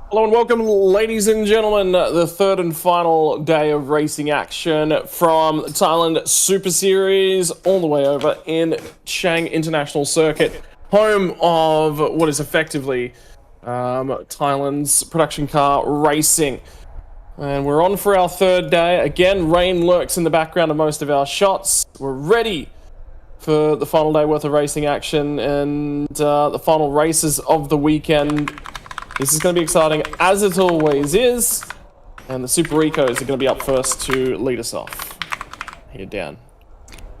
Hello and welcome, ladies and gentlemen. The third and final day of racing action from Thailand Super Series, all the way over in Chiang International Circuit, home of what is effectively Thailand's production car racing. And we're on for our third day. Again, rain lurks in the background of most of our shots. We're ready for the final day worth of racing action and the final races of the weekend. This is going to be exciting, as it always is. And the Super Ecos are going to be up first to lead us off. Here, Dan.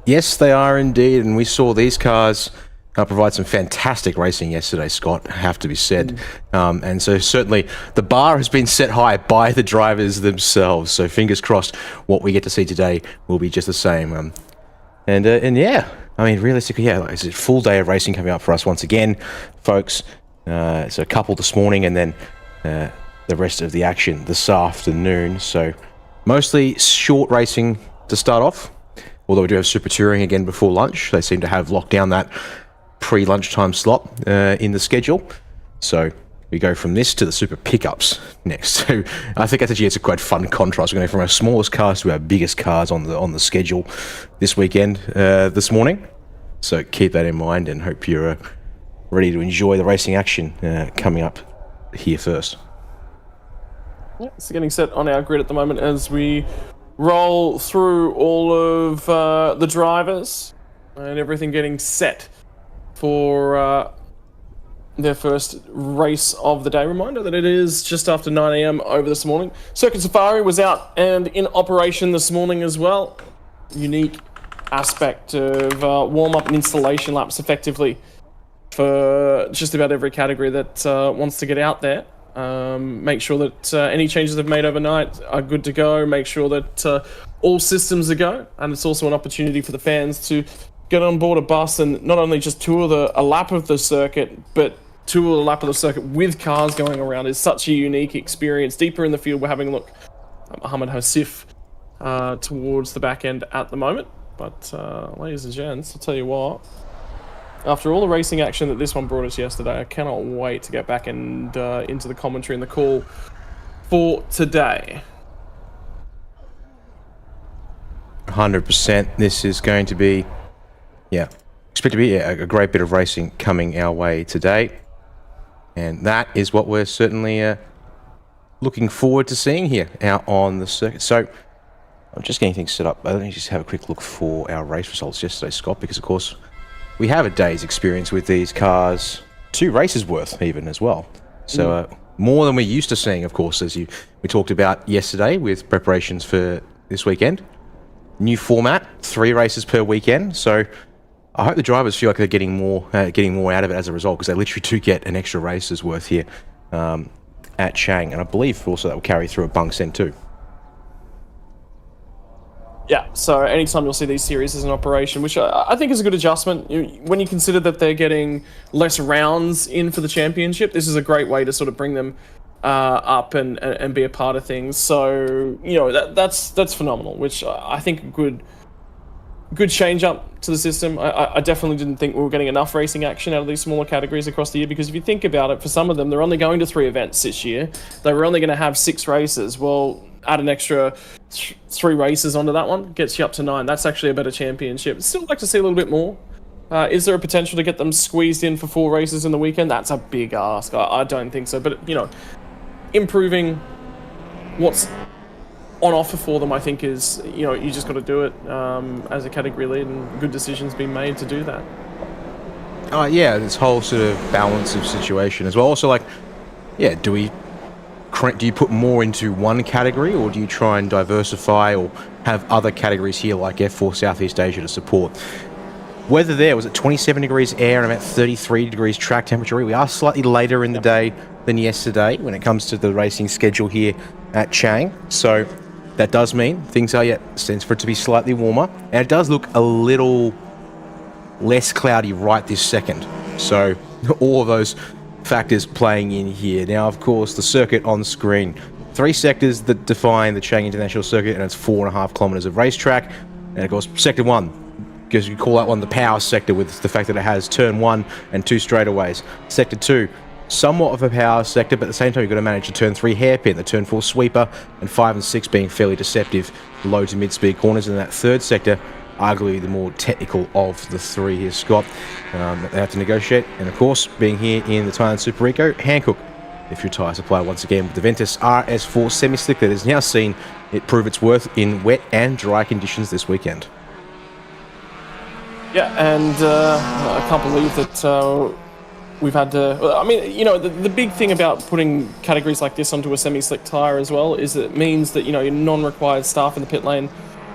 Yes, they are indeed, and we saw these cars provide some fantastic racing yesterday, Scott, have to be said. And so certainly the bar has been set high by the drivers themselves, so fingers crossed what we get to see today will be just the same. And yeah, I mean, realistically, yeah, it's a full day of racing coming up for us once again, folks. So a couple this morning and then the rest of the action this afternoon. So mostly short racing to start off, although we do have Super Touring again before lunch. They seem to have locked down that pre-lunchtime slot in the schedule. So we go from this to the Super Pickups next. So I think it's a quite fun contrast. We're going from our smallest cars to our biggest cars on the schedule this weekend, this morning. So keep that in mind and hope you're ready to enjoy the racing action coming up here first. Yeah, it's getting set on our grid at the moment as we roll through all of the drivers and everything getting set for their first race of the day. Reminder that it is just after 9 a.m. over this morning. Circuit Safari was out and in operation this morning as well. Unique aspect of warm-up and installation laps effectively for just about every category that wants to get out there. Make sure that any changes they've made overnight are good to go. Make sure that all systems are go. And it's also an opportunity for the fans to get on board a bus and not only just tour a lap of the circuit, but tour a lap of the circuit with cars going around. Is such a unique experience. Deeper in the field, we're having a look at Mohammed Hasif towards the back end at the moment. But ladies and gents, I'll tell you what, after all the racing action that this one brought us yesterday, I cannot wait to get back and into the commentary and the call for today. 100%. This is going to be, expect to be a great bit of racing coming our way today. And that is what we're certainly looking forward to seeing here out on the circuit. So I'm just getting things set up. Let me just have a quick look for our race results yesterday, Scott, because of course we have a day's experience with these cars, 2 races worth even as well. So more than we're used to seeing, of course, as we talked about yesterday with preparations for this weekend. New format, 3 races per weekend. So I hope the drivers feel like they're getting more out of it as a result, because they literally do get an extra race's worth here at Chiang. And I believe also that will carry through at Bunks End too. Yeah, so anytime you'll see these series as an operation, which I think is a good adjustment. When you consider that they're getting less rounds in for the championship, this is a great way to sort of bring them up and be a part of things. So, you know, that's phenomenal, which I think a good change up to the system. I definitely didn't think we were getting enough racing action out of these smaller categories across the year, because if you think about it, for some of them, they're only going to 3 events this year. They were only going to have 6 races. Well, add an extra 3 races onto that one, gets you up to 9. That's actually a better championship. Still like to see a little bit more. Is there a potential to get them squeezed in for 4 races in the weekend? That's a big ask. I don't think so. But, you know, improving what's on offer for them, I think, is, you know, you just got to do it as a category lead, and good decisions being made to do that. Yeah, this whole sort of balance of situation as well. Also, like, yeah, do you put more into one category, or do you try and diversify or have other categories here like F4 Southeast Asia to support? Weather there was at 27 degrees air and about 33 degrees track temperature. We are slightly later in the day than yesterday when it comes to the racing schedule here at Chiang. So that does mean things are stands for it to be slightly warmer, and it does look a little less cloudy right this second. So all of those factors playing in here. Now, of course, the circuit on screen. 3 sectors that define the Chiang International Circuit, and it's 4.5 kilometers of racetrack. And of course, Sector 1, because you call that one the power sector, with the fact that it has turn 1 and 2 straightaways. Sector 2, somewhat of a power sector, but at the same time, you've got to manage the turn 3 hairpin, the turn 4 sweeper, and 5 and 6 being fairly deceptive low to mid-speed corners. In that third sector, arguably the more technical of the three here, Scott, that they have to negotiate. And of course, being here in the Thailand Super Eco, Hankook, if your tyre supplier once again with the Ventus RS4 semi-slick that has now seen it prove its worth in wet and dry conditions this weekend. Yeah, and I can't believe that we've had to... I mean, you know, the big thing about putting categories like this onto a semi-slick tyre as well is it means that, you know, your non-required staff in the pit lane,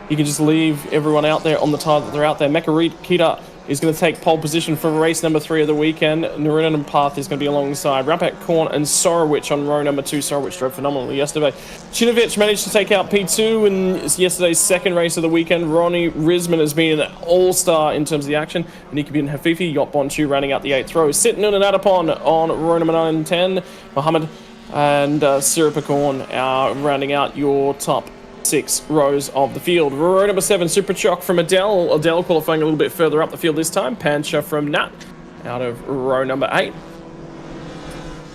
you can just leave everyone out there on the tyre that they're out there. Kita is going to take pole position for race number 3 of the weekend. Narendran Path is going to be alongside Rapat Korn and Sorowich on row number 2. Sorowich drove phenomenally yesterday. Chinovich managed to take out P2 in yesterday's second race of the weekend. Ronnie Risman has been an all-star in terms of the action. Nikki Bin Hafifi, Yop Bonchu rounding out the 8th row. Sitnun and Adapon on row number 9 and 10. Mohammed and Siripakorn are rounding out your top 6 rows of the field. Row number 7, Super Chock from Adele. Adele qualifying a little bit further up the field this time. Pancha from Nat out of row number 8.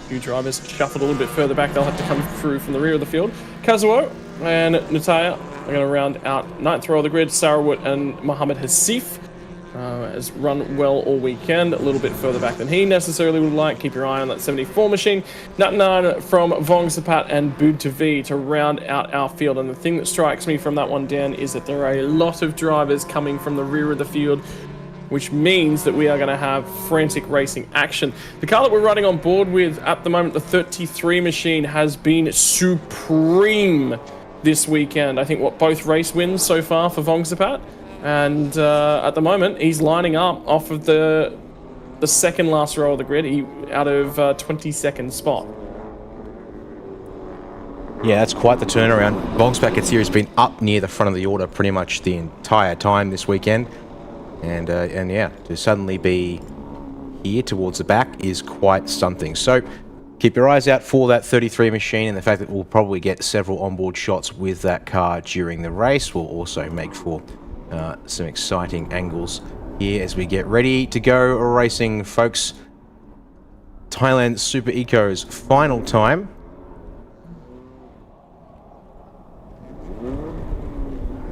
Few drivers shuffled a little bit further back. They'll have to come through from the rear of the field. Kazuo and Nataya are going to round out 9th row of the grid. Sarawat and Mohammed Hasif has run well all weekend, a little bit further back than he necessarily would like. Keep your eye on that 74 machine. Nat9 from Vong Sapat and Bud Tavi to round out our field. And the thing that strikes me from that one, Dan, is that there are a lot of drivers coming from the rear of the field, which means that we are going to have frantic racing action. The car that we're running on board with at the moment, the 33 machine, has been supreme this weekend. I think, both race wins so far for Vong Sapat. And at the moment, he's lining up off of the second last row of the grid, out of 22nd spot. Yeah, that's quite the turnaround. Vongspack gets here has been up near the front of the order pretty much the entire time this weekend. And yeah, to suddenly be here towards the back is quite something. So keep your eyes out for that 33 machine, and the fact that we'll probably get several onboard shots with that car during the race will also make for some exciting angles here as we get ready to go racing, folks. Thailand Super Eco's final time.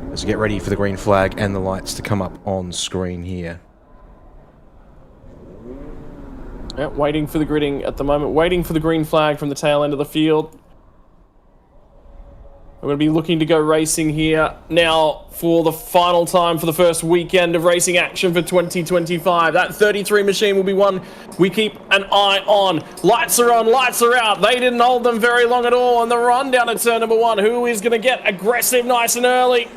Let's get ready for the green flag and the lights to come up on screen here. Yeah, waiting for the gridding at the moment, waiting for the green flag from the tail end of the field. We're going to be looking to go racing here now for the final time for the first weekend of racing action for 2025. That 33 machine will be one we keep an eye on. Lights are on, lights are out. They didn't hold them very long at all on the run down to turn number 1. Who is going to get aggressive nice and early?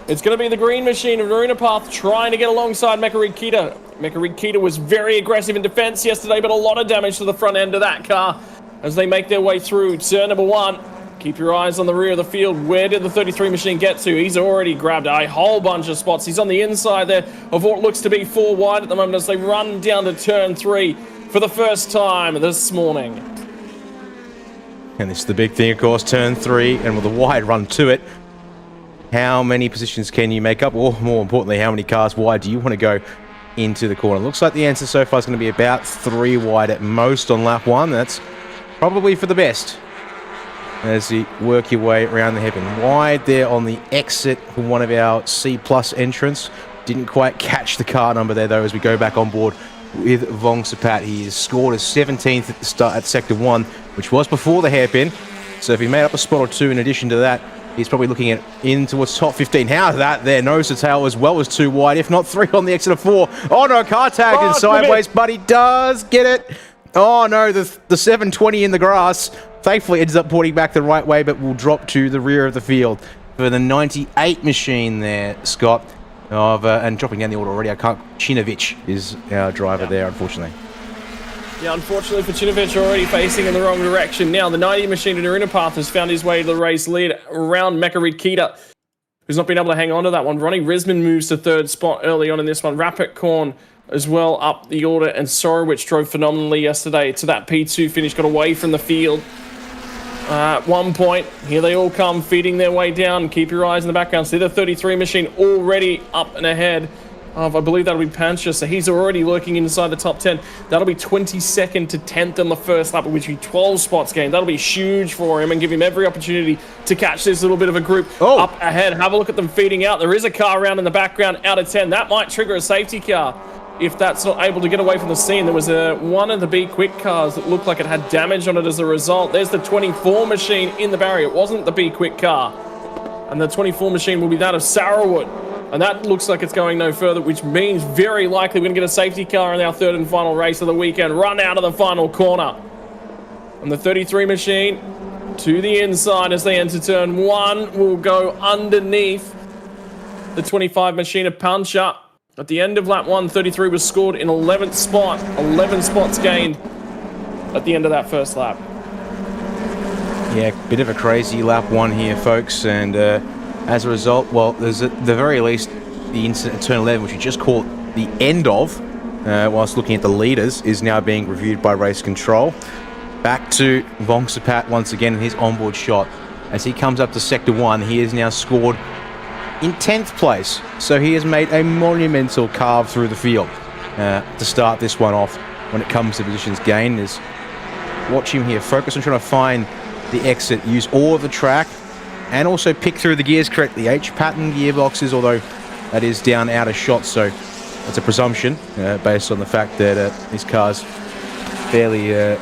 It's going to be the green machine of Naruna Path trying to get alongside Mekarid Kita. Mekarid Kita was very aggressive in defense yesterday, but a lot of damage to the front end of that car as they make their way through turn number 1. Keep your eyes on the rear of the field. Where did the 33 machine get to? He's already grabbed a whole bunch of spots. He's on the inside there of what looks to be 4 wide at the moment as they run down to turn 3 for the first time this morning. And this is the big thing, of course, turn 3, and with a wide run to it, how many positions can you make up? Or more importantly, how many cars wide do you want to go into the corner? Looks like the answer so far is going to be about 3 wide at most on lap 1. That's probably for the best as you work your way around the hairpin. Wide there on the exit for one of our C+ entrants. Didn't quite catch the car number there, though, as we go back on board with Vong Sapat. He has scored a 17th at the start at Sector 1, which was before the hairpin. So if he made up a spot or 2 in addition to that, he's probably looking at in towards top 15. How's that there? Nose to tail as well as 2 wide, if not 3 on the exit of 4. Oh no, car tagged in sideways, but he does get it. Oh no, the 720 in the grass. Thankfully ends up porting back the right way, but will drop to the rear of the field for the 98 machine there, Scott. And dropping down the order already, Chinovich is our driver there, unfortunately. Yeah, unfortunately for Chinovich, already facing in the wrong direction. Now, the 90 machine in Aruna Path has found his way to the race lead around Mekarid Kita, who's not been able to hang on to that one. Ronnie Risman moves to 3rd spot early on in this one. Rapat Korn as well up the order, and Sorowich drove phenomenally yesterday to that P2 finish, got away from the field. At one point, here they all come, feeding their way down. Keep your eyes in the background. See the 33 machine already up and ahead of, I believe that'll be Pancha, so he's already lurking inside the top 10. That'll be 22nd to 10th on the first lap, which will be 12 spots gained. That'll be huge for him and give him every opportunity to catch this little bit of a group up ahead. Have a look at them feeding out. There is a car around in the background out of 10. That might trigger a safety car if that's not able to get away from the scene. There was one of the B-Quik cars that looked like it had damage on it as a result. There's the 24 machine in the barrier. It wasn't the B-Quik car. And the 24 machine will be that of Sarawut. And that looks like it's going no further, which means very likely we're going to get a safety car in our third and final race of the weekend. Run out of the final corner. And the 33 machine to the inside as they enter turn 1 will go underneath the 25 machine of Puncher. At the end of lap 1, 33 was scored in 11th spot. 11 spots gained at the end of that first lap. Yeah, bit of a crazy lap 1 here, folks, and as a result, well, there's at the very least the incident at turn 11, which we just caught the end of, whilst looking at the leaders, is now being reviewed by race control. Back to Vongsapat once again in his onboard shot. As he comes up to sector 1, he is now scored in 10th place. So he has made a monumental carve through the field to start this one off when it comes to positions gained. Watch him here, focus on trying to find the exit, use all of the track, and also pick through the gears correctly. H-pattern gearboxes, although that is down out of shot, so that's a presumption based on the fact that this car's fairly, I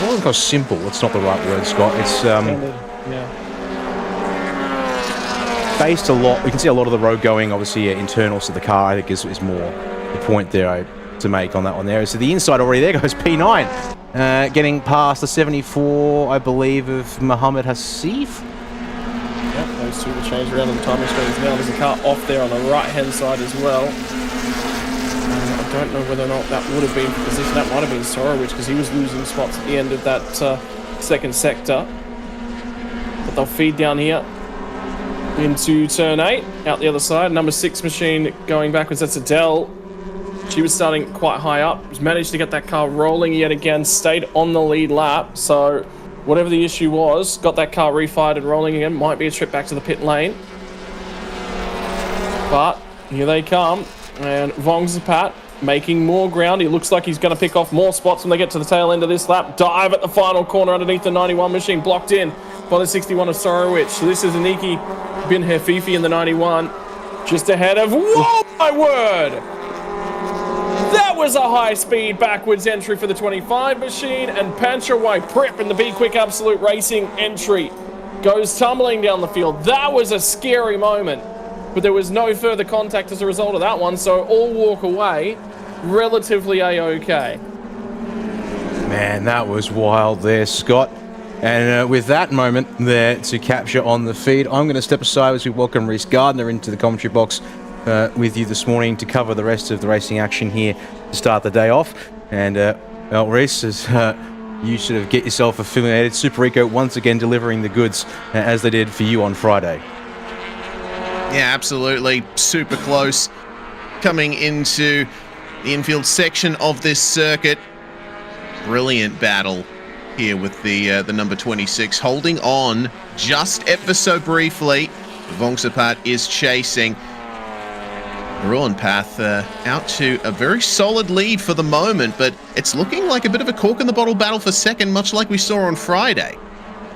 wouldn't call simple, it's not the right word, Scott. It's based a lot, you can see a lot of the road going, obviously internals to the car, I think is more the point there to make on that one there. So the inside already, there goes P9. Getting past the 74, I believe, of Mohammed Hasif. Yep, those two will change around on the timing screens now. There's a car off there on the right-hand side as well. I don't know whether or not that would have been for position. That might have been Sorowich because he was losing spots at the end of that second sector. But they'll feed down here into turn 8, out the other side. Number 6 machine going backwards, that's Adele. She was starting quite high up, managed to get that car rolling yet again, stayed on the lead lap, so whatever the issue was, got that car refired and rolling again. Might be a trip back to the pit lane. But here they come, and Vongsapat making more ground. He looks like he's going to pick off more spots when they get to the tail end of this lap. Dive at the final corner underneath the 91 machine, blocked in by the 61 of Sorowich. So this is Aniki bin Hefifi in the 91, just ahead of, whoa, my word! That was a high-speed backwards entry for the 25 machine, and Panchawai Prep in the B-Quik Absolute Racing entry goes tumbling down the field. That was a scary moment, but there was no further contact as a result of that one, so all walk away relatively A-OK. Man, that was wild there, Scott. And with that moment there to capture on the feed, I'm going to step aside as we welcome Reese Gardner into the commentary box with you this morning to cover the rest of the racing action here to start the day off. And well, Reese, as you sort of get yourself affiliated, Super Eco once again delivering the goods as they did for you on Friday. Yeah, absolutely. Super close. Coming into the infield section of this circuit. Brilliant battle here with the number 26 holding on just ever so briefly. Vongsapat is chasing. Ruan Path out to a very solid lead for the moment, but it's looking like a bit of a cork-in-the-bottle battle for second, much like we saw on Friday.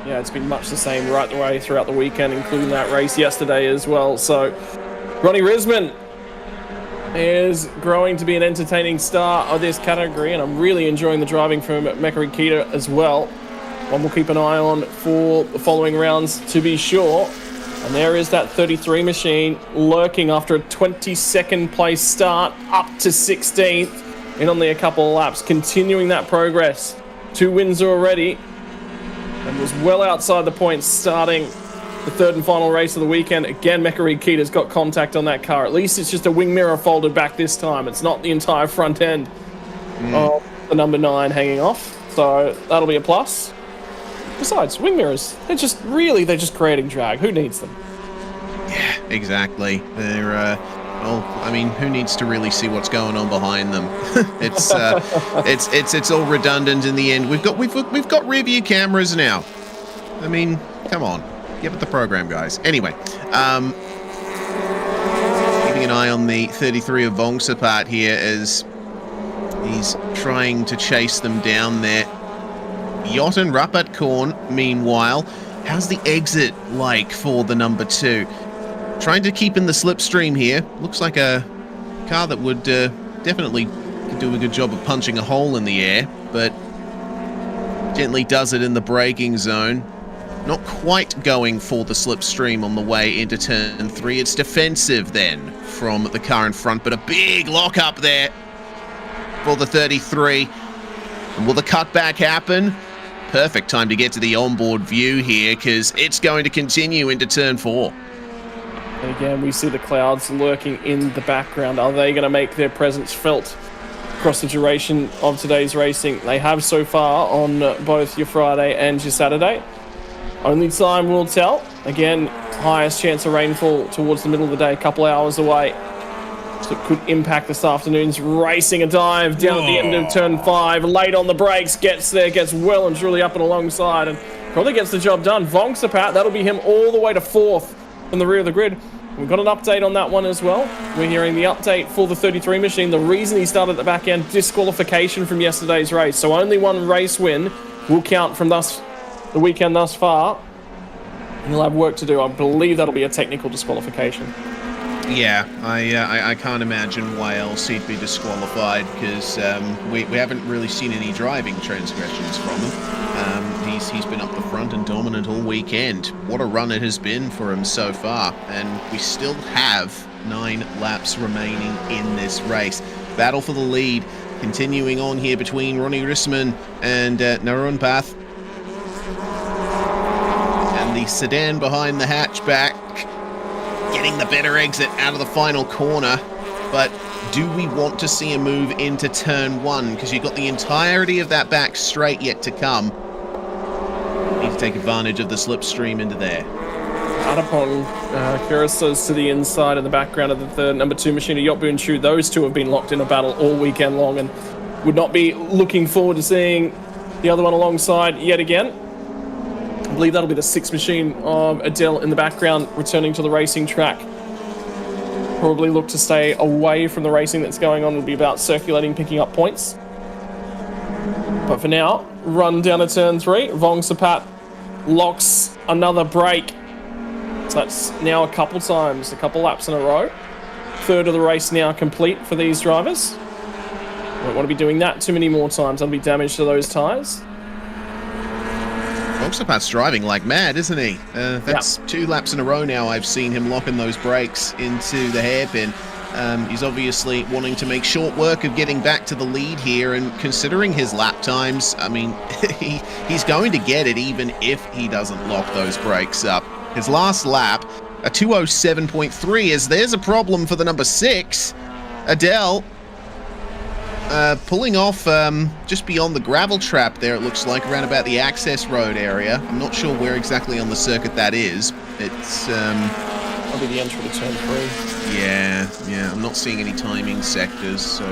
Yeah, it's been much the same right the way throughout the weekend, including that race yesterday as well. So, Ronnie Risman is growing to be an entertaining star of this category, and I'm really enjoying the driving from Mekari Kita as well. One we'll keep an eye on for the following rounds to be sure. And there is that 33 machine lurking after a 22nd place start up to 16th in only a couple of laps, continuing that progress. 2 wins already and was well outside the points starting the third and final race of the weekend. Again, Mekari Kita's got contact on that car. At least it's just a wing mirror folded back this time. It's not the entire front end of the number 9 hanging off. So that'll be a plus. Besides, wing mirrors, they're just creating drag. Who needs them? Yeah, exactly. They're, well, I mean, who needs to really see what's going on behind them? It's all redundant in the end. We've got rear view cameras now. I mean, come on, get with the program, guys. Anyway, keeping an eye on the 33 of Vongsapat here as he's trying to chase them down there. Jotten Rapatkorn, meanwhile, how's the exit like for the number 2? Trying to keep in the slipstream here. Looks like a car that would definitely do a good job of punching a hole in the air, but gently does it in the braking zone. Not quite going for the slipstream on the way into turn 3. It's defensive then from the car in front, but a big lock up there for the 33. And will the cutback happen? Perfect time to get to the onboard view here because it's going to continue into turn 4. And again, we see the clouds lurking in the background. Are they going to make their presence felt across the duration of today's racing? They have so far on both your Friday and your Saturday. Only time will tell. Again, highest chance of rainfall towards the middle of the day, a couple hours away. So it could impact this afternoon's racing. A dive down at the end of turn 5, late on the brakes, gets there, gets well and truly up and alongside, and probably gets the job done. Vongsapat, that'll be him all the way to 4th from the rear of the grid. We've got an update on that one as well. We're hearing the update for the 33 machine. The reason he started at the back end, disqualification from yesterday's race. So only one race win will count from the weekend thus far. He'll have work to do. I believe that'll be a technical disqualification. Yeah, I can't imagine why else he'd be disqualified because we haven't really seen any driving transgressions from him. He's been up the front and dominant all weekend. What a run it has been for him so far, and we still have 9 laps remaining in this race. Battle for the lead continuing on here between Ronnie Risman and Narun Path. And the sedan behind the hatchback getting the better exit out of the final corner. But do we want to see a move into turn 1? Because you've got the entirety of that back straight yet to come. Need to take advantage of the slipstream into there. Out upon Kurosa's to the inside in the background of the third number 2 machine of Yotbu and Chu. Those two have been locked in a battle all weekend long and would not be looking forward to seeing the other one alongside yet again. I believe that'll be the 6th machine of Adele in the background returning to the racing track. Probably look to stay away from the racing that's going on. It'll be about circulating, picking up points. But for now, run down to turn 3. Vongsapat locks another break. So that's now a couple times, a couple laps in a row. Third of the race now complete for these drivers. Don't want to be doing that too many more times. That'll be damage to those tyres. Vongspat's driving like mad, isn't he? That's 2 laps in a row now I've seen him locking those brakes into the hairpin. He's obviously wanting to make short work of getting back to the lead here, and considering his lap times, I mean, he's going to get it even if he doesn't lock those brakes up. His last lap, a 2:07.3, as there's a problem for the number 6, Adele. Pulling off just beyond the gravel trap there, it looks like, around about the access road area. I'm not sure where exactly on the circuit that is. It's Probably the entry to turn 3. Yeah, I'm not seeing any timing sectors, so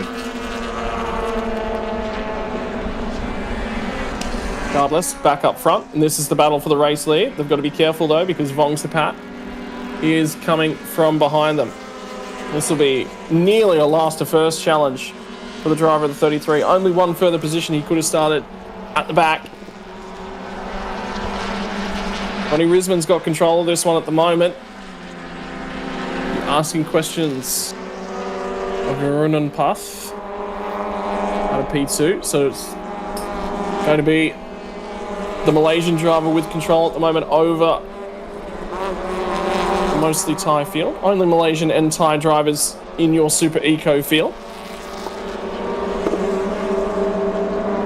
Regardless, back up front, and this is the battle for the race lead. They've got to be careful though, because Vongsapat is coming from behind them. This will be nearly a last to first challenge for the driver of the 33. Only one further position he could have started at the back. Ronnie Risman's got control of this one at the moment. Asking questions of Narunan Puff out of P2. So it's going to be the Malaysian driver with control at the moment over mostly Thai field. Only Malaysian and Thai drivers in your Super Eco field.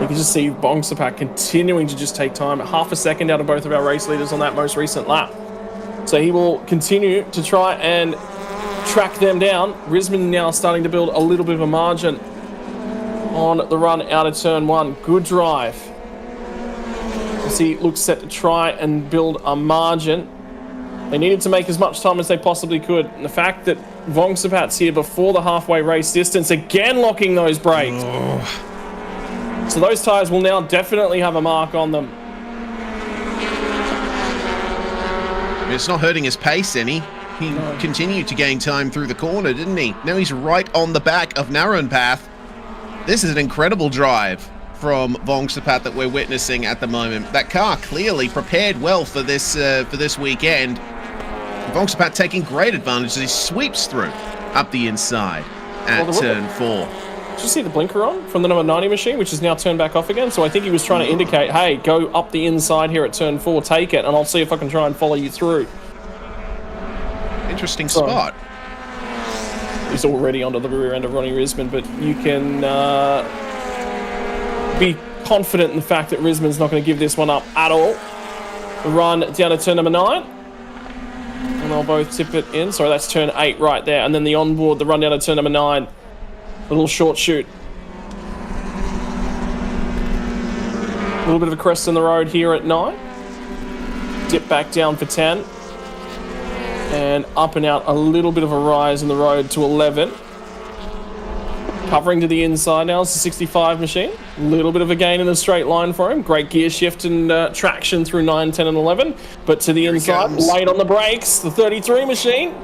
You can just see Vongsapat continuing to just take time, half a second out of both of our race leaders on that most recent lap. So he will continue to try and track them down. Risman now starting to build a little bit of a margin on the run out of turn 1. Good drive. As he looks set to try and build a margin. They needed to make as much time as they possibly could. And the fact that Vongsapat's here before the halfway race distance, again locking those brakes. Oh. So those tyres will now definitely have a mark on them. I mean, it's not hurting his pace any. He continued to gain time through the corner, didn't he? Now he's right on the back of Narrenpath. This is an incredible drive from Vongsapat that we're witnessing at the moment. That car clearly prepared well for this weekend. Vongsapat taking great advantage as he sweeps through up the inside at turn 4. Did you see the blinker on from the number 90 machine, which is now turned back off again? So I think he was trying to indicate, hey, go up the inside here at turn 4, take it, and I'll see if I can try and follow you through. Interesting spot. He's already onto the rear end of Ronnie Risman, but you can be confident in the fact that Risman's not going to give this one up at all. The run down to turn number 9. And they'll both tip it in. Sorry, that's turn 8 right there. And then the onboard, the run down to turn number 9. A little short shoot. A little bit of a crest in the road here at 9. Dip back down for 10. And up and out, a little bit of a rise in the road to 11. Covering to the inside now is the 65 machine. A little bit of a gain in the straight line for him. Great gear shift and traction through 9, 10 and 11. But to the inside, late on the brakes, the 33 machine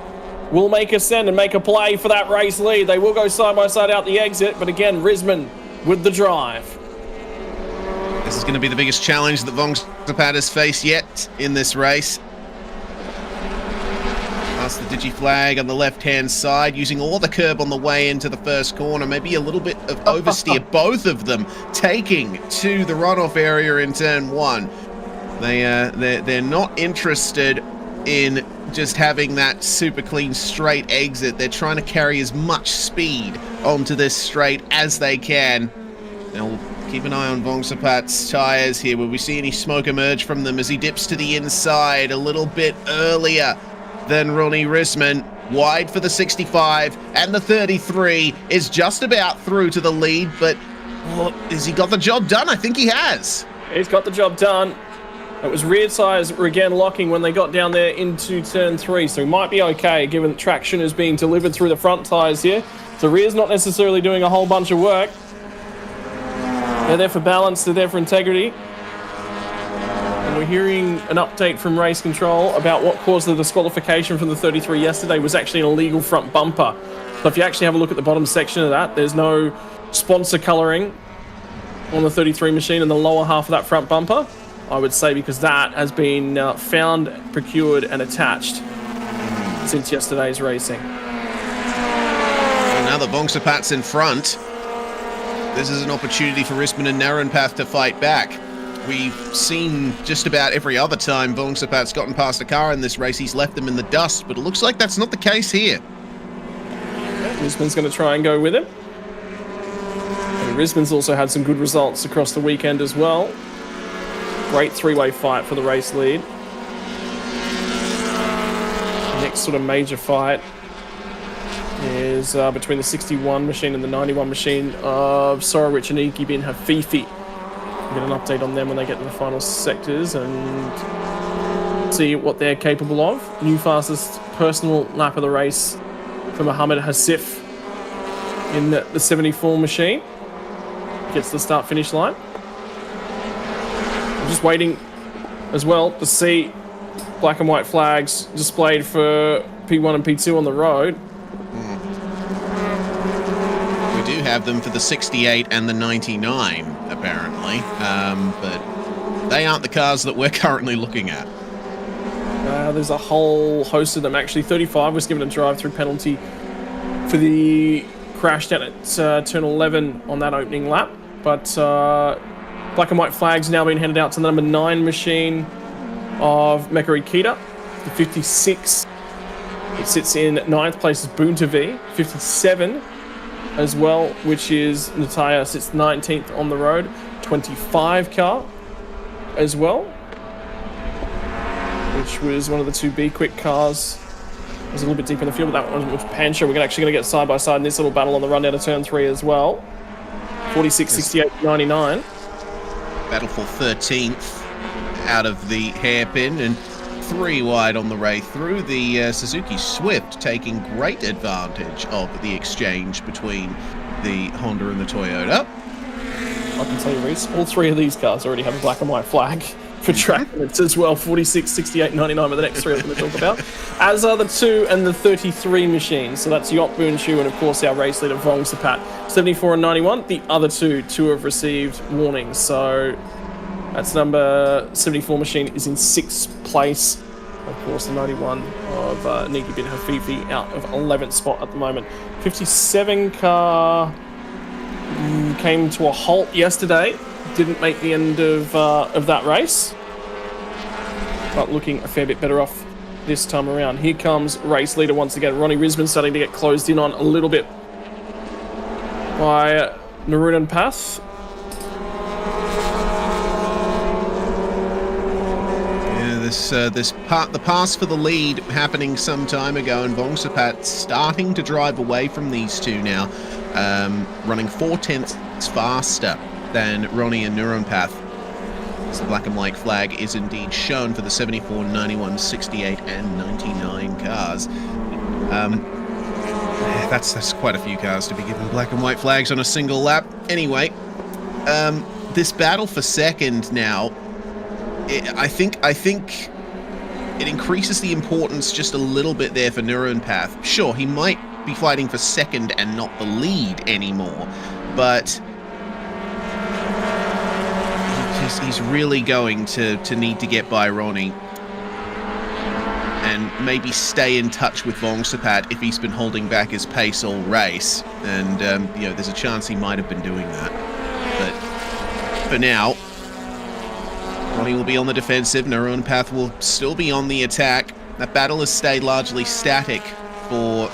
will make a send and make a play for that race lead. They will go side by side out the exit, but again, Risman with the drive. This is going to be the biggest challenge that Vongsapat has faced yet in this race. Past the digi flag on the left-hand side, using all the curb on the way into the first corner. Maybe a little bit of oversteer. Both of them taking to the runoff area in turn 1. They're not interested in just having that super clean straight exit. They're trying to carry as much speed onto this straight as they can. Now we'll keep an eye on Vongsapat's tyres here. Will we see any smoke emerge from them as he dips to the inside a little bit earlier than Ronnie Risman? Wide for the 65, and the 33 is just about through to the lead, but has he got the job done? I think he has. He's got the job done. It was rear tyres were again locking when they got down there into turn 3, so he might be okay given that traction is being delivered through the front tyres here. The rear's not necessarily doing a whole bunch of work. They're there for balance, they're there for integrity. And we're hearing an update from race control about what caused the disqualification from the 33 yesterday was actually an illegal front bumper. So if you actually have a look at the bottom section of that, there's no sponsor colouring on the 33 machine in the lower half of that front bumper. I would say because that has been found, procured and attached since yesterday's racing. Well, now that Vongsapat's in front, this is an opportunity for Risman and Narrenpath to fight back. We've seen just about every other time Vongsapat's gotten past a car in this race, he's left them in the dust, but it looks like that's not the case here. Risman's going to try and go with him. And Risman's also had some good results across the weekend as well. Great three-way fight for the race lead. Next sort of major fight is between the 61 machine and the 91 machine of Sorowich and Iki bin Hafifi. We'll get an update on them when they get to the final sectors and see what they're capable of. New fastest personal lap of the race for Mohammed Hasif in the 74 machine. Gets the start-finish line. I'm just waiting as well to see black and white flags displayed for P1 and P2 on the road. We do have them for the 68 and the 99, apparently, but they aren't the cars that we're currently looking at. There's a whole host of them. Actually, 35 was given a drive-through penalty for the crash down at turn 11 on that opening lap, but black and white flags now being handed out to the number 9 machine of Mekari Kita. The 56, it sits in 9th place is Boontavi. 57 as well, which is Nataya, sits 19th on the road. 25 car as well, which was one of the 2 B-Quik cars. It was a little bit deep in the field, but that one was Pancho. We're actually going to get side by side in this little battle on the run down to turn 3 as well. 46, 68, 99. Battle for 13th out of the hairpin, and 3 wide on the way through. The Suzuki Swift taking great advantage of the exchange between the Honda and the Toyota. I can tell you, Reese, all 3 of these cars already have a black and white flag. for track limits as well. 46, 68, 99 with the next three I'm going to talk about. As are the 2 and the 33 machines. So that's Yacht Boonshu and, of course, our race leader, Vong Sapat. 74 and 91. The other two have received warnings. So that's number 74 machine is in 6th place. Of course, the 91 of Niki bin Hafifi out of 11th spot at the moment. 57 car came to a halt yesterday. Didn't make the end of that race, but looking a fair bit better off this time around. Here comes race leader once again. Ronnie Risman starting to get closed in on a little bit by Narunan Path. Yeah, the pass for the lead happening some time ago, and Vong Sapat starting to drive away from these two now, running 4/10 faster than Ronnie and Nurunpath. The black and white flag is indeed shown for the 74, 91, 68 and 99 cars. That's quite a few cars to be given black and white flags on a single lap. Anyway, this battle for second now, I think it increases the importance just a little bit there for Nurunpath. Sure, he might be fighting for second and not the lead anymore, but he's really going to need to get by Ronnie and maybe stay in touch with Vong Sapat if he's been holding back his pace all race. And, there's a chance he might have been doing that. But for now, Ronnie will be on the defensive. Nurunpath will still be on the attack. That battle has stayed largely static for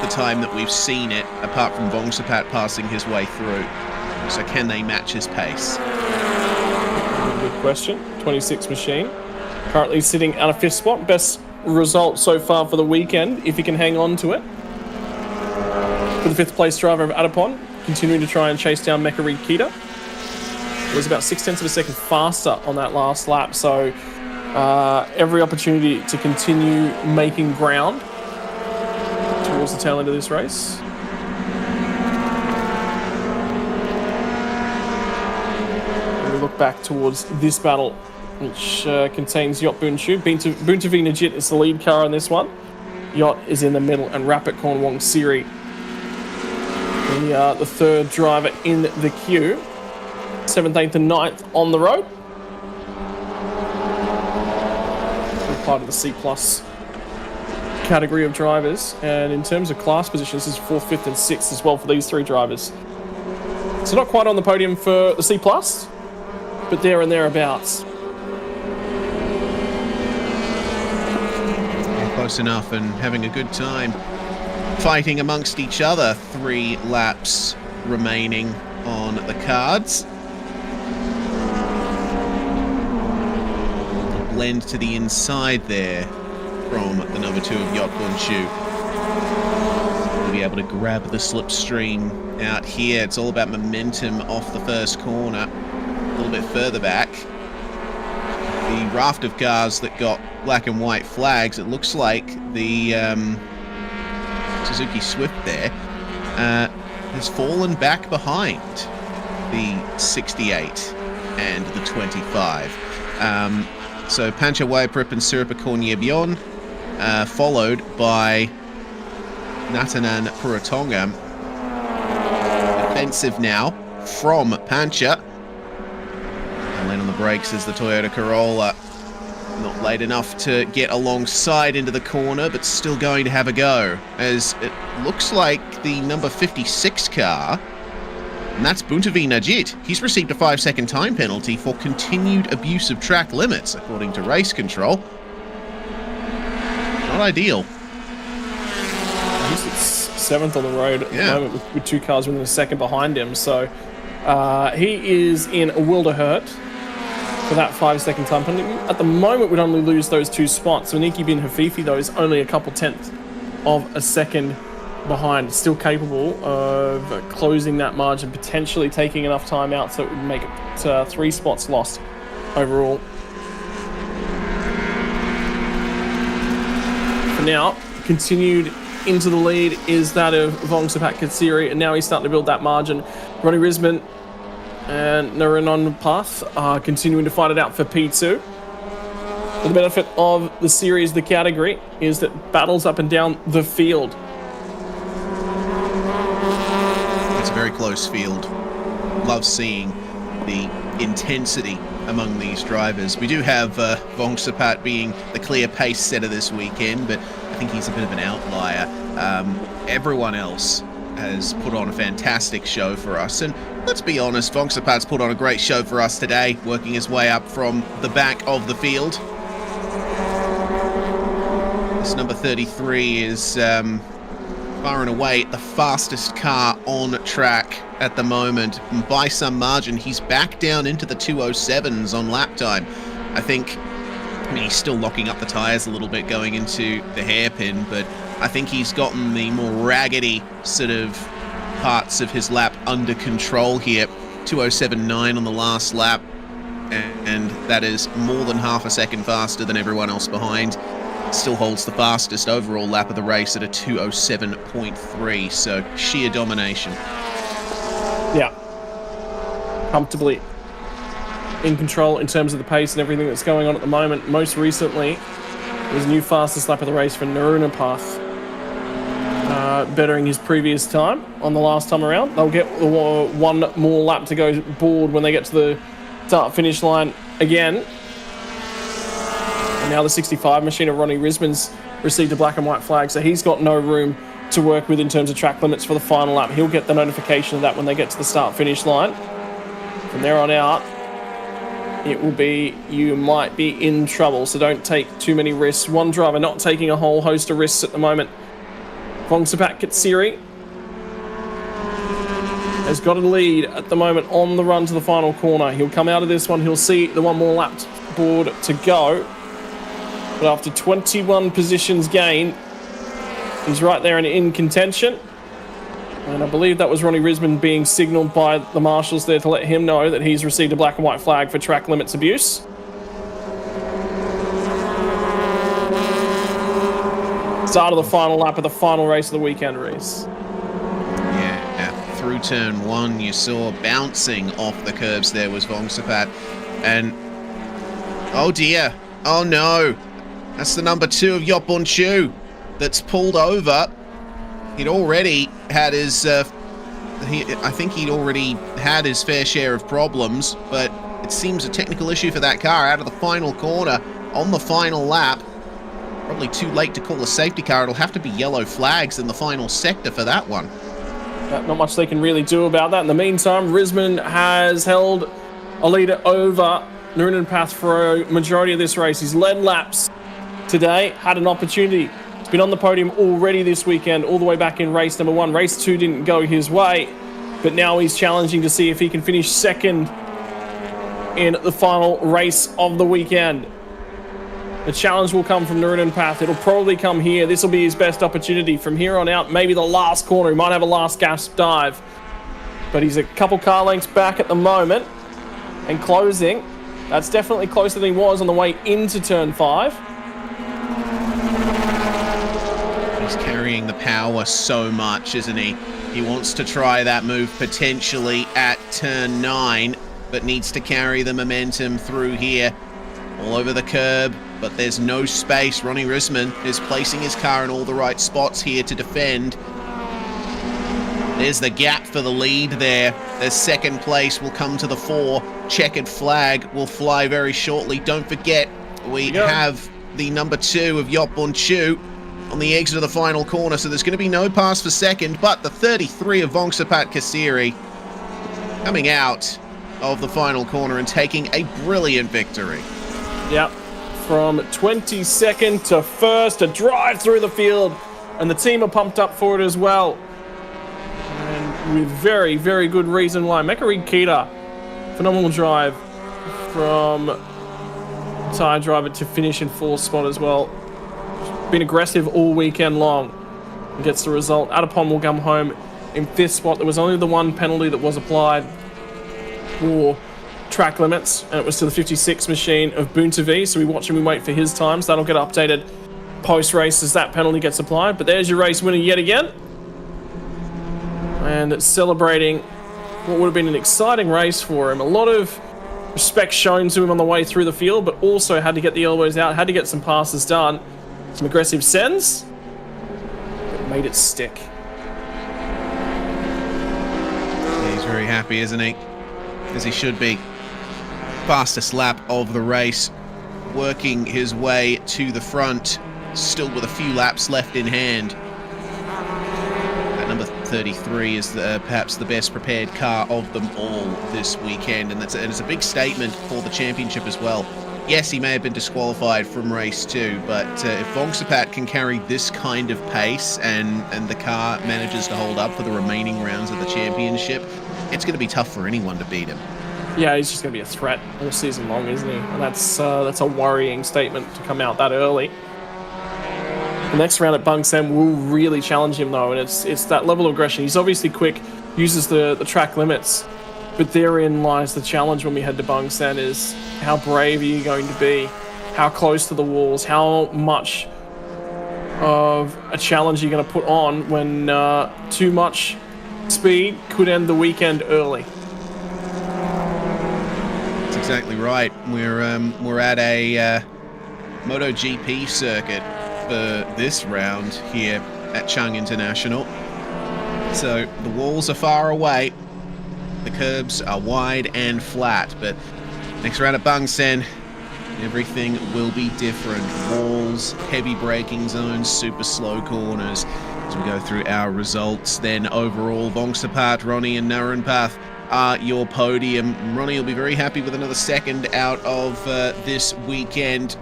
the time that we've seen it, apart from Vong Sapat passing his way through. So can they match his pace? Good question. 26 machine. Currently sitting at a 5th spot. Best result so far for the weekend, if he can hang on to it. For the 5th place driver of Adapon, continuing to try and chase down Mekari Kita. It was about 0.6 of a second faster on that last lap, so every opportunity to continue making ground towards the tail end of this race. Look back towards this battle, which contains Yacht Boonshu. Buntavi Najit is the lead car on this one. Yacht is in the middle, and Rapid Cornwong Siri, the 3rd driver in the queue. 7th, 8th, and 9th on the road. We're part of the C+ category of drivers, and in terms of class positions, this is 4th, 5th, and 6th as well for these 3 drivers. So not quite on the podium for the C+, but there and thereabouts. Close enough and having a good time fighting amongst each other. 3 laps remaining on the cards. Blend to the inside there from the number 2 of Yacht Boonshu. We'll be able to grab the slipstream out here. It's all about momentum off the first corner. A little bit further back, the raft of cars that got black and white flags, it looks like the Suzuki Swift there has fallen back behind the 68 and the 25. So Pancha Waiprip and Sirupakor Nyebyon, followed by Natanan Puratonga. Defensive now from Pancha. Land on the brakes as the Toyota Corolla. Not late enough to get alongside into the corner, but still going to have a go, as it looks like the number 56 car, and that's Buntavi Najit. He's received a 5-second time penalty for continued abuse of track limits, according to race control. Not ideal. He's 7th on the road at the moment with 2 cars within a second behind him, so he is in a world of hurt for that 5-second time penalty. At the moment, we'd only lose those 2 spots. So Niki bin Hafifi, though, is only a couple tenths of a second behind. Still capable of closing that margin, potentially taking enough time out so it would make it 3 spots lost overall. For now, continued into the lead is that of Vong Sapat Katsiri, and now he's starting to build that margin. Ronnie Risman and Narun on the path are continuing to fight it out for P2. But the benefit of the series, the category, is that battles up and down the field. It's a very close field. Love seeing the intensity among these drivers. We do have Vongsapat being the clear pace setter this weekend, but I think he's a bit of an outlier. Everyone else has put on a fantastic show for us, and let's be honest, Vongsapat's put on a great show for us today, working his way up from the back of the field. This number 33 is far and away the fastest car on track at the moment. And by some margin, he's back down into the 207s on lap time. I mean, he's still locking up the tyres a little bit going into the hairpin, but I think he's gotten the more raggedy sort of parts of his lap under control here. 207.9 on the last lap, and that is more than half a second faster than everyone else behind. Still holds the fastest overall lap of the race at a 207.3, so sheer domination. Yeah. Comfortably in control in terms of the pace and everything that's going on at the moment. Most recently, it was a new fastest lap of the race for Narunapath, bettering his previous time on the last time around. They'll get one more lap to go board when they get to the start-finish line again. And now the 65 machine of Ronnie Risman's received a black and white flag, so he's got no room to work with in terms of track limits for the final lap. He'll get the notification of that when they get to the start-finish line. From there on out, it will be, you might be in trouble, so don't take too many risks. One driver not taking a whole host of risks at the moment. Vongsapat Katsiri has got a lead at the moment on the run to the final corner. He'll come out of this one, he'll see the one more lap board to go. But after 21 positions gained, he's right there and in contention. And I believe that was Ronnie Risman being signalled by the marshals there to let him know that he's received a black and white flag for track limits abuse. Start of the final lap of the final race of the weekend, Reese. Yeah, through turn one, you saw bouncing off the curbs there was Vongsapat. And, oh dear, oh no, that's the number 2 of Yopbunchu that's pulled over. He'd already had his, I think he'd already had his fair share of problems, but it seems a technical issue for that car out of the final corner on the final lap. Probably too late to call a safety car. It'll have to be yellow flags in the final sector for that one. Not much they can really do about that. In the meantime, Risman has held a leader over Narunapath for a majority of this race. He's led laps today, had an opportunity. He's been on the podium already this weekend, all the way back in race number 1. Race 2 didn't go his way, but now he's challenging to see if he can finish second in the final race of the weekend. The challenge will come from Narunapath. It'll probably come here. This will be his best opportunity. From here on out, maybe the last corner. He might have a last gasp dive. But he's a couple car lengths back at the moment. And closing. That's definitely closer than he was on the way into turn 5. He's carrying the power so much, isn't he? He wants to try that move potentially at turn 9, but needs to carry the momentum through here. All over the curb, but there's no space. Ronnie Risman is placing his car in all the right spots here to defend. There's the gap for the lead there. The second place will come to the fore. Checkered flag will fly very shortly. Don't forget, we have the number 2 of Yopbunchu on the exit of the final corner, so there's going to be no pass for second, but the 33 of Vongsapat Katsiri coming out of the final corner and taking a brilliant victory. Yep, from 22nd to 1st, a drive through the field, and the team are pumped up for it as well. And with very, very good reason why. Mekarig Kita, phenomenal drive from tyre driver to finish in 4th spot as well. Been aggressive all weekend long and gets the result. Adapon will come home in 5th spot. There was only the one penalty that was applied for track limits, and it was to the 56 machine of Boontavi, so we watch and we wait for his times. That'll get updated post-race as that penalty gets applied. But there's your race winner yet again, and celebrating what would have been an exciting race for him. A lot of respect shown to him on the way through the field, but also had to get the elbows out, had to get some passes done. Some aggressive sends, but made it stick. He's very happy, isn't he? As he should be. Fastest lap of the race, working his way to the front, still with a few laps left in hand. That number 33 is perhaps the best prepared car of them all this weekend, and it's a big statement for the championship as well. Yes, he may have been disqualified from race 2, but if Vongsapat can carry this kind of pace and the car manages to hold up for the remaining rounds of the championship, it's going to be tough for anyone to beat him. Yeah, he's just going to be a threat all season long, isn't he? And that's a worrying statement to come out that early. The next round at Bangsan will really challenge him, though, and it's that level of aggression. He's obviously quick, uses the track limits, but therein lies the challenge when we head to Bangsan is how brave are you going to be? How close to the walls? How much of a challenge are you going to put on when too much speed could end the weekend early? Exactly right. We're at a MotoGP circuit for this round here at Chung International. So the walls are far away, the curbs are wide and flat, but next round at Bangsan, everything will be different. Walls, heavy braking zones, super slow corners. As we go through our results, then overall, Vongsapat, Ronnie and Narunpath are your podium. Ronnie will be very happy with another second out of this weekend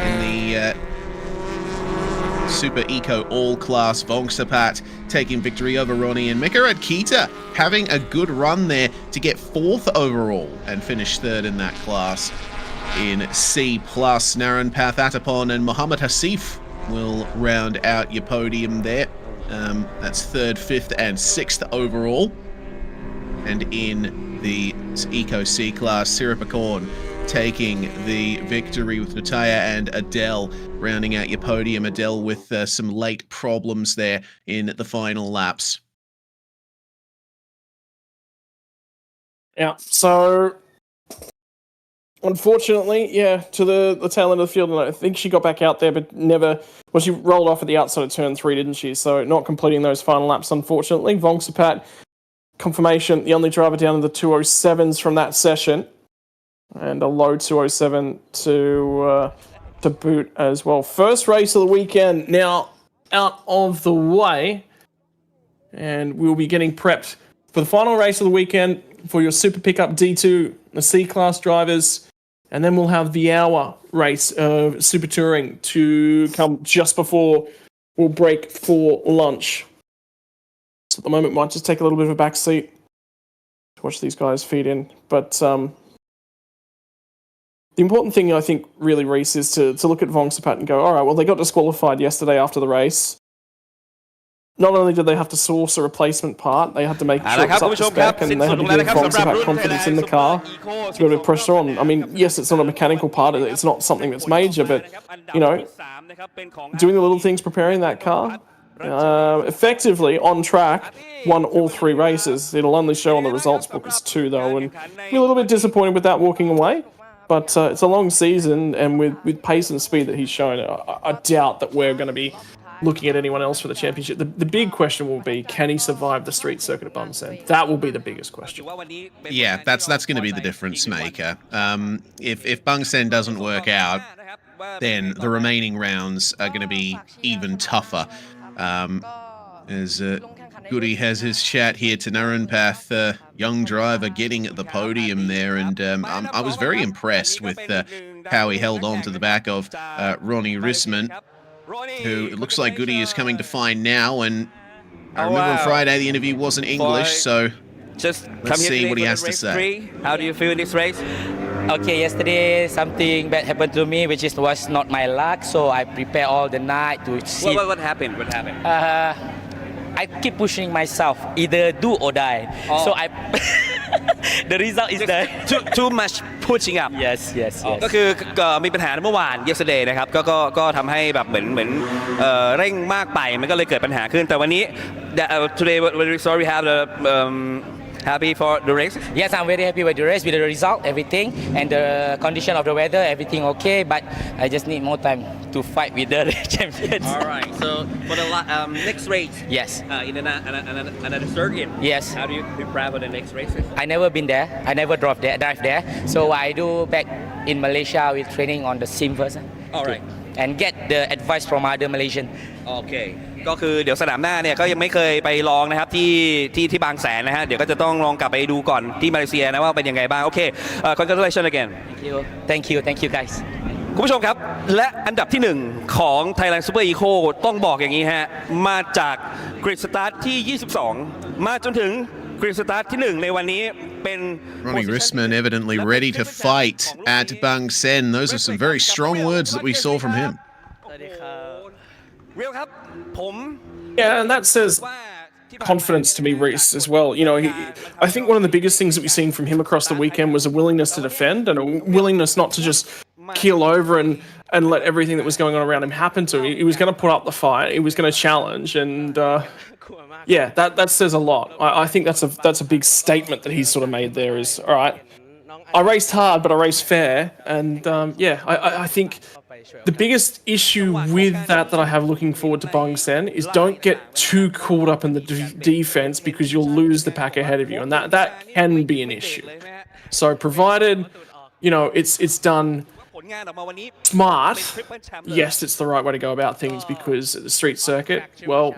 in the Super Eco All-Class. Vongsapat taking victory over Ronnie, and Mika Radkita having a good run there to get 4th overall and finish 3rd in that class in C+. Narunpath Atapon and Mohammed Hasif will round out your podium there. That's 3rd, 5th and 6th overall. And in the Eco C class, Siripakorn taking the victory with Nutaya and Adele rounding out your podium. Adele with some late problems there in the final laps. Yeah, so unfortunately, to the tail end of the field, and I think she got back out there, but never. Well, she rolled off at the outside of turn 3, didn't she? So not completing those final laps, unfortunately. Vongsapat, confirmation, the only driver down in the 207s from that session, and a low 207 to boot as well. First race of the weekend now out of the way, and we'll be getting prepped for the final race of the weekend for your Super Pickup D2, the C-Class drivers, and then we'll have the hour race of Super Touring to come just before we'll break for lunch. So at the moment, might just take a little bit of a back seat to watch these guys feed in. But the important thing, I think, really, Reese, is to look at Vongsapat and go, all right, well, they got disqualified yesterday after the race. Not only did they have to source a replacement part, they had to make sure it was up to spec, and they had to give Vongsapat confidence in the car to be able to pressure on. I mean, yes, it's not a mechanical part, it's not something that's major, but, you know, doing the little things, preparing that car, effectively on track, won all 3 races. It'll only show on the results book as 2, though, and be a little bit disappointed with that walking away. But it's a long season, and with pace and speed that he's shown, I doubt that we're going to be looking at anyone else for the championship. The big question will be, can he survive the street circuit at Bangsan? That will be the biggest question. Yeah, that's going to be the difference maker. If Bangsan doesn't work out, then the remaining rounds are going to be even tougher. As Goody has his chat here to Narunpath, young driver getting the podium there, and I was very impressed with how he held on to the back of Ronnie Risman, who it looks like Goody is coming to find now. And I remember on Friday the interview wasn't English, so let's see what he has to say. How do you feel in this race? Okay, yesterday something bad happened to me, which was not my luck. So I prepare all the night to see. What happened? What happened? I keep pushing myself, either do or die. Oh. So The result is there. too much pushing up Yes, yes, yes. ก็คือมีปัญหาเมื่อวาน yesterday นะครับก็ทำให้แบบเหมือนเร่งมากไปมันก็เลยเกิดปัญหาขึ้นแต่วันนี้ today very sorry have the happy for the race Yes, I'm very happy with the race, with the result, everything, and the condition of the weather, everything okay. But I just need more time to fight with the champions. alright so for the next race Yes, in another circuit yes. how do you prepare for the next races I never been there. I never drive there. So I do back in Malaysia with training on the sim first. Alright. And get the advice from other Malaysian. โอเคก็คือเดี๋ยวสนามหน้าเนี่ยก็ยังไม่เคยไปลองนะครับที่บางแสนนะฮะเดี๋ยวก็จะต้องลองกลับไปดูก่อนที่มาเลเซียนะว่าเป็นยังไงบ้างโอเค congratulations again Thank you, guys. คุณผู้ชมครับ และอันดับที่ 1 ของ Thailand Super Eco ต้องบอกอย่างนี้ฮะมาจากกริดสตาร์ทที่ 22 มาจนถึงกริดสตาร์ทที่ 1 ในวันนี้เป็น Ronnie Risman evidently ready to fight at Bang Sen. Those are some very strong words that we saw from him. เรียวครับผม Yeah, and that says ว่า confidence to me, Reese, as well. You know, I think one of the biggest things that we've seen from him across the weekend was a willingness to defend and a willingness not to just keel over and let everything that was going on around him happen to him. He was going to put up the fight. He was going to challenge, and yeah, that says a lot. I think that's a big statement that he's sort of made there. Is all right. I raced hard, but I raced fair, and yeah, I think the biggest issue with that I have looking forward to Bang Sen is don't get too caught up in the defense because you'll lose the pack ahead of you, and that can be an issue. So provided, you know, it's done smart, yes, it's the right way to go about things because at the street circuit, well,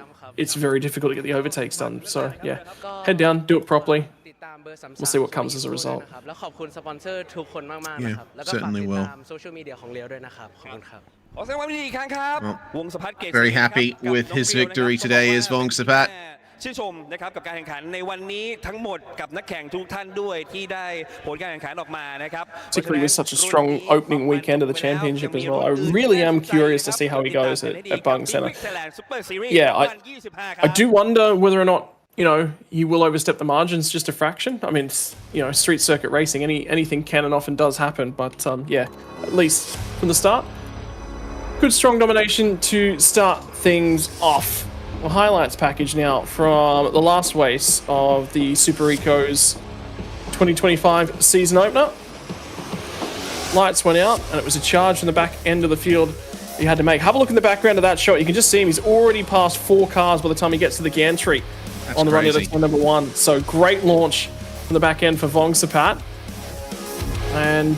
it's very difficult to get the overtakes done. So yeah, head down, do it properly. We'll see what comes as a result. แล้วขอบคุณสปอนเซอร์ทุกคนมากๆนะครับ แล้วก็ฝาก certainly ติด will. ตามโซเชียลมีเดียของเลียวด้วยนะครับ ขอบคุณครับ ขอแสดงความยินดีอีกครั้งครับ Well, วงสะพัดเกต very happy with his victory today is Vongsapat. ชื่นชมนะครับกับการแข่งขันในวันนี้ทั้งหมดกับนักแข่งทุกท่านด้วยที่ได้ผลการแข่งขันออกมานะครับ Particularly with such a strong opening weekend of the championship as well. I really am curious to see how he goes at Bang Sen. Yeah, I do wonder whether or not, you know, he will overstep the margins just a fraction. I mean, you know, street circuit racing, anything can and often does happen. But yeah, at least from the start, good strong domination to start things off. Well, highlights package now from the last race of the Super Eco's 2025 season opener. Lights went out, and it was a charge from the back end of the field he had to make. Have a look in the background of that shot. You can just see him. He's already passed 4 cars by the time he gets to the gantry. That's On the run crazy. to number 1. So great launch from the back end for Vongsapat. And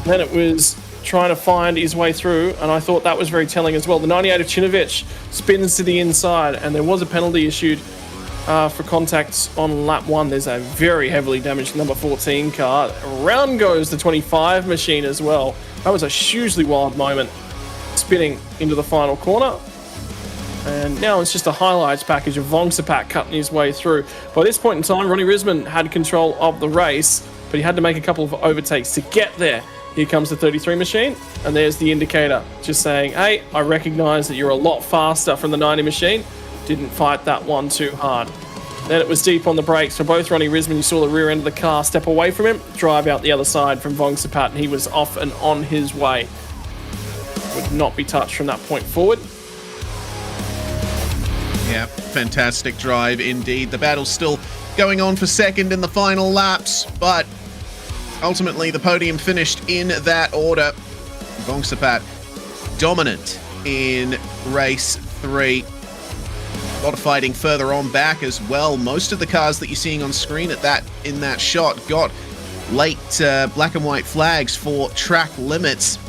then it was trying to find his way through, and I thought that was very telling as well. The 98 of Chinovich spins to the inside, and there was a penalty issued for contacts on lap 1. There's a very heavily damaged number 14 car. Around goes the 25 machine as well. That was a hugely wild moment, spinning into the final corner. And now it's just a highlights package of Vongsapat cutting his way through. By this point in time, Ronnie Risman had control of the race, but he had to make a couple of overtakes to get there. Here comes the 33 machine, and there's the indicator just saying, hey, I recognize that you're a lot faster from the 90 machine. Didn't fight that one too hard. Then it was deep on the brakes for both Ronnie Risman. You saw the rear end of the car step away from him, drive out the other side from Vongsapat, and he was off and on his way. Would not be touched from that point forward. Yeah, fantastic drive indeed. The battle's still going on for second in the final laps, but ultimately the podium finished in that order. Vongsapat dominant in race 3. A lot of fighting further on back as well. Most of the cars that you're seeing on screen in that shot got late black and white flags for track limits.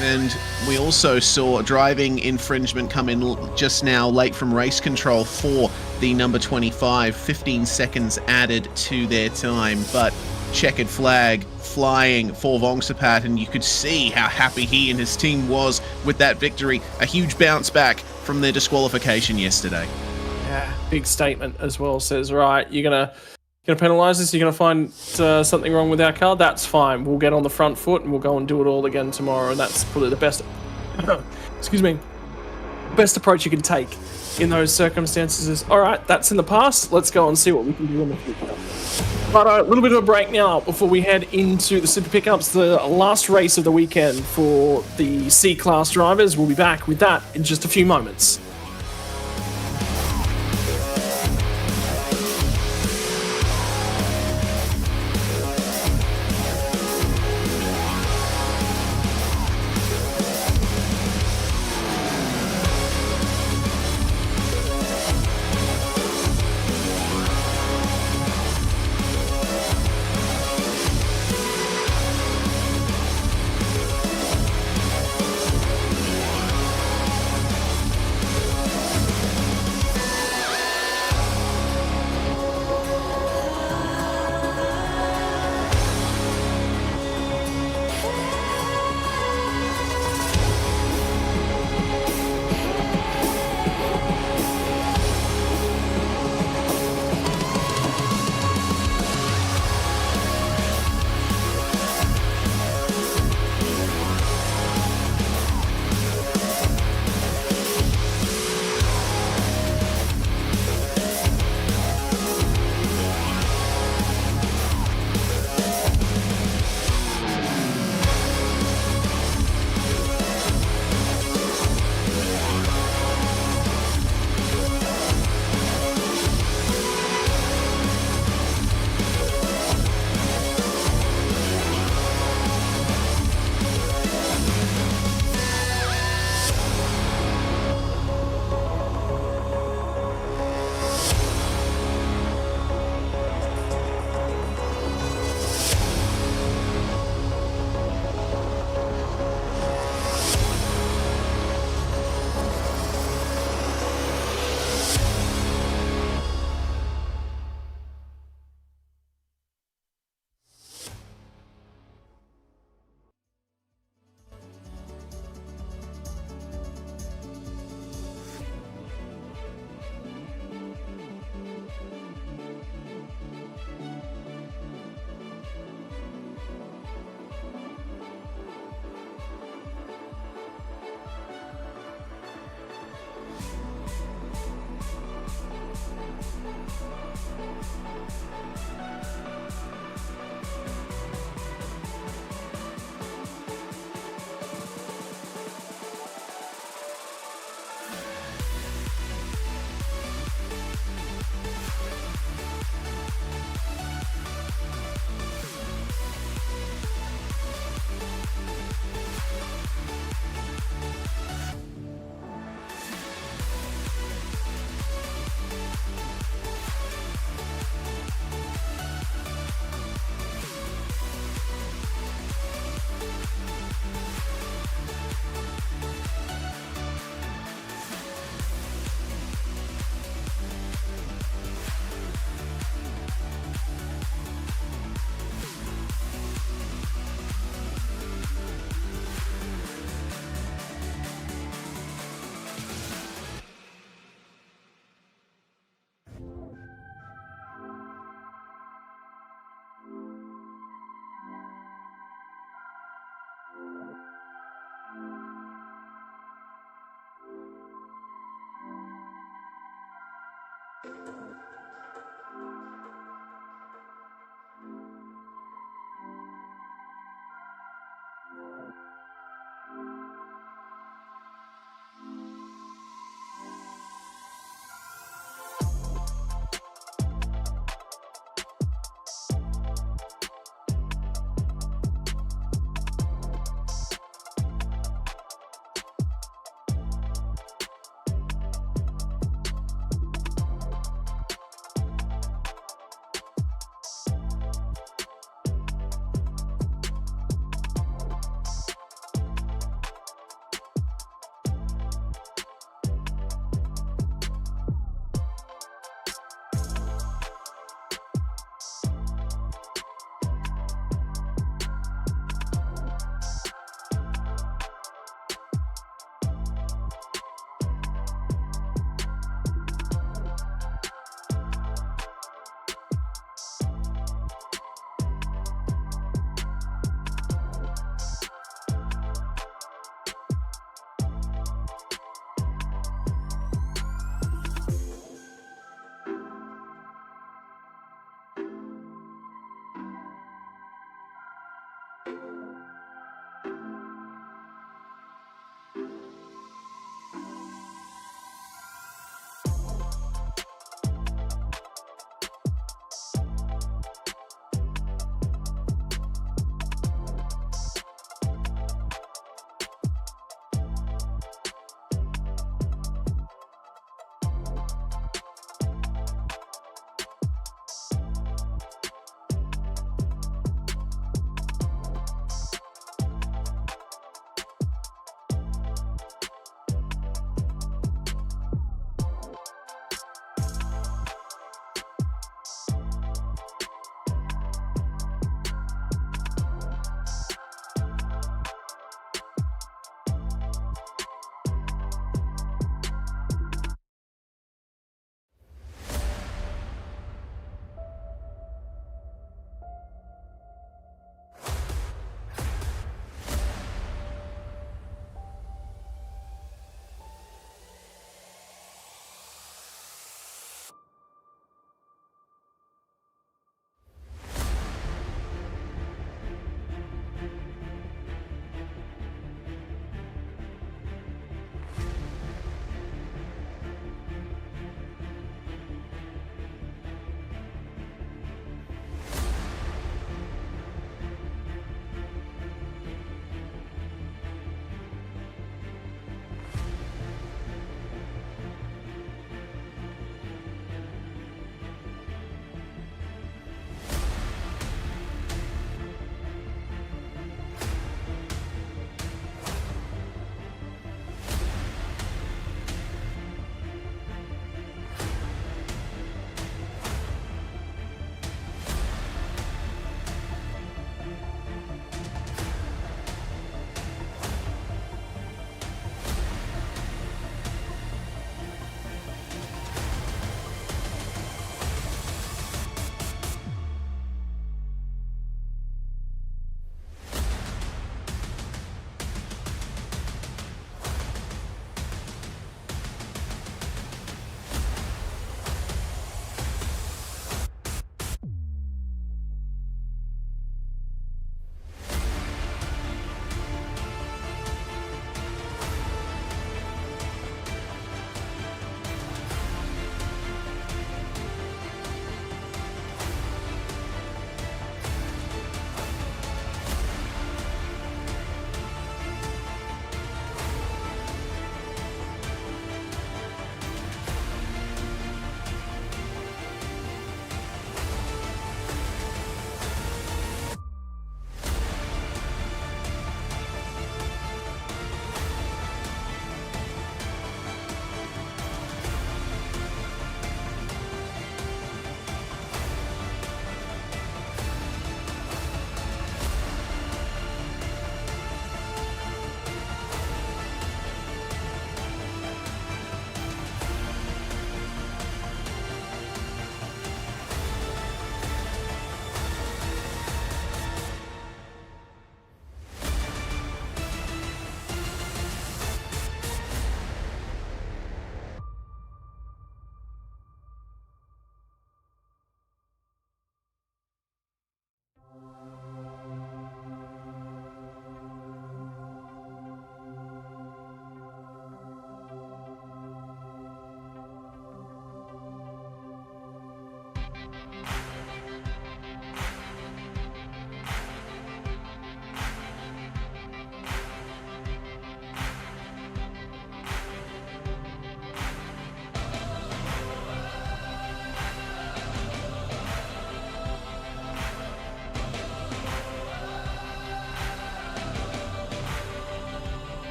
And we also saw driving infringement come in just now, late from race control for the number 25. 15 seconds added to their time, but checkered flag flying for Vongsapat, and you could see how happy he and his team was with that victory. A huge bounce back from their disqualification yesterday. Yeah, big statement as well. Says, right, you're gonna penalise us. You're gonna find something wrong with our car. That's fine. We'll get on the front foot and we'll go and do it all again tomorrow. And that's probably the best. Excuse me. Best approach you can take in those circumstances is, all right, that's in the past. Let's go and see what we can do in the future. But a little bit of a break now before we head into the Super Pickups, the last race of the weekend for the C-Class drivers. We'll be back with that in just a few moments.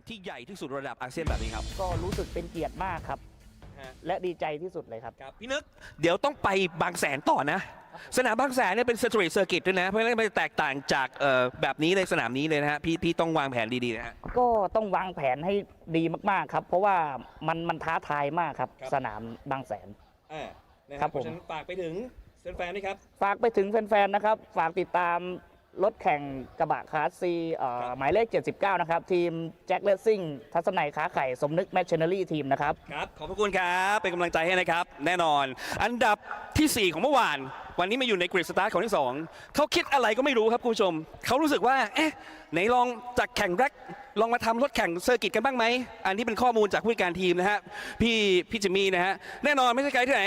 ที่ใหญ่ที่สุดระดับอาเซียนแบบนี้ครับ ก็รู้สึกเป็นเกียรติมากครับ และดีใจที่สุดเลยครับ ครับพี่นึกเดี๋ยวต้องไปบางแสนต่อนะ สนามบางแสนเนี่ยเป็นสตรีทเซอร์กิตด้วยนะเพราะฉะนั้นมันจะแตกต่างจากแบบนี้ในสนามนี้เลยนะฮะพี่ต้องวางแผนดีๆนะฮะ ก็ต้องวางแผนให้ดีมากๆครับ เพราะว่ามันท้าทายมากครับ ครับ สนามบางแสน นะ ครับ เพราะฉะ ผม นั้นฝากไปถึงแฟนๆนะครับ ฝากไปถึงแฟนๆนะครับ ฝากติดตามรถแข่งกระบะคลาสซีหมายเลข 79 นะครับ ทีมแจ็คเลสซิ่งทัศนัยค้าไข่สมนึกแมชชนเนอรี่ทีมนะครับ ครับ ขอบพระคุณครับ เป็นกำลังใจให้นะครับ แน่นอน อันดับที่ 4 ของเมื่อวาน วันนี้มาอยู่ในกริดสตาร์ทของที่ 2เขาคิดอะไรก็ไม่รู้ครับคุณผู้ชม เขารู้สึกว่า ไหนลองจากแข่งแร็กลองมาทำรถแข่งเซอร์กิตกันบ้างไหม อันนี้เป็นข้อมูลจากผู้จัดการทีมนะฮะ พี่จิมมี่นะฮะ แน่นอนไม่ใช่ไกลที่ไหน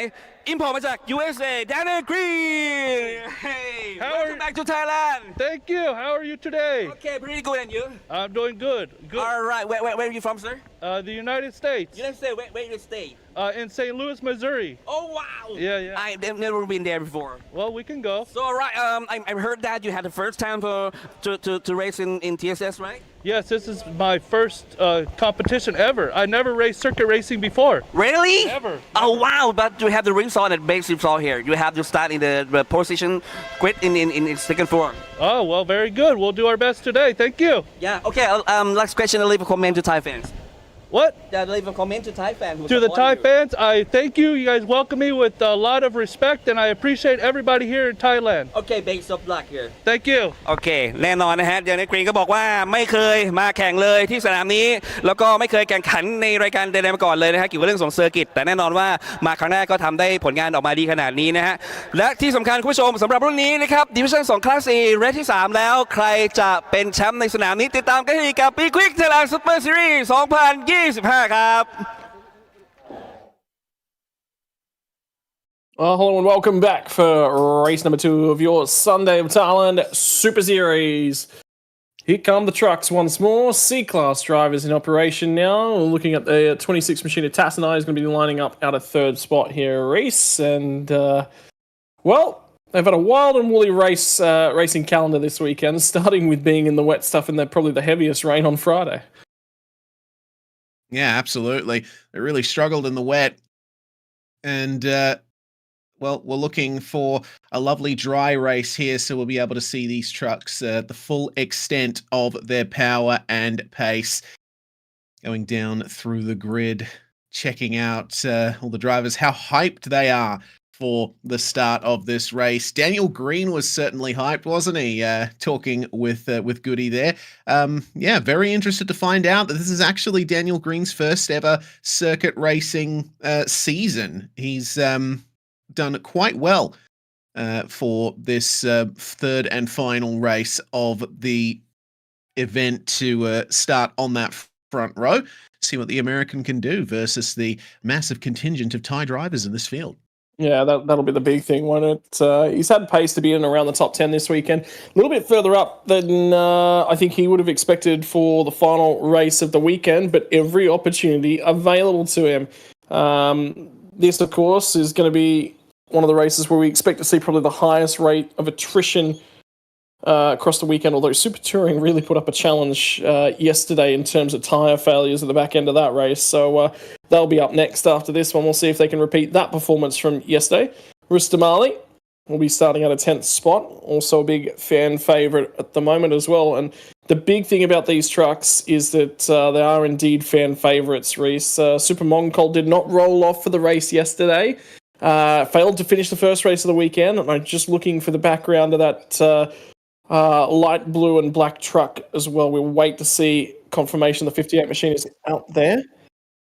อิมพอร์ตมาจาก USA Daniel Green Hey welcome back to Thailand Thank you. How are you today? Okay pretty good and you I'm doing good. Good. All right where are you from sir The United States. United States where you stay In St. Louis, Missouri. Oh wow Yeah. I've never been there before Well, we can go. So all right I heard that you had the first time to race in TSS right Yes, this is my first competition ever. I never raced circuit racing before. Really? Never. Oh wow! But you have the result at base result here. You have to start in the position quit in second floor. Oh, well, very good. We'll do our best today. Thank you. Yeah. Okay. Last question. I'll leave a comment to Thai fans. What? Yeah, leave a comment to Thai fans. To the Thai fans, I thank you. You guys welcome me with a lot of respect, and I appreciate everybody here in Thailand. Okay, base of luck here. Thank you. โอเค แน่นอนนะฮะเดี๋ยวในกรีนก็บอกว่าไม่เคยมาแข่งเลยที่สนามนี้ แล้วก็ไม่เคยแข่งขันในรายการใดๆมาก่อนเลยนะฮะเกี่ยวกับเรื่องของเซอร์กิตแต่แน่นอนว่ามาครั้งแรกก็ทำได้ผลงานออกมาดีขนาดนี้นะฮะและที่สำคัญคุณผู้ชมสำหรับรุ่นนี้นะครับดิวิชั่น2คลาส4เรทที่ 3 แล้วใครจะเป็นแชมป์ในสนามนี้ติดตามกันให้ดีกับ B-Quik Thailand Super Series 2025 ครับ Hello and welcome back for race number 2 of your Sunday of Thailand Super Series. Here come the trucks once more. C-Class drivers in operation now. Looking at the 26 machine of Tassanai is going to be lining up out of third spot here, Reese. And, well, they've had a wild and woolly racing calendar this weekend, starting with being in the wet stuff and probably the heaviest rain on Friday. Yeah, absolutely. They really struggled in the wet. And, well, we're looking for a lovely dry race here, so we'll be able to see these trucks, the full extent of their power and pace. Going down through the grid, checking out all the drivers, how hyped they are for the start of this race. Daniel Green was certainly hyped, wasn't he? Talking with Goody there. Yeah, very interested to find out that this is actually Daniel Green's first ever circuit racing season. He's done quite well for this third and final race of the event to start on that front row. See what the American can do versus the massive contingent of Thai drivers in this field. Yeah, that'll be the big thing, won't it? He's had pace to be in around the top 10 this weekend. A little bit further up than I think he would have expected for the final race of the weekend, but every opportunity available to him. This, of course, is going to be one of the races where we expect to see probably the highest rate of attrition across the weekend, although Super Touring really put up a challenge yesterday in terms of tyre failures at the back end of that race. So they'll be up next after this one. We'll see if they can repeat that performance from yesterday. Rustamali will be starting at a 10th spot, also a big fan favourite at the moment as well. And the big thing about these trucks is that they are indeed fan favourites, Reese. Super Mongkol did not roll off for the race yesterday. Failed to finish the first race of the weekend. And I'm just looking for the background of that light blue and black truck as well. We'll wait to see confirmation the 58 machine is out there.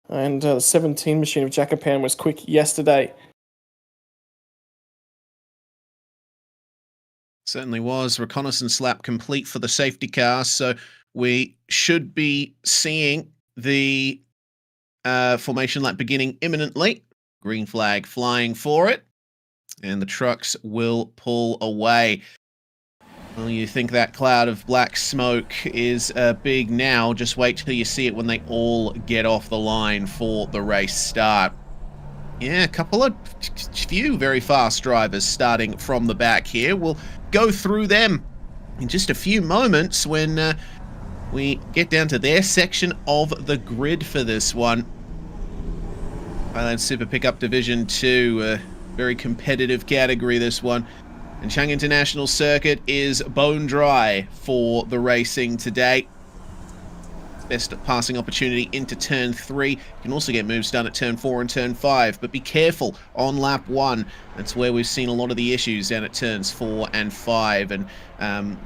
And the 17 machine of Jacopan was quick yesterday. Certainly was. Reconnaissance lap complete for the safety car. So we should be seeing the formation lap beginning imminently. Green flag flying for it. And the trucks will pull away. Well, you think that cloud of black smoke is big now. Just wait till you see it when they all get off the line for the race start. Yeah, a few very fast drivers starting from the back here. We'll go through them in just a few moments when we get down to their section of the grid for this one. Thailand Super Pickup Division 2, very competitive category, this one. And Chang International Circuit is bone dry for the racing today. Best passing opportunity into turn 3. You can also get moves done at turn 4 and turn 5, but be careful on lap 1. That's where we've seen a lot of the issues down at turns 4 and 5, and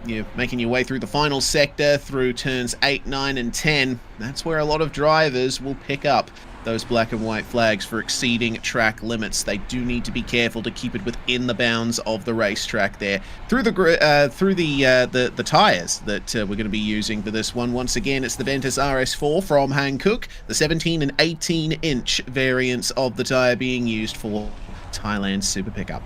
you're making your way through the final sector through turns 8, 9, and 10. That's where a lot of drivers will pick up those black and white flags for exceeding track limits. They do need to be careful to keep it within the bounds of the racetrack there. Through the tires that we're going to be using for this one. Once again, it's the Ventus RS4 from Hankook, the 17 and 18 inch variants of the tire being used for Thailand Super Pickup.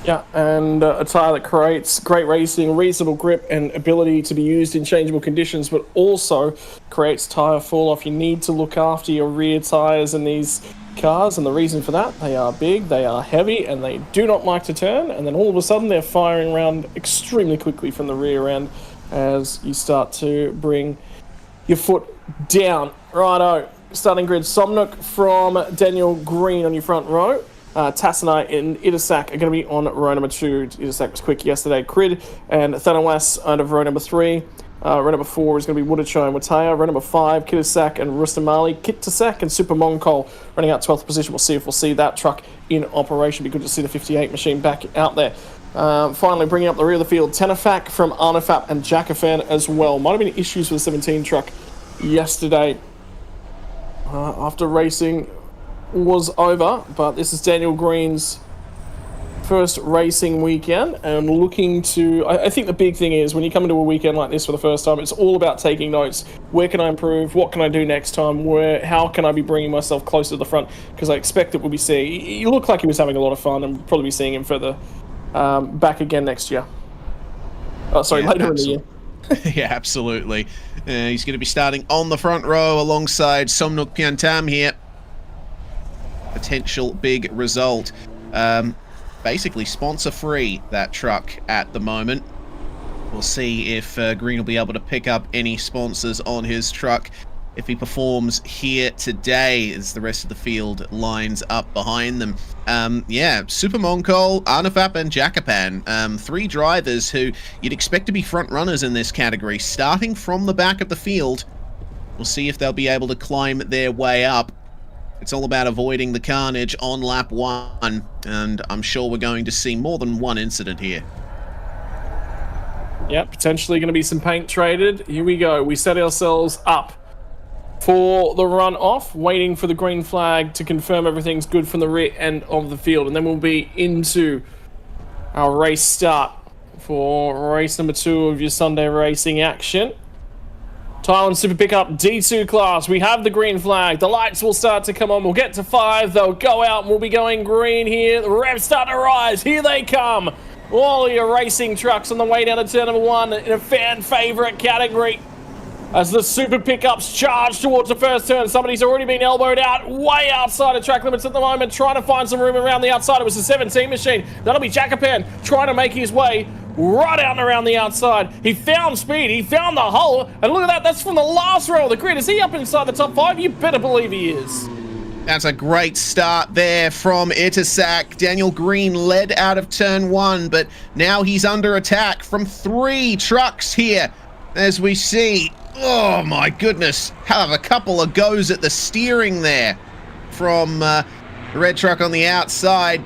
Yeah, and a tyre that creates great racing, reasonable grip, and ability to be used in changeable conditions, but also creates tyre fall-off. You need to look after your rear tyres in these cars, and the reason for that, they are big, they are heavy, and they do not like to turn, and then all of a sudden they're firing around extremely quickly from the rear end as you start to bring your foot down. Righto, starting grid, Somnuk from Daniel Green on your front row. Tassanai and Itasak are going to be on row number 2. Itasak was quick yesterday. Crid and Thanawas out of row number 3. Row number 4 is going to be Woodachai and Wataya. Row number 5, Kitasak and Rustamali. Kitasak and Super Mongkol running out 12th position. We'll see if we'll see that truck in operation. Be good to see the 58 machine back out there. Finally, bringing up the rear of the field, Tenafak from Arnafap and Jackafan as well. Might have been issues with the 17 truck yesterday after racing was over, but this is Daniel Green's first racing weekend, and looking to, I think the big thing is when you come into a weekend like this for the first time, it's all about taking notes. Where can I improve? What can I do next time? How can I be bringing myself closer to the front? Because I expect that we'll be seeing, he looked like he was having a lot of fun, and we'll probably be seeing him further back again next year. Oh, sorry, later in the year. Yeah, absolutely. He's going to be starting on the front row alongside Somnuk Piantam here. Potential big result. Basically sponsor free, that truck at the moment. We'll see if Green will be able to pick up any sponsors on his truck if he performs here today as the rest of the field lines up behind them. Yeah, Super Mongkol, Arnafap and Jakapan, 3 drivers who you'd expect to be front runners in this category, starting from the back of the field. We'll see if they'll be able to climb their way up. It's all about avoiding the carnage on lap 1, and I'm sure we're going to see more than one incident here. Yeah, potentially going to be some paint traded. Here we go. We set ourselves up for the run off, waiting for the green flag to confirm everything's good from the rear end of the field, and then we'll be into our race start for race number 2 of your Sunday racing action. Thailand Super Pickup D2 class. We have the green flag. The lights will start to come on. We'll get to 5. They'll go out and we'll be going green here. The revs start to rise. Here they come. All your racing trucks on the way down to turn number 1 in a fan favorite category. As the Super Pickups charge towards the first turn. Somebody's already been elbowed out way outside of track limits at the moment, trying to find some room around the outside. It was the 17 machine. That'll be Jakapan trying to make his way right out and around the outside. He found speed, he found the hole, and look at that, that's from the last row of the grid. Is he up inside the top 5? You better believe he is. That's a great start there from Itasak. Daniel Green led out of turn 1, but now he's under attack from 3 trucks here, as we see. Oh my goodness, have a couple of goes at the steering there from the red truck on the outside.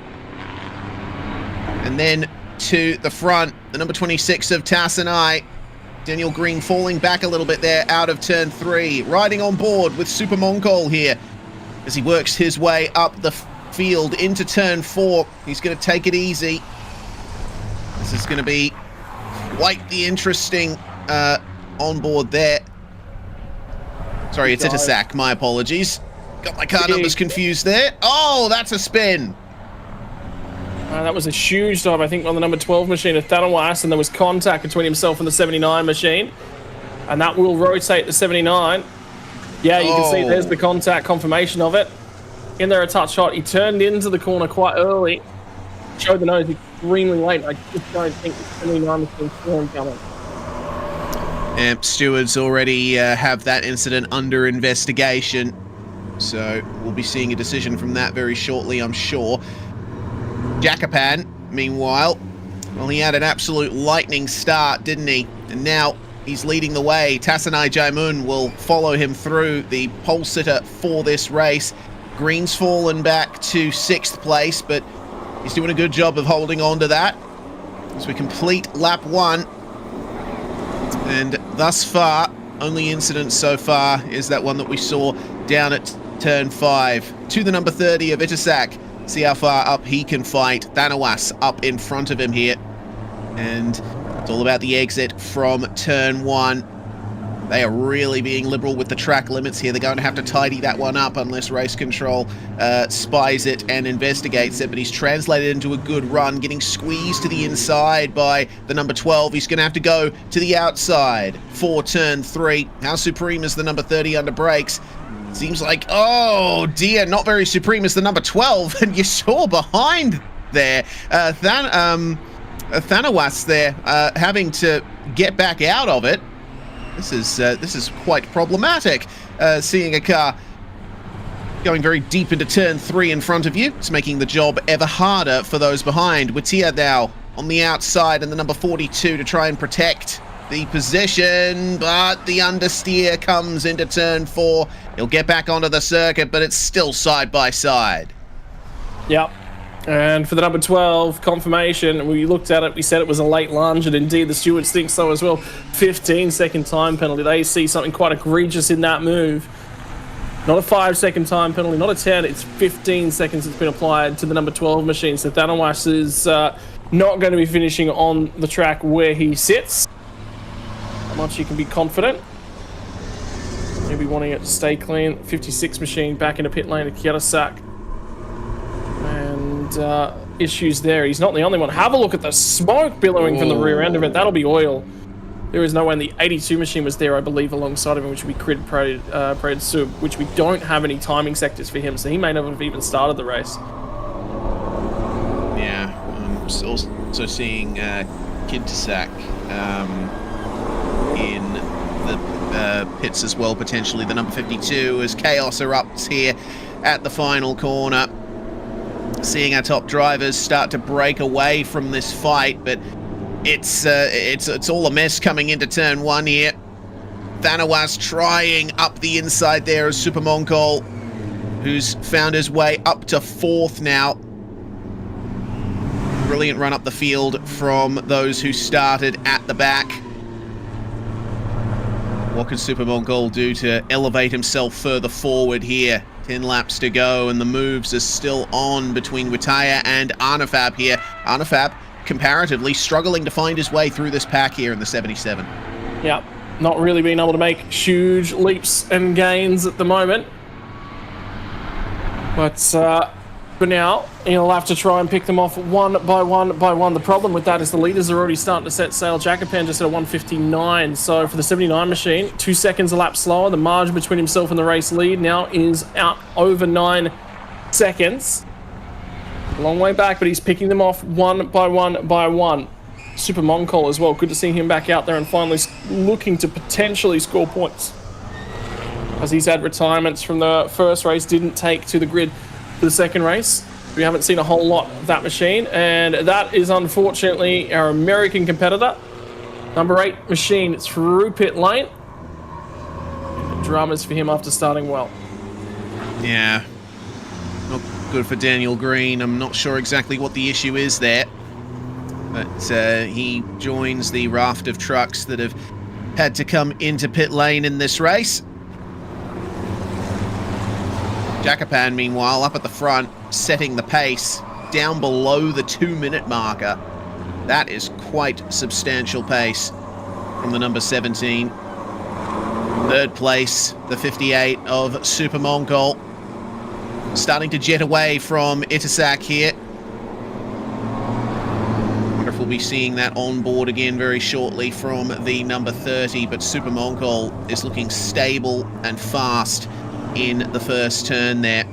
And then to the front, the number 26 of Tassanai. Daniel Green falling back a little bit there out of turn 3. Riding on board with Super Mongkol here as he works his way up the field into turn 4. He's going to take it easy. This is going to be quite the interesting on board there. Sorry, it's Itasak. My apologies. Got my car numbers confused there. Oh, that's a spin. That was a huge dive, I think, on the number 12 machine of Thanawas, and there was contact between himself and the 79 machine. And that will rotate the 79. Yeah, you can see there's the contact confirmation of it. In there, a touch shot. He turned into the corner quite early. Showed the nose extremely late. I just don't think the 79 machine saw him coming. Stewards already have that incident under investigation. So we'll be seeing a decision from that very shortly, I'm sure. Jakapan, meanwhile, well, he had an absolute lightning start, didn't he? And now he's leading the way. Tassanai Jaimun will follow him through, the pole sitter for this race. Green's fallen back to 6th place, but he's doing a good job of holding on to that as we complete lap 1. And thus far, only incident so far is that one that we saw down at turn 5. To the number 30 of Itasak. See how far up he can fight. Thanawas up in front of him here. And it's all about the exit from turn 1. They are really being liberal with the track limits here. They're going to have to tidy that one up unless race control spies it and investigates it. But he's translated into a good run, getting squeezed to the inside by the number 12. He's going to have to go to the outside for turn 3. How supreme is the number 30 under brakes? Seems like, oh dear, not very supreme is the number 12. And you saw behind there, Thanawas there having to get back out of it. This is quite problematic, seeing a car going very deep into turn 3 in front of you. It's making the job ever harder for those behind. Watia now on the outside and the number 42 to try and protect the position, but the understeer comes into turn 4. He'll get back onto the circuit, but it's still side by side. Yep. And for the number 12, confirmation, we looked at it, we said it was a late lunge, and indeed the stewards think so as well. 15-second time penalty. They see something quite egregious in that move. Not a 5-second time penalty, not a 10, it's 15 seconds that's been applied to the number 12 machine. So Thanawas is not going to be finishing on the track where he sits. How much you can be confident. He'll be wanting it to stay clean. 56 machine back into pit lane at Kiatasak. Issues there. He's not the only one. Have a look at the smoke billowing from the rear end of it. That'll be oil. There is no way. The 82 machine was there, I believe, alongside of him, which would be Pred Sub, which we don't have any timing sectors for him, so he may not have even started the race. Yeah, I'm also seeing Kintasak in the pits as well, potentially. The number 52 as chaos erupts here at the final corner. Seeing our top drivers start to break away from this fight, but it's all a mess coming into turn 1 here. Thanawas trying up the inside there as Super Mongol, who's found his way up to 4th now. Brilliant run up the field from those who started at the back. What can Super Mongol do to elevate himself further forward here? 10 laps to go, and the moves are still on between Wataya and Arnafab here. Arnafab, comparatively, struggling to find his way through this pack here in the 77. Yep, not really being able to make huge leaps and gains at the moment. But for now, he'll have to try and pick them off one by one by one. The problem with that is the leaders are already starting to set sail. Jakapan just at a 1:59. So for the 79 machine, 2 seconds a lap slower. The margin between himself and the race lead now is out over 9 seconds. A long way back, but he's picking them off one by one by one. Super Moncol as well. Good to see him back out there and finally looking to potentially score points, as he's had retirements from the first race, didn't take to the grid for the second race. We haven't seen a whole lot of that machine, and that is unfortunately our American competitor. Number 8 machine through pit lane. Dramas for him after starting well. Yeah, not good for Daniel Green. I'm not sure exactly what the issue is there, but he joins the raft of trucks that have had to come into pit lane in this race. Jakapan, meanwhile, up at the front, setting the pace down below the 2-minute marker. That is quite substantial pace from the number 17. 3rd place, the 58 of Super Mongol. Starting to jet away from Itasak here. I wonder if we'll be seeing that on board again very shortly from the number 30, but Super Mongol is looking stable and fast in the first turn there.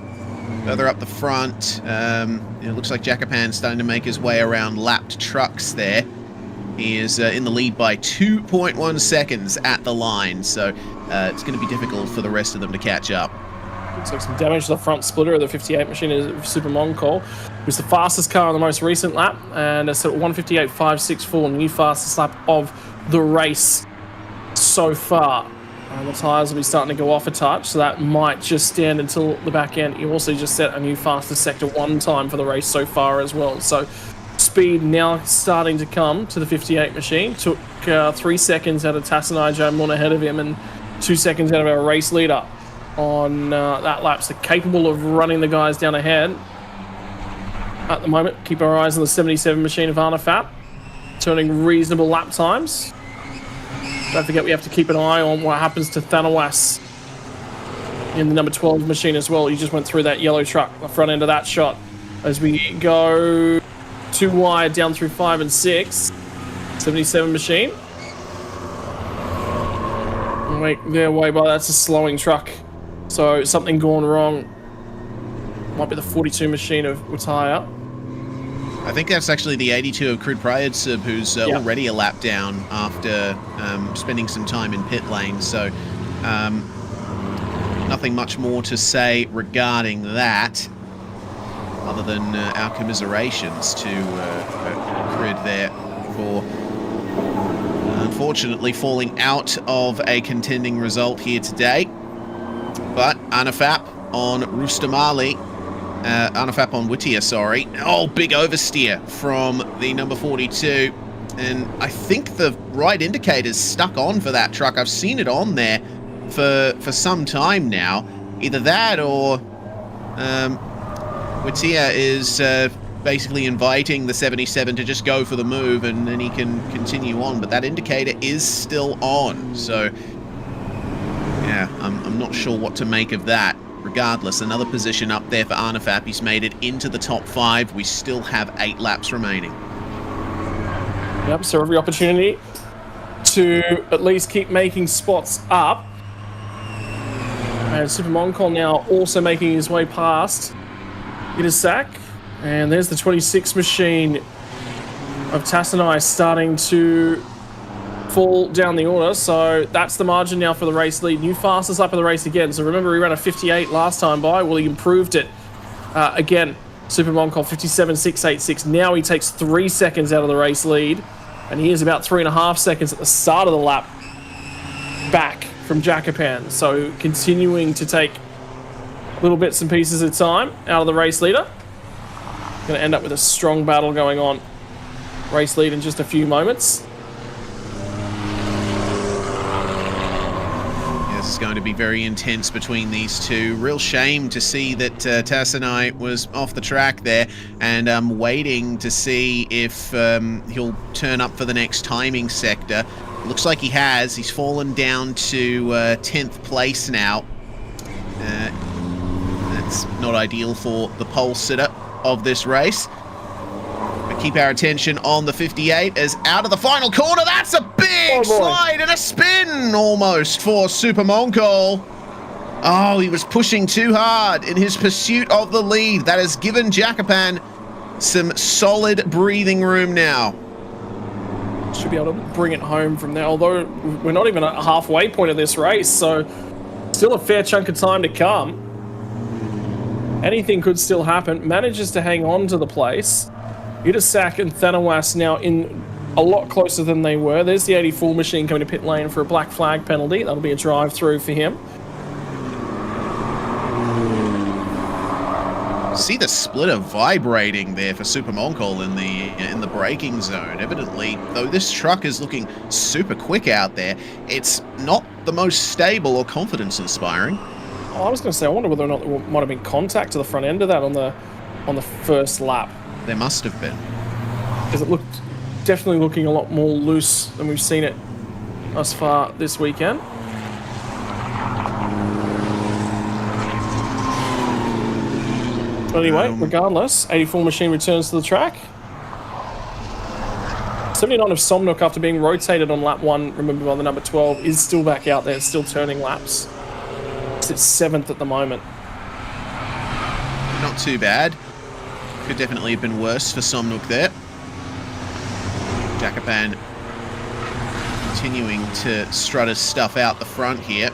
Further up the front, it looks like Jakapan's starting to make his way around lapped trucks there. He is in the lead by 2.1 seconds at the line, so it's going to be difficult for the rest of them to catch up. Looks like some damage to the front splitter of the 58 machine is Super Moncol, who's the fastest car on the most recent lap, and it's at 158.564, new fastest lap of the race so far. The tyres will be starting to go off a touch, so that might just stand until the back end. He also just set a new fastest sector 1 time for the race so far as well. So speed now starting to come to the 58 machine. Took 3 seconds out of Tassanai Jamon ahead of him and 2 seconds out of our race leader on that lap. So capable of running the guys down ahead at the moment. Keep our eyes on the 77 machine of Arnafap, turning reasonable lap times. Don't forget we have to keep an eye on what happens to Thanawas in the number 12 machine as well. He just went through that yellow truck, the front end of that shot. As we go 2 wide down through 5 and 6. 77 machine. Make their way by. That's a slowing truck. So something gone wrong. Might be the 42 machine of Utaya. I think that's actually the 82 of Crude Prayed-Sub, who's already a lap down after spending some time in pit lane. So nothing much more to say regarding that, other than our commiserations to Crid there for unfortunately falling out of a contending result here today. But Arnafap on Rustamali. Arnafap on Whittier, sorry. Oh, big oversteer from the number 42. And I think the right indicator's stuck on for that truck. I've seen it on there for some time now. Either that or Whittier is basically inviting the 77 to just go for the move and then he can continue on. But that indicator is still on. So, yeah, I'm not sure what to make of that. Regardless, another position up there for Arnafap. He's made it into the top 5. We still have 8 laps remaining. Yep, so every opportunity to at least keep making spots up. And Super Moncol now also making his way past Itasak. And there's the 26 machine of Tassanai starting to fall down the order, so that's the margin now for the race lead. New fastest lap of the race again. So remember, he ran a 58 last time by. Well, he improved it again. Super Moncol 57.686. Now he takes 3 seconds out of the race lead, and he is about 3.5 seconds at the start of the lap back from Jacopan. So continuing to take little bits and pieces of time out of the race leader. Going to end up with a strong battle going on. Race lead in just a few moments. This is going to be very intense between these two. Real shame to see that Tassanai was off the track there, and I'm waiting to see if he'll turn up for the next timing sector. Looks like he has. He's fallen down to 10th place now. That's not ideal for the pole sitter of this race. But keep our attention on the 58 as out of the final corner. That's a big slide and a spin almost for Super Moncol. Oh, he was pushing too hard in his pursuit of the lead. That has given Jacopan some solid breathing room now. Should be able to bring it home from there, although we're not even at a halfway point of this race, so still a fair chunk of time to come. Anything could still happen. Manages to hang on to the place. Itasak and Thanawas now in a lot closer than they were. There's the 84 machine coming to pit lane for a black flag penalty. That'll be a drive-through for him. See the splitter vibrating there for Super Moncol in the braking zone. Evidently, though this truck is looking super quick out there, it's not the most stable or confidence-inspiring. Oh, I was going to say, I wonder whether or not there might have been contact to the front end of that on the first lap. There must have been. Because it looked definitely looking a lot more loose than we've seen it thus far this weekend. But anyway, regardless, 84 machine returns to the track. 79 of Somnook, after being rotated on lap 1, remember by the number 12, is still back out there, still turning laps. It's 7th at the moment. Not too bad. Could definitely have been worse for Somnook there. Jacoban continuing to strut his stuff out the front here.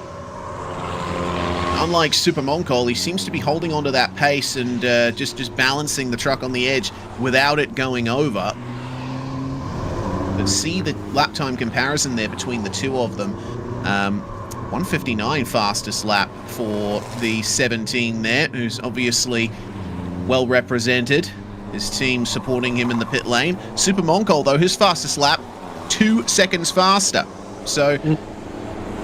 Unlike Super Moncol, he seems to be holding onto that pace and just balancing the truck on the edge without it going over. But see the lap time comparison there between the two of them. 1:59 fastest lap for the 17 there, who's obviously well represented. His team supporting him in the pit lane. Super Moncol, though, his fastest lap, 2 seconds faster. So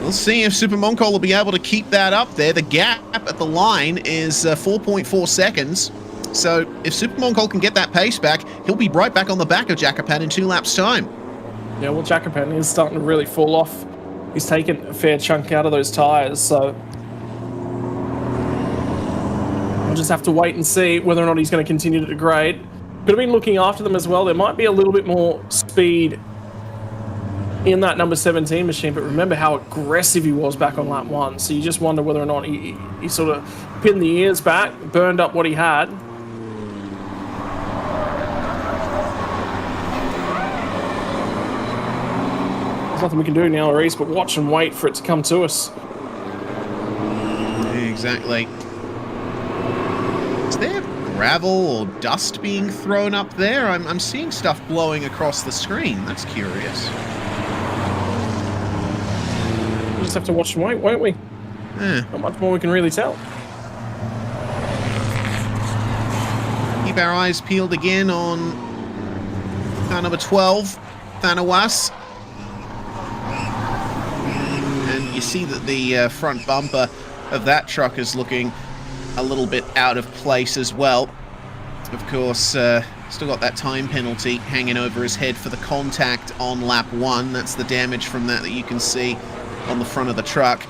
we'll see if Super Moncol will be able to keep that up there. The gap at the line is 4.4 seconds. So if Super Moncol can get that pace back, he'll be right back on the back of Jacoban in 2 laps' time. Yeah, well, Jacoban is starting to really fall off. He's taken a fair chunk out of those tyres, so we'll just have to wait and see whether or not he's going to continue to degrade. Could have been looking after them as well. There might be a little bit more speed in that number 17 machine, but remember how aggressive he was back on lap 1, so you just wonder whether or not he sort of pinned the ears back, burned up what he had. There's nothing we can do now, Reese, but watch and wait for it to come to us. Exactly. Is there gravel or dust being thrown up there? I'm seeing stuff blowing across the screen. That's curious. We'll just have to watch and wait, won't we? Yeah. Not much more we can really tell. Keep our eyes peeled again on car number 12, Thanawas. And you see that the front bumper of that truck is looking a little bit out of place as well. Of course, still got that time penalty hanging over his head for the contact on lap 1. That's the damage from that you can see on the front of the truck.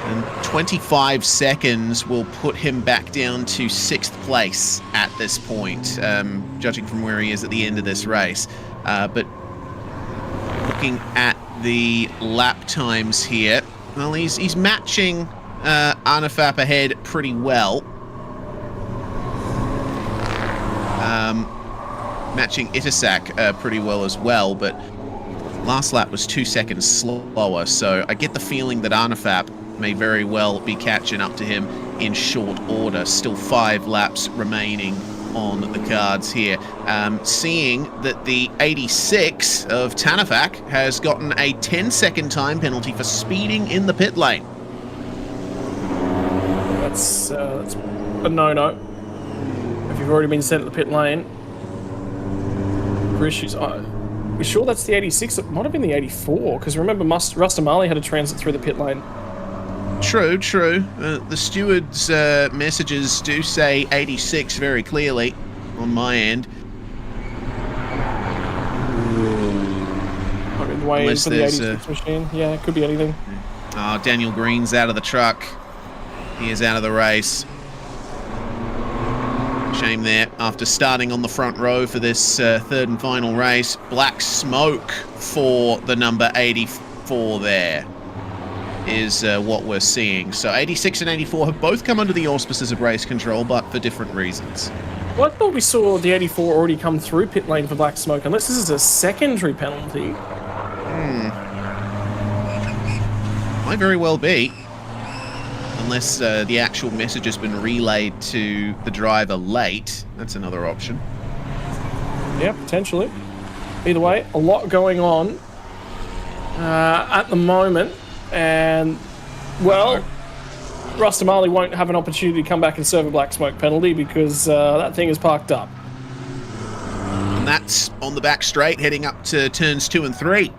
And 25 seconds will put him back down to 6th place at this point, judging from where he is at the end of this race. But looking at the lap times here, well, he's matching Arnafap ahead pretty well. Matching Itasak pretty well as well, but last lap was 2 seconds slower, so I get the feeling that Arnafap may very well be catching up to him in short order. Still 5 laps remaining on the cards here. Seeing that the 86 of Tanafak has gotten a 10-second time penalty for speeding in the pit lane. That's a no-no. If you've already been sent to the pit lane for issues, we're sure that's the 86. It might have been the 84, because remember, Rustamali had a transit through the pit lane. True. The steward's messages do say 86 very clearly on my end. Might be the way Unless for the there's, 86 machine. Yeah, it could be anything. Daniel Green's out of the truck. He is out of the race. Shame there. After starting on the front row for this third and final race, black smoke for the number 84 there is what we're seeing. So 86 and 84 have both come under the auspices of race control, but for different reasons. Well, I thought we saw the 84 already come through pit lane for black smoke, unless this is a secondary penalty. Might very well be. Unless the actual message has been relayed to the driver late. That's another option. Yeah, potentially. Either way, a lot going on at the moment. And, well, Rustamali won't have an opportunity to come back and serve a black smoke penalty because that thing is parked up. And that's on the back straight, heading up to turns 2 and 3.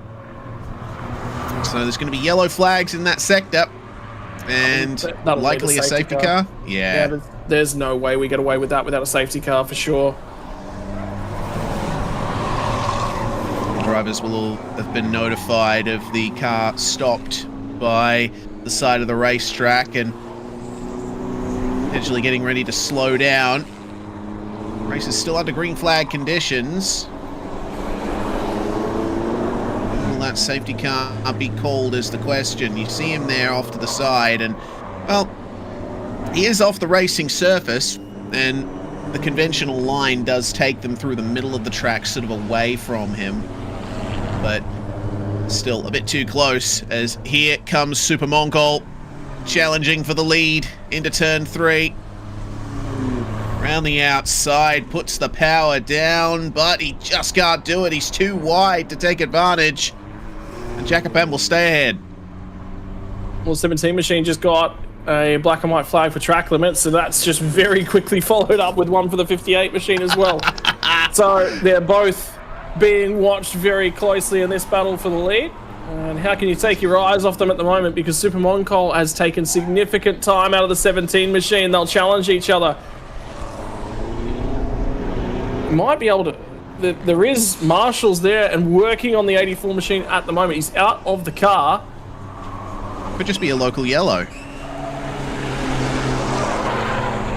So there's going to be yellow flags in that sector. And That'll likely a safety car. Yeah. There's no way we get away with that without a safety car for sure. Drivers will all have been notified of the car stopped by the side of the racetrack and potentially getting ready to slow down. Race is still under green flag conditions. Will that safety car be called is the question. You see him there off to the side and, well, he is off the racing surface and the conventional line does take them through the middle of the track, sort of away from him. but still a bit too close, as here comes Super Mongol challenging for the lead into turn 3. Around the outside, puts the power down, but he just can't do it. He's too wide to take advantage. And Jacopan will stay ahead. Well, 17 machine just got a black and white flag for track limits, so that's just very quickly followed up with one for the 58 machine as well. So they're both being watched very closely in this battle for the lead. And how can you take your eyes off them at the moment? Because Super Mongol has taken significant time out of the 17 machine. They'll challenge each other. Might be able to... There is marshals there and working on the 84 machine at the moment. He's out of the car. Could just be a local yellow.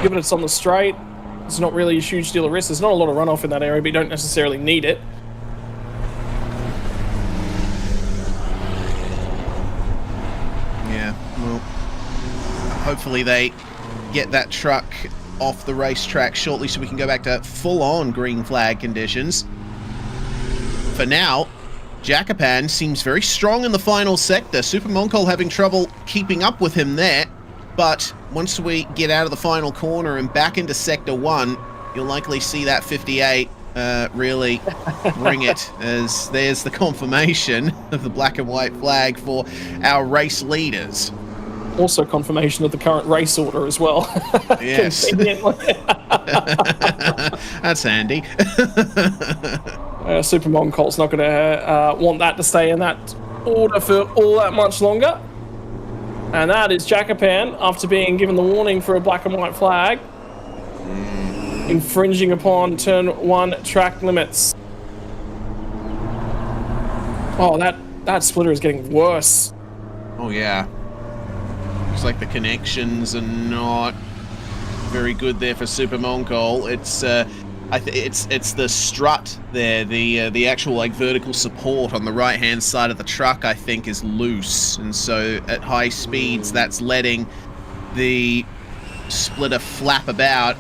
Given it's on the straight, it's not really a huge deal of risk. There's not a lot of runoff in that area, but you don't necessarily need it. Yeah, well, hopefully they get that truck off the racetrack shortly so we can go back to full-on green flag conditions. For now, Jacopan seems very strong in the final sector. Super Mongol having trouble keeping up with him there, but once we get out of the final corner and back into sector 1, you'll likely see that 58 really bring it, as there's the confirmation of the black and white flag for our race leaders. Also confirmation of the current race order as well. Yes. That's handy. Super Mongol's not going to want that to stay in that order for all that much longer. And that is Jacopan, after being given the warning for a black and white flag, infringing upon turn 1 track limits. Oh, that splitter is getting worse. Oh yeah. Looks like the connections are not very good there for Super Mongol. It's it's the strut there, the actual like vertical support on the right hand side of the truck, I think, is loose, and so at high speeds that's letting the splitter flap about.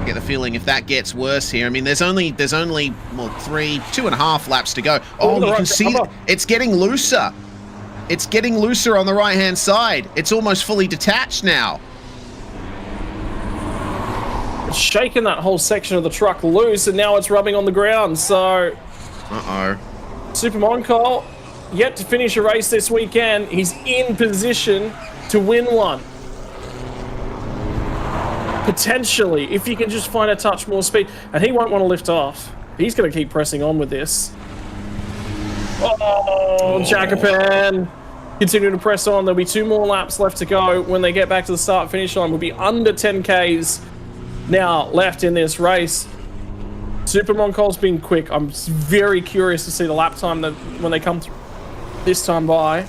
I get the feeling if that gets worse here, I mean, there's only well, 2.5 laps to go. Oh, you can see it's getting looser. It's getting looser on the right-hand side. It's almost fully detached now. It's shaking that whole section of the truck loose, and now it's rubbing on the ground, so... Uh-oh. Super Mongol, yet to finish a race this weekend. He's in position to win one. Potentially, if he can just find a touch more speed. And he won't want to lift off. He's going to keep pressing on with this. Oh, Jacopan. Continue to press on. There'll be 2 more laps left to go when they get back to the start-finish line. We'll be under 10 Ks now left in this race. Super Mongol's been quick. I'm very curious to see the lap time that when they come through this time by.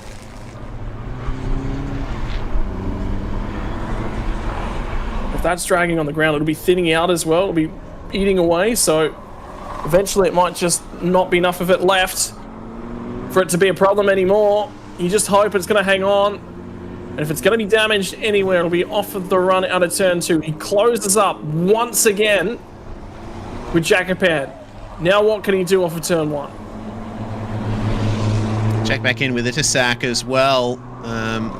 If that's dragging on the ground, it'll be thinning out as well. It'll be eating away, so eventually it might just not be enough of it left for it to be a problem anymore. You just hope it's going to hang on. And if it's going to be damaged anywhere, it'll be off of the run out of turn 2. He closes up once again with Jacopan. Now what can he do off of turn 1? Check back in with Itasak as well,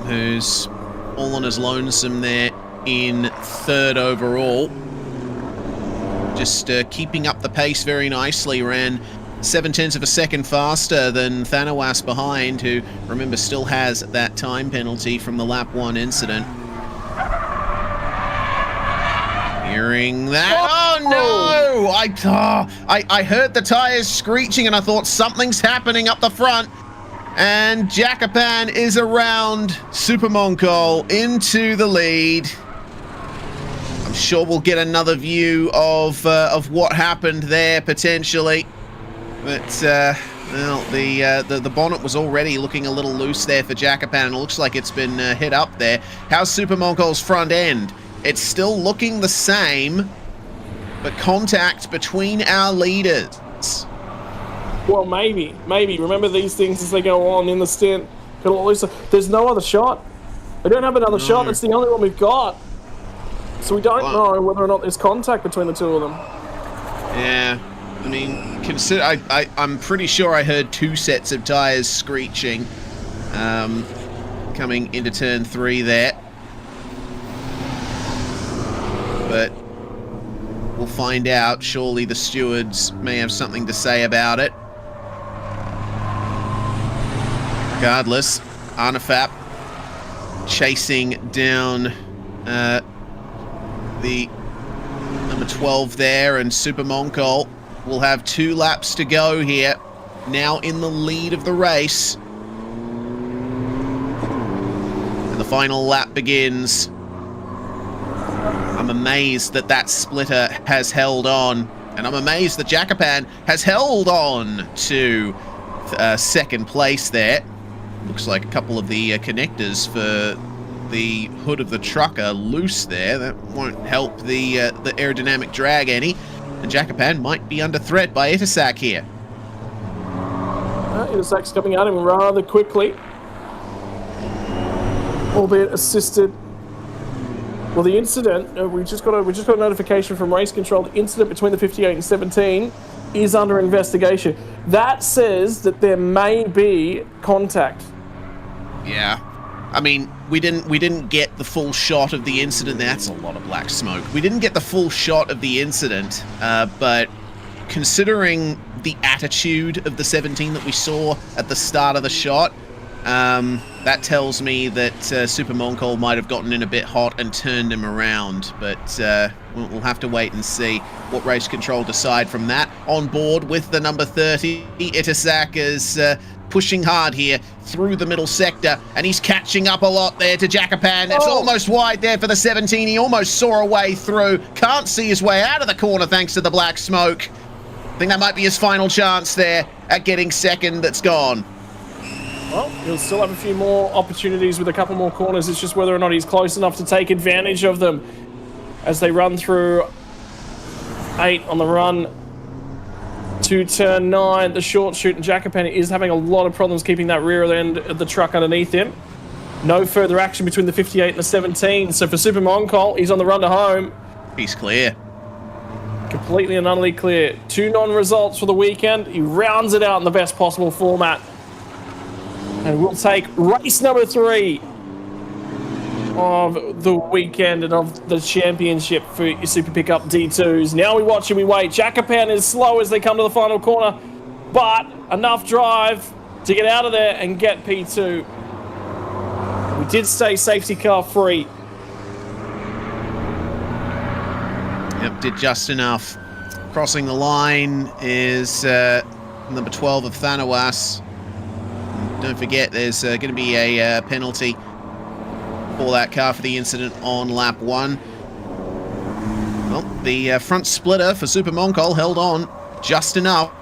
who's all on his lonesome there in 3rd overall. Just keeping up the pace very nicely. Ran 0.7 of a second faster than Thanawas behind, who, remember, still has that time penalty from the lap 1 incident. Hearing that. Oh no! I heard the tires screeching and I thought something's happening up the front. And Jacopan is around Super Mongol into the lead. I'm sure we'll get another view of what happened there potentially. But well, the bonnet was already looking a little loose there for Jacopan, and it looks like it's been hit up there. How's Super Mongol's front end? It's still looking the same, but contact between our leaders. Well, maybe. Remember these things as they go on in the stint. There's no other shot. We don't have another shot. It's the only one we've got. So we don't know whether or not there's contact between the two of them. Yeah, I mean, I'm pretty sure I heard 2 sets of tires screeching coming into turn 3 there. But we'll find out. Surely the stewards may have something to say about it. Regardless, Arnefap chasing down the number 12 there, and Super Moncol will have 2 laps to go here. Now in the lead of the race. And the final lap begins. I'm amazed that that splitter has held on, and I'm amazed that Jacopan has held on to second place there. Looks like a couple of the connectors for the hood of the truck are loose there. That won't help the aerodynamic drag any, and Jacopan might be under threat by Itasak here. Itasak's coming at him rather quickly, albeit assisted. Well, the incident, we just got a notification from race control. The incident between the 58 and 17 is under investigation. That says that there may be contact. Yeah, I mean, we didn't get the full shot of the incident. That's a lot of black smoke. We didn't get the full shot of the incident, but considering the attitude of the 17 that we saw at the start of the shot, that tells me that Super Moncol might have gotten in a bit hot and turned him around, but we'll have to wait and see what race control decide from that. On board with the number 30, Itasak is pushing hard here through the middle sector, and he's catching up a lot there to Jacopan. It's almost wide there for the 17. He almost saw a way through. Can't see his way out of the corner thanks to the black smoke. I think that might be his final chance there at getting second. That's gone. Well, he'll still have a few more opportunities with a couple more corners. It's just whether or not he's close enough to take advantage of them as they run through 8 on the run to turn 9. The short shoot, and Jacopan is having a lot of problems keeping that rear end of the truck underneath him. No further action between the 58 and the 17. So for Super Moncol, he's on the run to home. He's clear. Completely and utterly clear. 2 non-results for the weekend. He rounds it out in the best possible format. And we'll take race number 3 of the weekend and of the championship for your Super Pickup D2s. Now we watch and we wait. Jacopan is slow as they come to the final corner, but enough drive to get out of there and get P2. We did stay safety car free. Yep, did just enough. Crossing the line is number 12 of Thanawas. Don't forget, there's going to be a penalty for that car for the incident on lap 1. Well, the front splitter for Super Moncol held on just enough.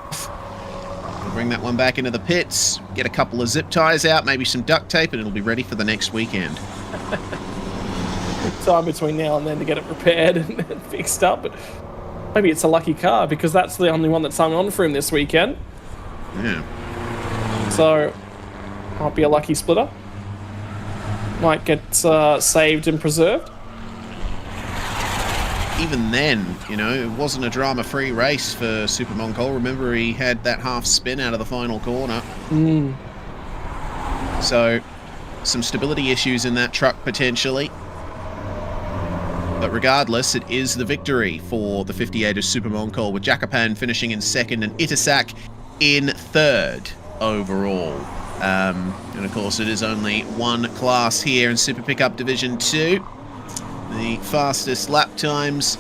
We'll bring that one back into the pits, get a couple of zip ties out, maybe some duct tape, and it'll be ready for the next weekend. Time between now and then to get it repaired and fixed up, but maybe it's a lucky car because that's the only one that's hung on for him this weekend. Yeah. So, might be a lucky splitter. Might get saved and preserved. Even then, you know, it wasn't a drama-free race for Super Moncol. Remember, he had that half spin out of the final corner. So, some stability issues in that truck potentially. But regardless, it is the victory for the 58 of Super Moncol, with Jacopan finishing in second and Itasak in third overall. And of course, it is only one class here in Super Pickup Division 2. The fastest lap times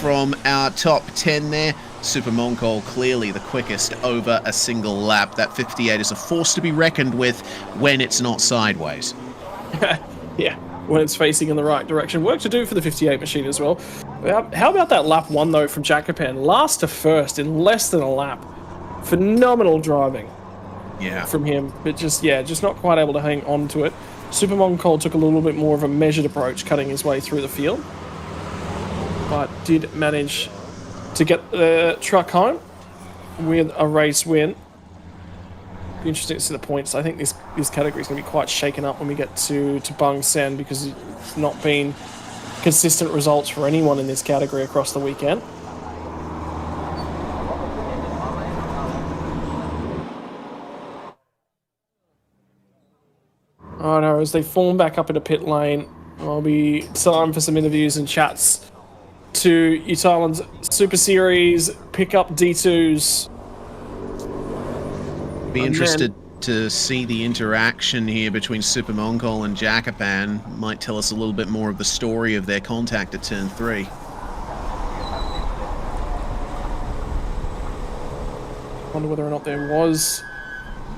from our top 10 there. Super Moncol clearly the quickest over a single lap. That 58 is a force to be reckoned with when it's not sideways. Yeah, when it's facing in the right direction. Work to do for the 58 machine as well. How about that lap 1 though from Jacopan? Last to first in less than a lap. Phenomenal driving. Yeah. From him, but just not quite able to hang on to it. Super Moncol took a little bit more of a measured approach, cutting his way through the field, but did manage to get the truck home with a race win. Be interesting to see the points. I think this category is going to be quite shaken up when we get to Bang Sen, because it's not been consistent results for anyone in this category across the weekend. as they form back up into pit lane, I'll be time for some interviews and chats to your Thailand's Super Series pickup D2s. Be interested to see the interaction here between Super Mongol and Jakapan. Might tell us a little bit more of the story of their contact at turn 3. Wonder whether or not there was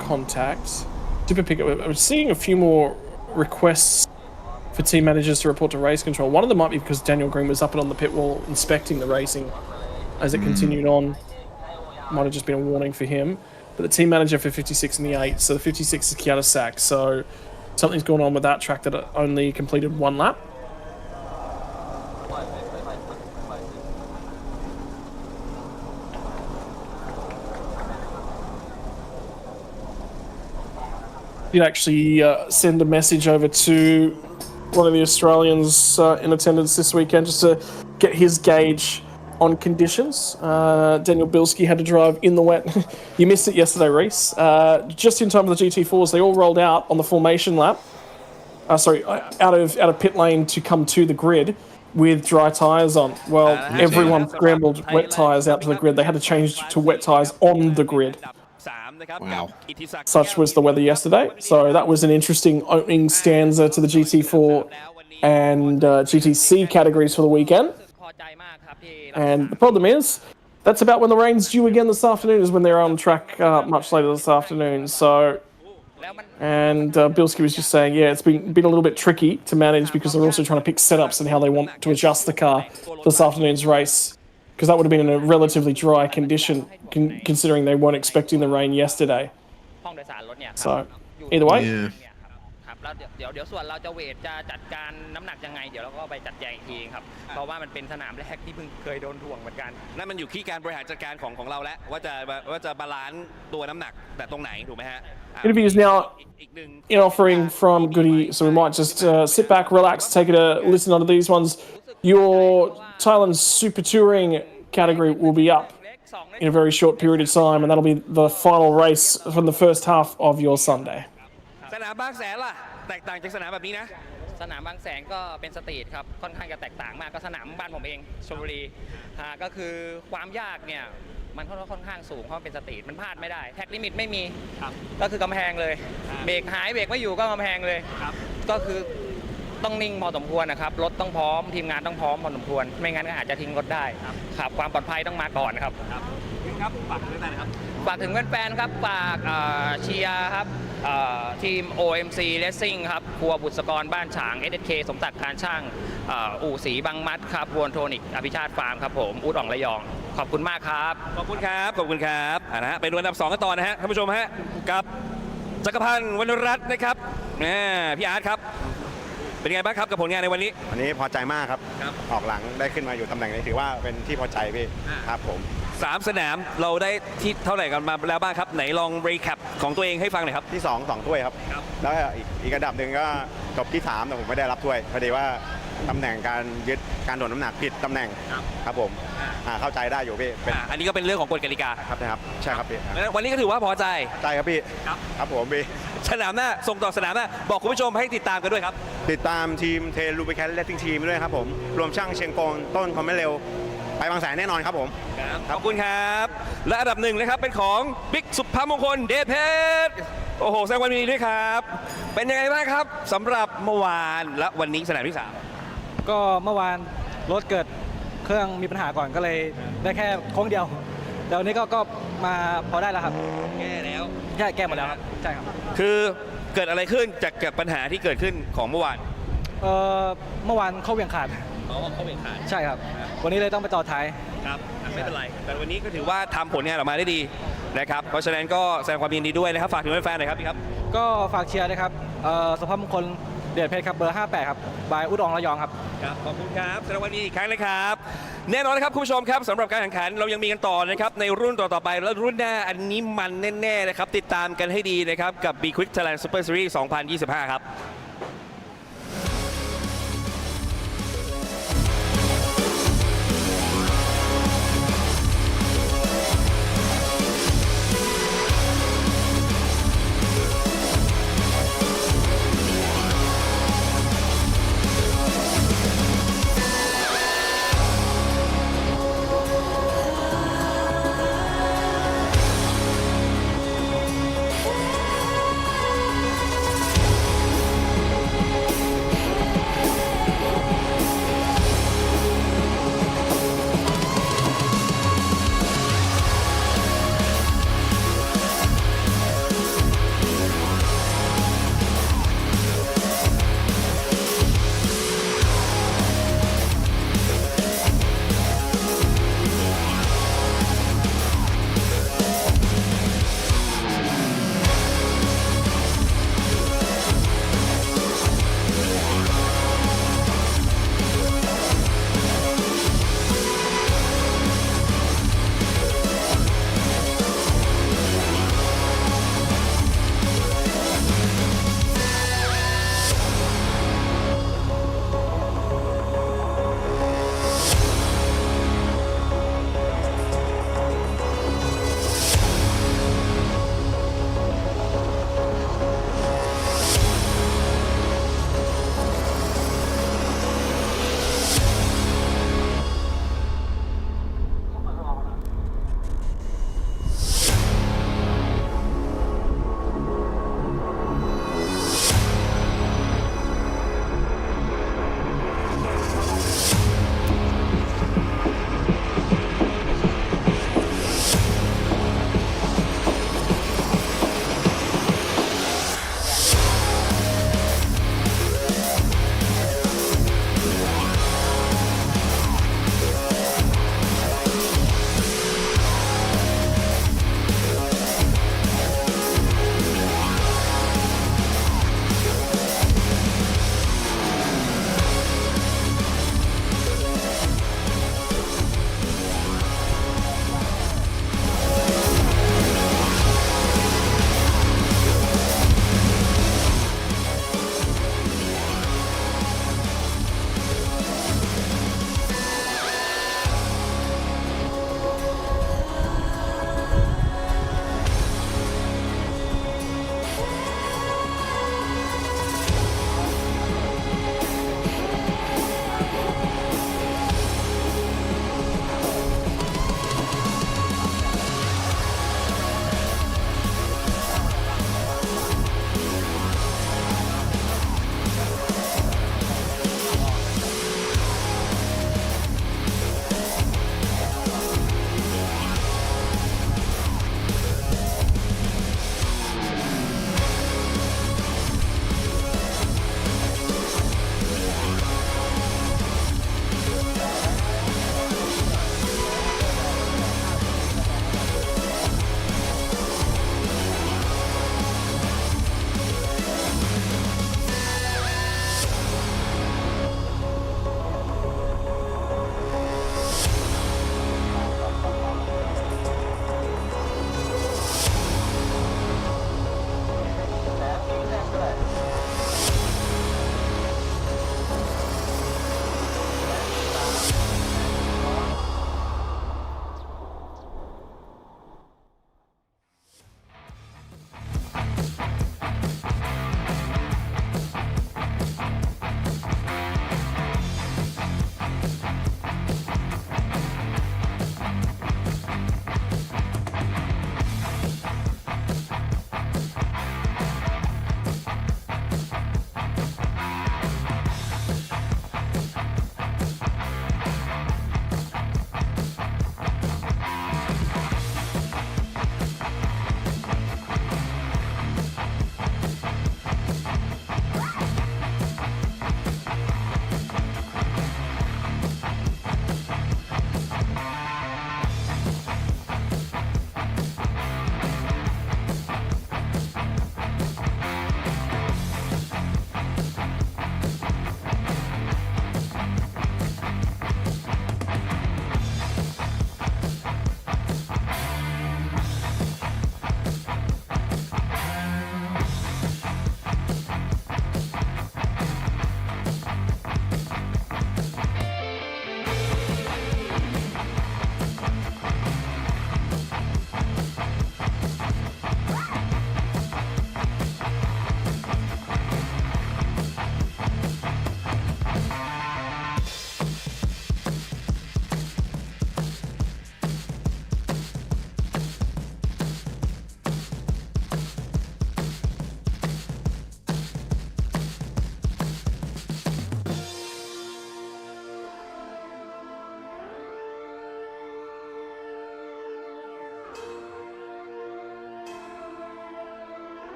contact. Super pickup. I'm seeing a few more requests for team managers to report to race control. One of them might be because Daniel Green was up and on the pit wall inspecting the racing as it continued on. Might have just been a warning for him. But the team manager for 56 and the 8, so the 56 is Kiatasak, so something's going on with that track that only completed 1 lap. Did actually send a message over to one of the Australians in attendance this weekend just to get his gauge on conditions. Daniel Bilski had to drive in the wet. You missed it yesterday, Reese. Just in time for the GT4s, they all rolled out on the formation lap. Out of pit lane to come to the grid with dry tyres on. Well, everyone scrambled wet tyres out to the grid. They had to change to wet tyres on the grid. Wow. Such was the weather yesterday. So that was an interesting opening stanza to the GT4 and GTC categories for the weekend. And the problem is, that's about when the rain's due again this afternoon, is when they're on track much later this afternoon. So, and Bilski was just saying, yeah, it's been a little bit tricky to manage because they're also trying to pick setups and how they want to adjust the car for this afternoon's race. Because that would have been in a relatively dry condition, considering they weren't expecting the rain yesterday. So, either way. Yeah. แล้วเดี๋ยวส่วนเราจะเวทจะจัดการน้ำหนักยังไงเดี๋ยวเราก็ไปจัดแจงอีกทีครับเพราะว่ามันเป็นสนามแรกที่เพิ่งเคยโดนถ่วงเหมือนกันนั่นมันอยู่ที่การบริหารจัดการของเราแล้วว่าจะบาลานซ์ตัวน้ำหนักแต่ตรงไหนถูกไหมฮะ Interviews now in offering from Goody, so we might just sit back, relax, take a listen onto these ones. Your Thailand Super Touring category will be up in a very short period of time, and that'll be the final race from the first half of your Sunday. สนามบางแสนล่ะแตกต่างจากสนามแบบนี้นะ สนามบางแสนก็เป็นสตรีทครับค่อนข้างจะแตกต่างมากก็สนามบ้านผมเองชลบุรีก็คือความยากเนี่ยมันค่อนข้างสูงเพราะเป็นสตรีทมันพลาดไม่ได้แท็กลิมิตไม่มีก็คือกำแพงเลยเบรกหายเบรกไม่อยู่ก็กำแพงเลยก็คือต้องนิ่งพอสมควรนะครับรถต้องพร้อมทีมงานต้องพร้อมพอสมควรไม่งั้นก็อาจจะทิ้งรถได้ครับความปลอดภัยต้องมาก่อนครับฝากถึงแฟนๆครับฝากถึงแฟนๆครับฝากเชียร์ครับทีม OMC Racing ครับครัวบุษกรบ้านฉาง SSK สมศักดิ์การช่างอู่ศรีบางมัดครับวอนโทนิกอภิชาติฟาร์มครับผมอู๊ดอ่องระยองขอบคุณมากครับขอบคุณครับขอบคุณครับนะฮะไปดูอันดับ2กันต่อนะฮะท่านผู้ชมฮะกับจักรพันธ์วรรณรัตน์นะครับพี่อาร์ตครับเป็นไงบ้างครับกับผลงานในวันนี้พอใจมากครับออกหลังได้ขึ้นมาอยู่ตำแหน่งนี้ถือว่าเป็นที่พอใจพี่ครับผม3 สนามเราได้ที่เท่าไหร่กันมาแล้วบ้างครับไหนลองรีแคปของตัวเองให้ฟังหน่อยครับที่2ถ้วยครับแล้วอีกอันดับหนึ่งก็จบที่3แต่ผมไม่ได้รับถ้วยพอดีว่าตำแหน่งการยึดการโดดน้ำหนักผิดตำแหน่งครับผมเข้าใจได้อยู่พี่อันนี้ก็เป็นเรื่องของกฎกติกาครับใช่ครับพี่วันนี้ก็ถือว่าพอใจครับพี่ครับผมพี่สนามหน้าส่งต่อสนามหน้าบอกคุณผู้ชมให้ติดตามกันด้วยครับติดตามทีมเทลูบิแคนเลสซิ่งทีมด้วยครับผมรวมช่างเชียงกงต้นคอมเมเร็วไปบางแสนแน่นอนครับผมขอบคุณครับและอันดับ1นะครับเป็นของบิ๊กสุภามงคลเดชเพชรโอ้โหแสดงความยินดีด้วยครับเป็นยังไงบ้างครับสำหรับเมื่อวานและวันนี้สนามที่3ก็เมื่อวานรถเกิดเครื่องมีปัญหาก่อนก็เลยได้แค่โค้งเดียวแต่วันนี้ก็มาพอได้แล้วครับแก้แล้วแก้หมดแล้วครับใช่ครับคือเกิดอะไรขึ้นจากปัญหาที่เกิดขึ้นของเมื่อวานเมื่อวานเข้าเวียงขาดเข้าเวียงขาดใช่ครับวันนี้เลยต้องไปต่อท้ายครับไม่เป็นไรแต่วันนี้ก็ถือว่าทำผลงานออกมาได้ดีนะครับเพราะฉะนั้นก็แสดงความยินดีด้วยนะครับฝากถึงแฟนๆหน่อยครับพี่ครับก็ฝากเชียร์นะครับสุภาพมงคลเดชเพชรครับเบอร์58ครับบายอุดรระยองครับขอบคุณครับแสดงความยินดีอีกครั้งนะครับแน่นอนนะครับคุณผู้ชมครับสำหรับการแข่งขันเรายังมีกันต่อนะครับในรุ่นต่อไปแล้วรุ่นหน้าอันนี้มันแน่ๆนะครับติดตามกันให้ดีนะครับกับ B-Quik Thailand Super Series 2025ครับ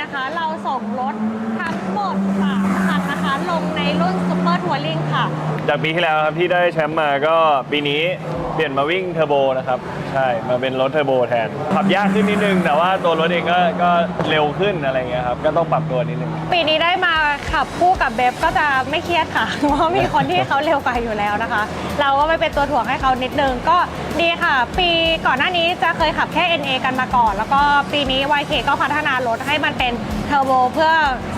นะคะ เราส่งรถทั้งหมด3 คันนะคะ ลงในรุ่นซูเปอร์ทัวริงค่ะ จากปีที่แล้วครับที่ได้แชมป์มาก็ปีนี้เปลี่ยนมาวิ่งเทอร์โบนะครับใช่มาเป็นรถเทอร์โบแทนขับยากขึ้นนิดนึงแต่ว่าตัวรถเองก็เร็วขึ้นอะไรเงี้ยครับก็ต้องปรับตัวนิดนึงปีนี้ได้มาขับคู่กับเบฟก็จะไม่เครียดค่ะ เพราะมีคนที่เขาเร็วกว่าอยู่แล้วนะคะ เราก็ไปเป็นตัวถ่วงให้เขานิดนึงก็ดีค่ะปีก่อนหน้านี้จะเคยขับแค่ NA กันมาก่อนแล้วก็ปีนี้ YK ก็พัฒนารถให้มันเป็นเทอร์โบเพื่อ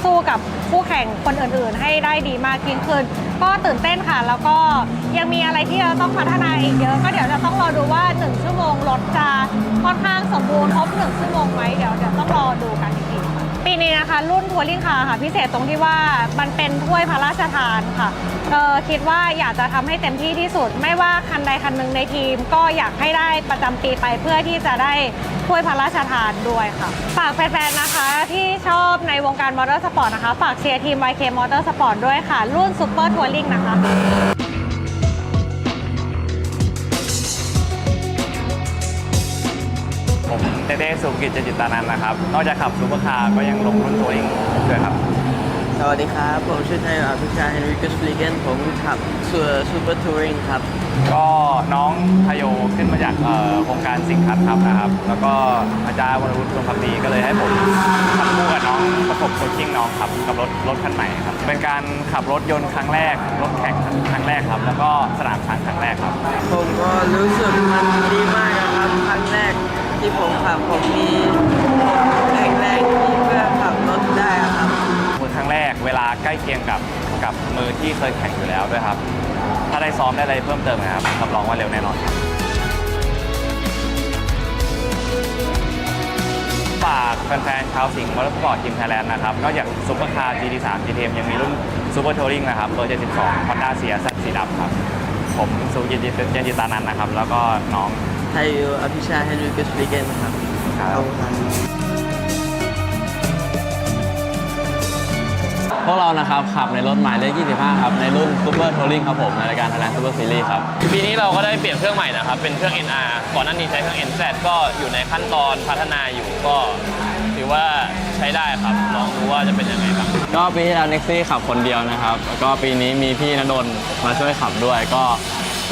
สู้กับคู่แข่งคนอื่นๆให้ได้ดีมากยิ่งขึ้นก็ตื่นเต้นค่ะแล้วก็ยังมีอะไรที่เราต้องพัฒนาอีกเยอะก็เดี๋ยวจะต้องรอดูว่า1 ชั่วโมงรถจะค่อนข้างสมบูรณ์ครบ1 ชั่วโมงไหมเดี๋ยวต้องรอดูกันอีกทีค่ะปีนี้นะคะรุ่นทัวริงคาร์ค่ะพิเศษตรงที่ว่ามันเป็นถ้วยพระราชทานค่ะคิดว่าอยากจะทำให้เต็มที่ที่สุดไม่ว่าคันใดคันหนึ่งในทีมก็อยากให้ได้ประจำปีไปเพื่อที่จะได้ถ้วยพระราชทานด้วยค่ะฝากแฟนๆนะคะที่ชอบในวงการมอเตอร์สปอร์ตนะคะฝากเชียร์ทีม YK Motorsport ด้วยค่ะรุ่นซูเปอร์ทัวริงนะคะ ผมเต้สุกิจจิตานันท์นะครับนอกจากขับซูเปอร์คาร์ก็ยังลงรุ่นตัวเองด้วยครับสวัสดีครับผมชื่อไทยอภิชาเฮนริกัสฟลีเกนผมขับซูเปอร์ทัวริงครับก็น้องทโยขึ้นมาจากโครงการสิงคัทครับนะครับแล้วก็อาจารย์วรวุฒิดวงคำดีก็เลยให้ผมขับคู่กับน้องประกบโคชชิ่งน้องครับกับรถคันใหม่ครับเป็นการขับรถยนต์ครั้งแรกรถแข่งครั้งแรกครับแล้วก็สนามช้างครั้งแรกครับผมก็รู้สึกมันดีมากนะครับครั้งแรกที่ผมขับผมมีแข็งแรงที่เพื่อขับรถได้ครับมือครั้งแรกเวลาใกล้เคียงกับมือที่เคยแข่งอยู่แล้วด้วยครับถ้าได้ซ้อมได้อะไรเพิ่มเติมนะครับรับรองว่าเร็วแน่นอนครับฝากแฟนๆชาวสิงห์มอเตอร์สปอร์ตทีมไทยแลนด์นะครับนอกจากซุปเปอร์คาร์ GT3 GTM ยังมีรุ่นซูเปอร์ทัวริงนะครับเบอร์72 Honda CRZ สีดำครับผมสุกิจจิตานันท์นะครับแล้วก็น้องไทยอภิชาเฮนริกัสฟลีเกนครับพวกเรานะครับขับในรถหมายเลข 25 ครับในรุ่นซูเปอร์ทัวริงครับผมในรายการ Thailand Super Series ครับปีนี้เราก็ได้เปลี่ยนเครื่องใหม่นะครับเป็นเครื่อง NR ก่อนหน้านี้ใช้เครื่อง NZ ก็อยู่ในขั้นตอนพัฒนาอยู่ก็ถือว่าใช้ได้ครับลองดูว่าจะเป็นยังไงครับก็ปีที่แล้วเน็กซี่ขับคนเดียวนะครับแล้วก็ปีนี้มีพี่ณดลมาช่วยขับด้วยก็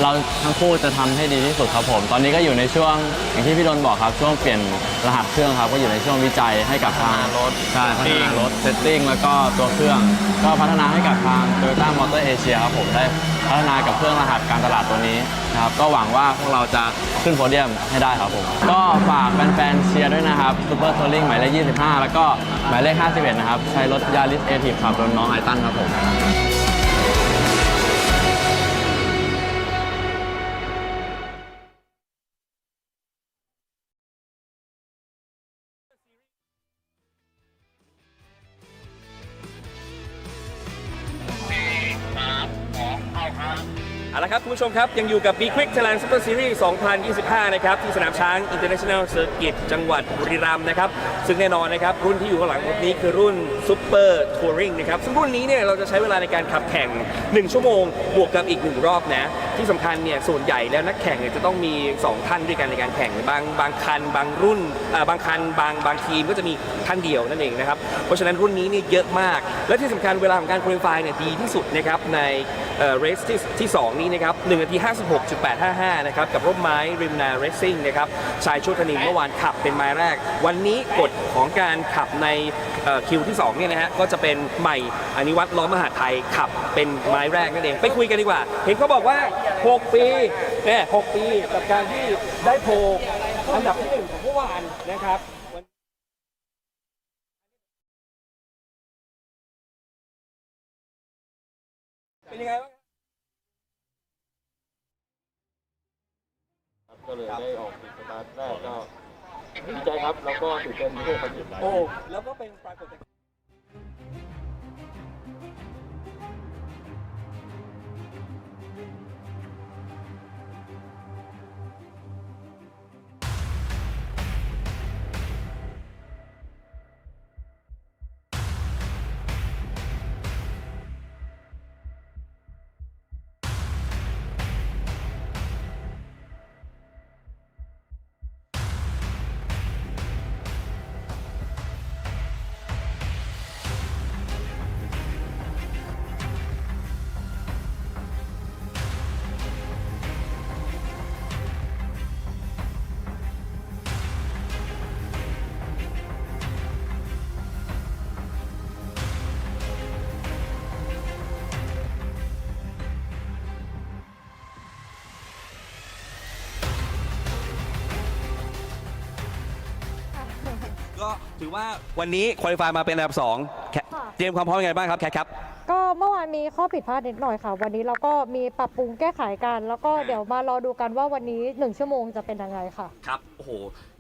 เราทั้งคู่จะทำให้ดีที่สุดครับผมตอนนี้ก็อยู่ในช่วงอย่างที่พี่ดลบอกครับช่วงเปลี่ยนรหัสเครื่องครับก็อยู่ในช่วงวิจัยให้กับทางรถใช่พัฒนารถเซตติ้งแล้วก็ตัวเครื่องก็พัฒนาให้กับทาง Toyota Motor Asia ครับผมได้พัฒนากับเครื่องรหัสการตลาดตัวนี้นะครับก็หวังว่าพวกเราจะขึ้นโพเดียมให้ได้ครับผมก็ฝากแฟนๆเชียร์ด้วยนะครับ Super Touring หมายเลข 25 แล้วก็หมายเลข 51 นะครับใช้รถ Yaris Active ขับโดยน้องไอตันครับผมเอาละครับคุณผู้ชมครับยังอยู่กับ B-Quik Thailand Super Series 2025 นะครับที่สนามช้าง International Circuit จังหวัดบุรีรัมย์นะครับซึ่งแน่นอนนะครับรุ่นที่อยู่ข้างหลังรถนี้คือรุ่น Super Touring นะครับซึ่งรุ่นนี้เนี่ยเราจะใช้เวลาในการขับแข่ง1 ชั่วโมงบวกกับอีก1 รอบนะที่สำคัญเนี่ยส่วนใหญ่แล้วนักแข่งเนี่ยจะต้องมี2 ท่านด้วยกันในการแข่งบางคันบางรุ่นบางคันบางทีมก็จะมีท่านเดียวนั่นเองนะครับเพราะฉะนั้นรุ่นนี้เนี่ยเยอะมากและที่สำคัญเวลาของการคุริฟายเนี่ยดีที่สุดนะครับในเรสที่2นี้นะครับ1 นาที 56.855 นะครับกับร่มไม้ริมนาเรซซิ่งนะครับชายโชตินินเมื่อวานขับเป็นไม้แรกวันนี้กฎของการขับในคิวที่2เนี่ยนะฮะก็จะเป็นใหม่อนิวัฒน์ล้อมมหาไทยขับเป็นไม้แรกนั่นเองไปคุยกันดีกว่าเห็นเขาบอกว่า6 ปีเนี่ย6 ปีกับการที่ได้โพลอันดับที่1ของเมื่อวานนะครับเป็นยังไงบ้างก็เลยได้ออกสตาร์ทแรกก็ดีใจครับแล้วก็ตื่นเต้นที่ได้ไปหยุดโอ้แล้วก็เป็นปรากฏ ถือว่าวันนี้ควอลิฟายมาเป็นอันดับ2เตรียมความพร้อมยังไงบ้างครับแคทครับ ก็เมื่อวานมีข้อผิดพลาดนิดหน่อยค่ะ วันนี้เราก็มีปรับปรุงแก้ไขกัน แล้วก็เดี๋ยวมารอดูกันว่าวันนี้1ชั่วโมงจะเป็นยังไงค่ะ ครับ โอ้โห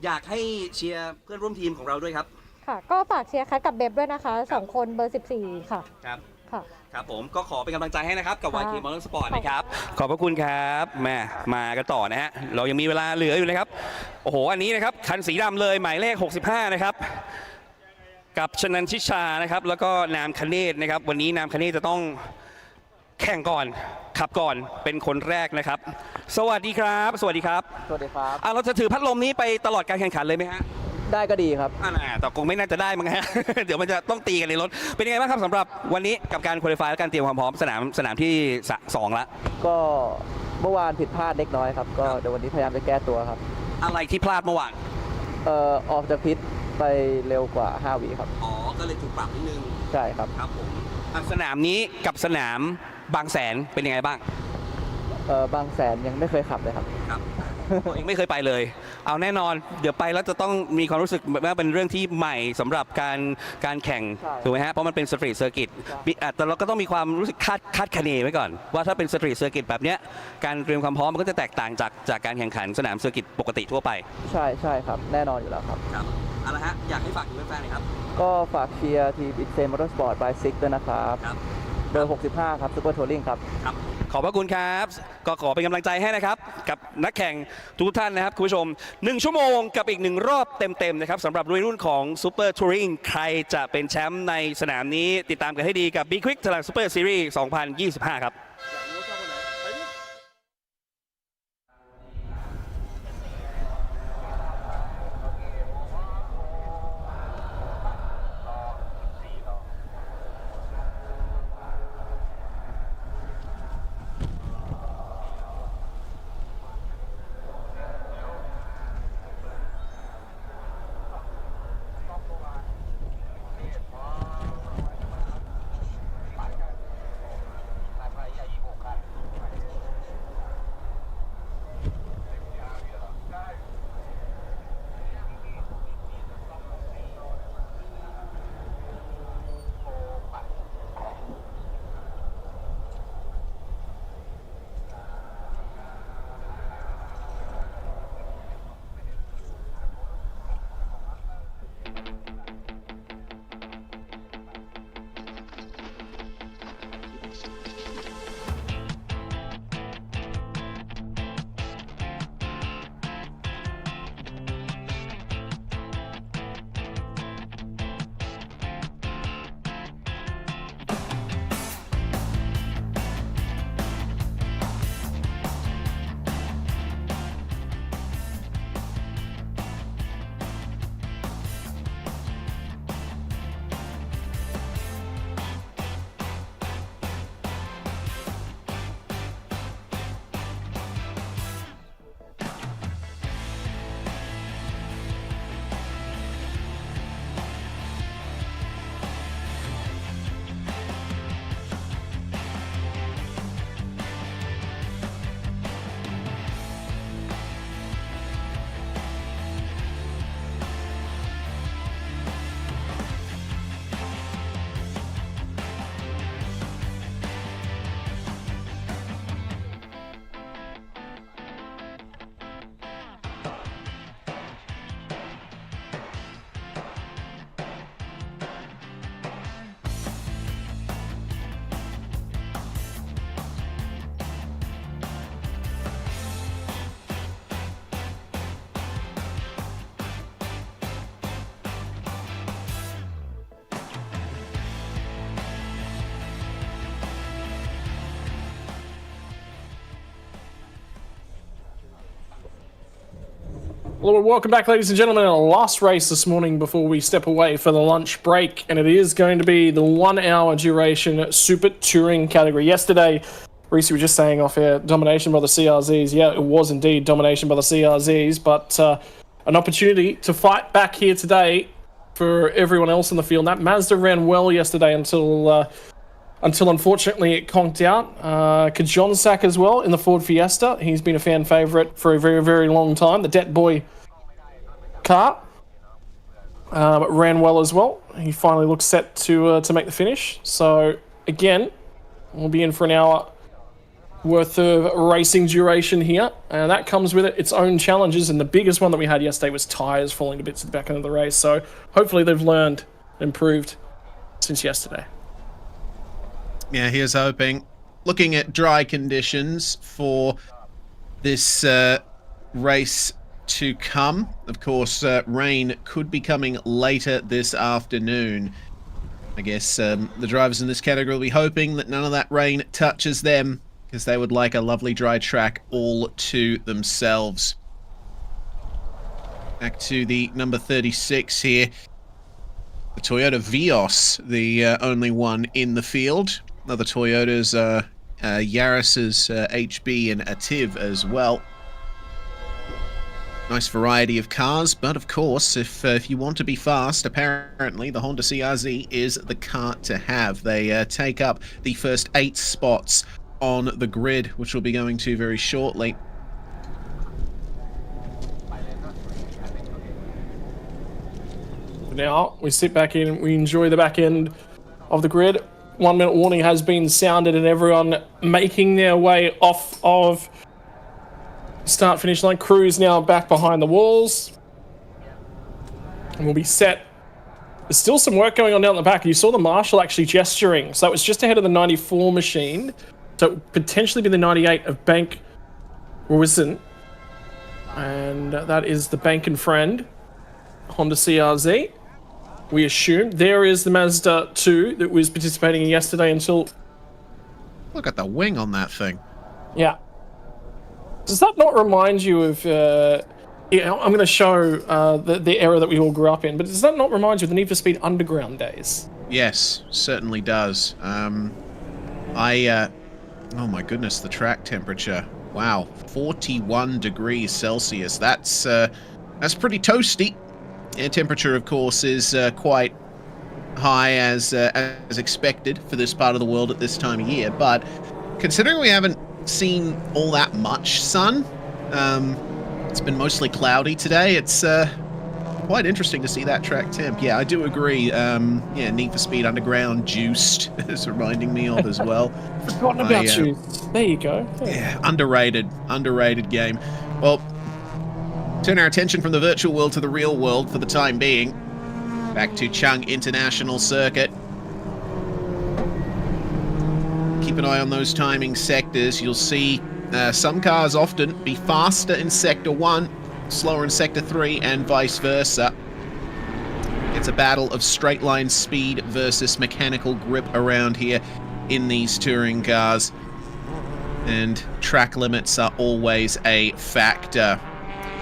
อยากให้เชียร์เพื่อนร่วมทีมของเราด้วยครับ ค่ะ ก็ฝากเชียร์แคทกับเบบด้วยนะคะ2คนเบอร์14ค่ะ ครับ ค่ะ ครับผมก็ขอเป็นกำลังใจให้นะครับกับ ค่ะ YK Motorsport นะครับ ขอบพระคุณครับมากันต่อนะฮะ เรายังมีเวลาเหลืออยู่นะครับ โอ้โห อันนี้นะครับ คันสีดำเลยหมายเลข 65 นะครับ กับชนันชิชานะครับ แล้วก็นามคเนศนะครับ วันนี้นามคเนศจะต้องแข่งก่อนขับก่อนเป็นคนแรกนะครับ สวัสดีครับ สวัสดีครับ สวัสดีครับ เราจะถือพัดลมนี้ไปตลอดการแข่งขันเลยไหมฮะ ได้ก็ดีครับ แต่คงไม่น่าจะได้มั้งฮะ เดี๋ยวมันจะต้องตีกันในรถ เป็นยังไงบ้างครับสำหรับวันนี้กับการคุริฟายและการเตรียมความพร้อมสนามที่2ละ ก็เมื่อวานผิดพลาดเล็กน้อยครับ ก็เดี๋ยววันนี้พยายามจะแก้ตัวครับ อะไรที่พลาดเมื่อวาน ออกจากพิษไปเร็วกว่า 5 วิครับ อ๋อ ก็เลยถูกปรับนิดนึง ใช่ครับ ครับผมสนามนี้กับสนามบางแสนเป็นยังไงบ้าง บางแสนยังไม่เคยขับเลยครับ ครับ ยังไม่เคยไปเลย เอาแน่นอน เดี๋ยวไปแล้วจะต้องมีความรู้สึกว่าเป็นเรื่องที่ใหม่สำหรับการแข่ง ใช่ ถูกไหมฮะ เพราะมันเป็นสตรีทเซอร์กิตแต่เราก็ต้องมีความรู้สึกคาดคะเนไว้ก่อน ว่าถ้าเป็นสตรีทเซอร์กิตแบบเนี้ยการเตรียมความพร้อมมันก็จะแตกต่างจากการแข่งขันสนามเซอร์กิตปกติทั่วไป ใช่ครับ แน่นอนอยู่แล้วครับ ครับเอาละฮะ อยากให้ฝากถึงแฟนๆหน่อยครับ ก็ฝากเชียร์ทีมอินเซมอเตอร์สปอร์ตบายซิกด้วยนะครับ เบอร์ 65 ครับซูเปอร์ทัวริงครับ ครับ ขอบพระคุณครับ ก็ขอเป็นกำลังใจให้นะครับ กับนักแข่งทุกท่านนะครับ คุณผู้ชม 1 ชั่วโมงกับอีก 1 รอบเต็มๆนะครับสำหรับรุ่นของซูเปอร์ทัวริงใครจะเป็นแชมป์ในสนามนี้ติดตามกันให้ดีกับ B-Quik Thailand Super Series 2025 ครับ Well, welcome back, ladies and gentlemen. Our last race this morning before we step away for the lunch break, and it is going to be the 1 hour duration Super Touring category. Yesterday, Reese, were just saying off air, domination by the CRZs. Yeah, it was indeed domination by the CRZs, but an opportunity to fight back here today for everyone else in the field. That Mazda ran well yesterday until unfortunately it conked out. Kajonsak as well in the Ford Fiesta. He's been a fan favourite for a very, very long time. The Det Boy car. ran well as well. He finally looks set to make the finish. So again, we'll be in for an hour worth of racing duration here, and that comes with its own challenges. And the biggest one that we had yesterday was tyres falling to bits at the back end of the race. So hopefully they've learned, improved since yesterday. Yeah, here's hoping. Looking at dry conditions for this race to come. Of course, rain could be coming later this afternoon. I guess the drivers in this category will be hoping that none of that rain touches them, because they would like a lovely dry track all to themselves. Back to the number 36 here. The Toyota Vios, the only one in the field. Other Toyotas are Yaris's HB and Ativ as well. Nice variety of cars, but of course, if you want to be fast, apparently the Honda CR-Z is the car to have. They take up the first 8 spots on the grid, which we'll be going to very shortly. Now we sit back in, we enjoy the back end of the grid. 1 minute warning has been sounded, and everyone making their way off of start finish line. Crew's now back behind the walls, and we'll be set. There's still some work going on down the back. You saw the marshal actually gesturing, so that was just ahead of the 94 machine, so it would potentially be the 98 of Bank Rwisen, and that is the Bank and Friend Honda CR-Z. We assume there is the Mazda 2 that was participating in yesterday until. Look at the wing on that thing. Yeah. Does that not remind you of? Yeah, I'm going to show the era that we all grew up in, but does that not remind you of the Need for Speed Underground days? Yes, certainly does. Oh my goodness, the track temperature. Wow, 41 degrees Celsius. That's pretty toasty. Air temperature, of course, is quite high as expected for this part of the world at this time of year. But considering we haven't seen all that much sun, it's been mostly cloudy today. It's quite interesting to see that track temp. Yeah, I do agree. Yeah, Need for Speed Underground Juiced is reminding me of as well. Forgotten about Juiced. There you go. Yeah, underrated game. Well, turn our attention from the virtual world to the real world for the time being. Back to Chung International Circuit. Keep an eye on those timing sectors. You'll see some cars often be faster in Sector 1, slower in Sector 3, and vice versa. It's a battle of straight line speed versus mechanical grip around here in these touring cars. And track limits are always a factor.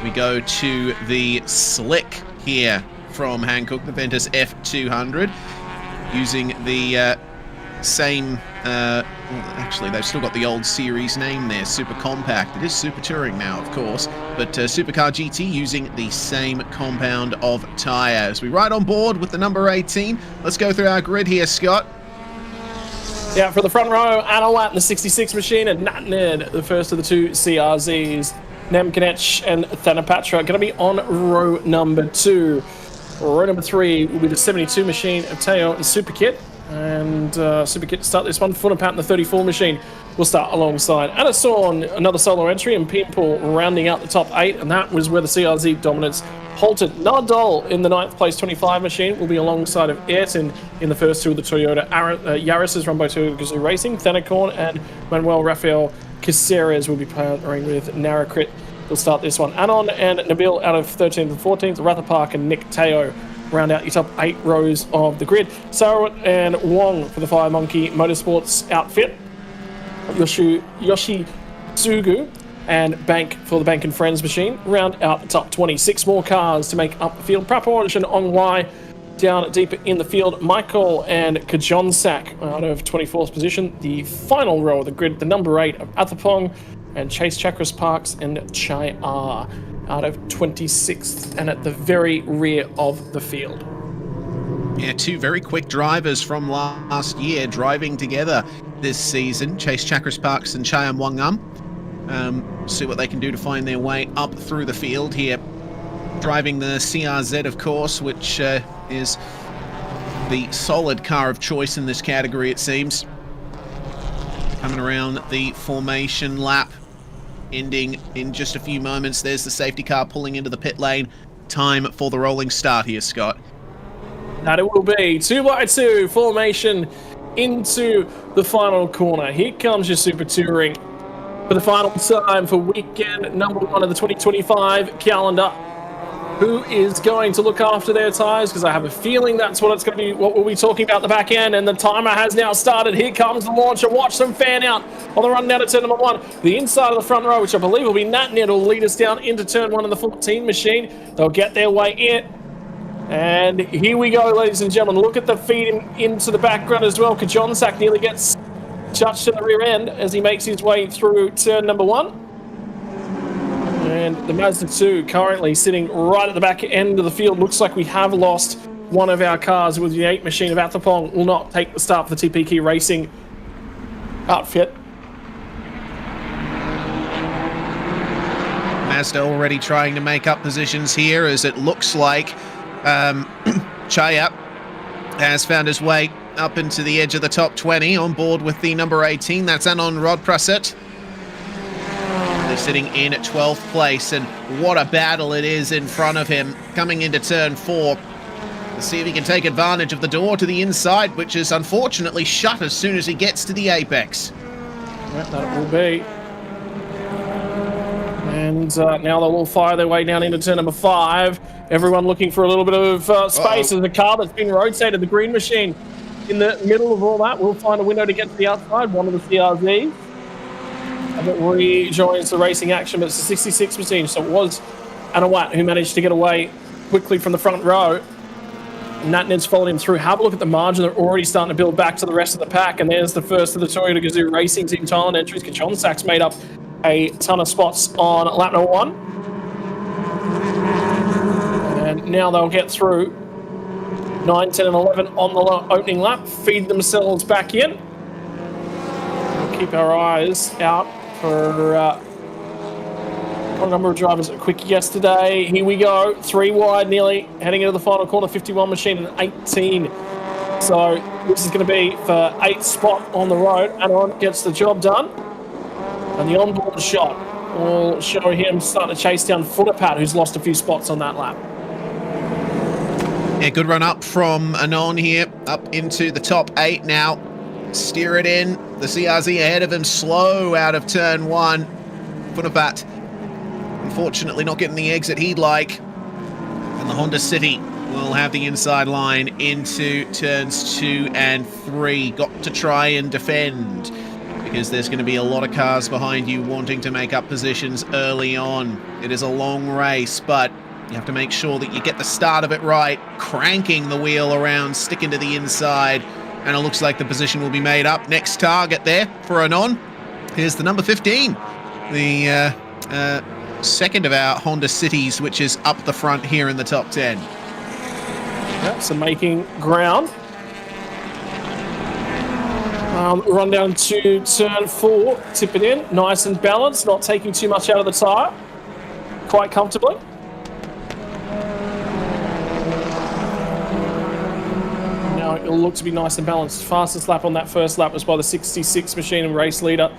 We go to the slick here from Hankook, the Ventus F200, using the same, actually they've still got the old series name there, Super Compact. It is Super Touring now, of course, but Supercar GT using the same compound of tyres. We ride on board with the number 18. Let's go through our grid here, Scott. Yeah, for the front row, Anawat in the 66 machine, and Natned, the first of the 2 CRZs. Nemkanech and Thanapatra going to be on row number 2. Row number 3 will be the 72 machine of Teo and Superkit. And Superkit to start this one. Funapat in the 34 machine will start alongside Anasorn, another solo entry, and Pimple rounding out the top 8. And that was where the CRZ dominance halted. Nardol in the 9th place 25 machine will be alongside of Ayrton in the first 2 of the Toyota Yaris's run by Toyota Gazoo Racing. Thanakorn and Manuel Rafael Caceres will be partnering with Narakrit. They'll start this one. Anon and Nabil out of 13th and 14th. Rathapark and Nick Teo round out your top 8 rows of the grid. Sarawat and Wong for the Fire Monkey Motorsports outfit. Yoshi Tsugu and Bank for the Bank and Friends machine round out the top 20. 6 more cars to make up the field. Praporaj and Ongwai down deeper in the field. Michael and Kajonsak out of 24th position. The final row of the grid, the number 8 of Athapong and Chase Chakras Parks and Chai R out of 26th and at the very rear of the field. Yeah, 2 very quick drivers from last year driving together this season. Chase Chakras Parks and Chayam Wangam. See what they can do to find their way up through the field here. driving the CRZ, of course, which is the solid car of choice in this category, it seems. Coming around the formation lap, ending in just a few moments. There's the safety car pulling into the pit lane. Time for the rolling start here, Scott. That it will be 2x2 formation into the final corner. Here comes your Super Touring for the final time for weekend number 1 of the 2025 calendar. Who is going to look after their tyres? Because I have a feeling that's what it's going to be, what we'll be talking about at the back end. And the timer has now started. Here comes the launcher. Watch them fan out on the run down to turn number 1. The inside of the front row, which I believe will be Nat Ned, will lead us down into turn 1 of the 14 machine. They'll get their way in. And here we go, ladies and gentlemen. Look at the feed into the background as well. Kajonsak nearly gets touched to the rear end as he makes his way through turn number 1. And the Mazda 2 currently sitting right at the back end of the field. Looks like we have lost one of our cars with the 8 machine of Athapong. Will not take the start for the TP Key Racing outfit. Mazda already trying to make up positions here, as it looks like Chaya has found his way up into the edge of the top 20 on board with the number 18. That's Anon Rodpraset. They're sitting in at 12th place, and what a battle it is in front of him coming into turn 4. Let's see if he can take advantage of the door to the inside, which is unfortunately shut as soon as he gets to the apex. Well, that will be. And now they'll all fire their way down into turn number 5. Everyone looking for a little bit of space. There's a car that's been rotated, the green machine. In the middle of all that, we'll find a window to get to the outside, one of the CRZs. And it rejoins the racing action, but it's a 66 machine, so it was Anawat who managed to get away quickly from the front row. Natned's followed him through. Have a look at the margin. They're already starting to build back to the rest of the pack, and there's the first of the Toyota Gazoo Racing Team Thailand entries. Kajonsack's made up a ton of spots on lap number 1. And now they'll get through 9, 10, and 11 on the opening lap, feed themselves back in. We'll keep our eyes out for a number of drivers that were quick yesterday. Here we go, 3 wide nearly, heading into the final corner, 51 machine and 18. So this is going to be for 8th spot on the road. Anon gets the job done. And the onboard shot will show him starting to chase down Footerpat, who's lost a few spots on that lap. Yeah, good run up from Anon here, up into the top 8 now. Steer it in. The CRZ ahead of him, slow out of turn 1. Footerpat, unfortunately, not getting the exit he'd like. And the Honda City will have the inside line into turns 2 and 3. Got to try and defend, because there's going to be a lot of cars behind you wanting to make up positions early on. It is a long race, but you have to make sure that you get the start of it right, cranking the wheel around, sticking to the inside, and it looks like the position will be made up. Next target there for Anon. Here's the number 15, the second of our Honda Cities, which is up the front here in the top 10. Yep, so making ground. Run down to turn 4, tip it in, nice and balanced, not taking too much out of the tyre, quite comfortably. Now it'll look to be nice and balanced. Fastest lap on that first lap was by the 66 machine and race leader,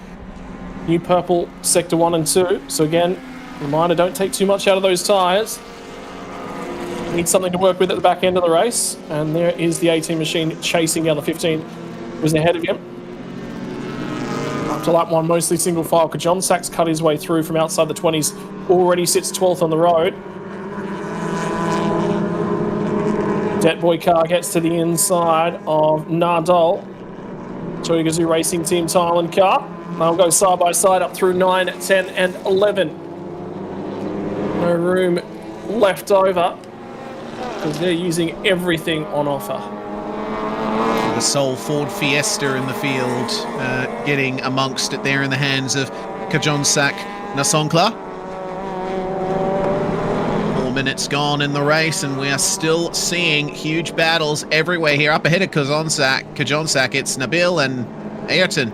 New Purple, sector 1 and 2. So again, reminder, don't take too much out of those tyres. Need something to work with at the back end of the race. And there is the 18 machine chasing down the 15. Was ahead of him. After lap 1, mostly single file. Kajonsack's cut his way through from outside the 20s. Already sits 12th on the road. Det Boy car gets to the inside of Nardal. Toyota Gazoo Racing Team Thailand car. They'll go side by side up through 9, 10, and 11. No room left over because they're using everything on offer. The sole Ford Fiesta in the field, getting amongst it there in the hands of Kajonsak Nasonkla. 4 minutes gone in the race, and we are still seeing huge battles everywhere here. Up ahead of Kajonsak, it's Nabil and Ayrton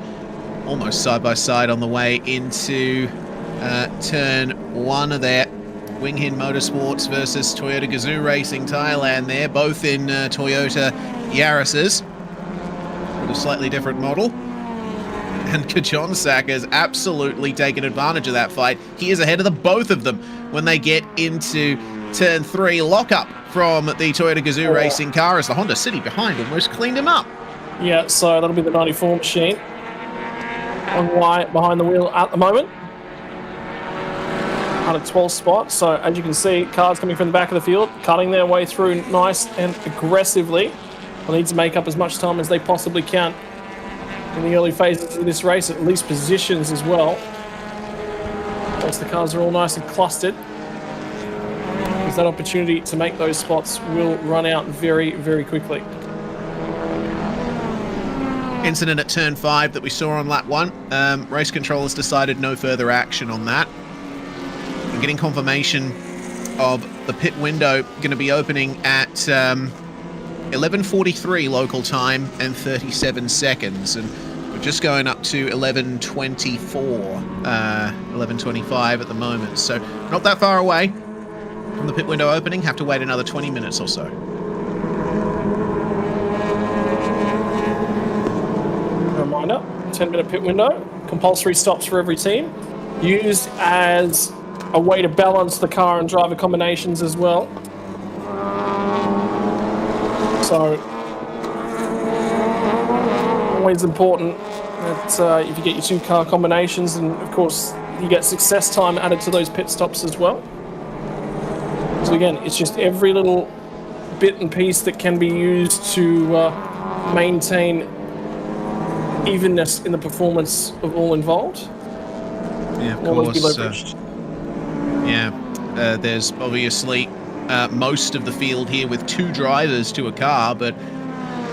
almost side by side on the way into turn 1 there. Winghin Motorsports versus Toyota Gazoo Racing Thailand there, both in Toyota Yaris's, with a slightly different model. And Kajonsak has absolutely taken advantage of that fight. He is ahead of the both of them when they get into turn 3. Lockup from the Toyota Gazoo Racing car as the Honda City behind almost cleaned him up. Yeah, so that'll be the 94 machine on white behind the wheel at the moment. At a 12th spot. So as you can see, cars coming from the back of the field, cutting their way through nice and aggressively. They'll need to make up as much time as they possibly can in the early phases of this race, at least positions as well. Once the cars are all nice and clustered, because that opportunity to make those spots will run out very, very quickly. Incident at turn 5 that we saw on lap 1. Race controllers decided no further action on that. And getting confirmation of the pit window going to be opening at 11:43 local time and 37 seconds. And we're just going up to 11:24, 11:25 at the moment. So not that far away from the pit window opening. Have to wait another 20 minutes or so. Reminder, 10-minute pit window, compulsory stops for every team, used as a way to balance the car and driver combinations as well. So, always important that if you get your 2 car combinations, and of course you get success time added to those pit stops as well. So again, it's just every little bit and piece that can be used to maintain evenness in the performance of all involved. Yeah, of always course. Be leveraged. There's obviously most of the field here with 2 drivers to a car, but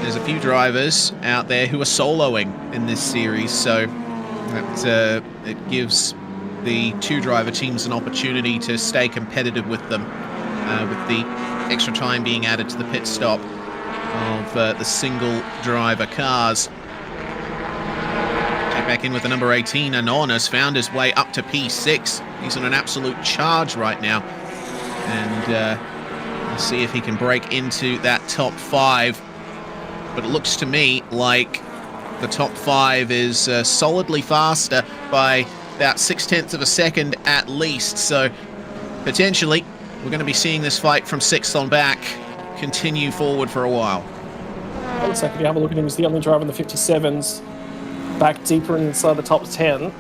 there's a few drivers out there who are soloing in this series, so that it gives the 2 driver teams an opportunity to stay competitive with them, with the extra time being added to the pit stop of the single driver cars. Check back in with the number 18. Anon has found his way up to P6. He's on an absolute charge right now, and we'll see if he can break into that top 5. But it looks to me like the top 5 is solidly faster by about 0.6 of a second at least. So potentially we're going to be seeing this fight from 6th on back continue forward for a while. Looks like if you have a look at him, he's the only driver in the 57s back deeper inside the top 10.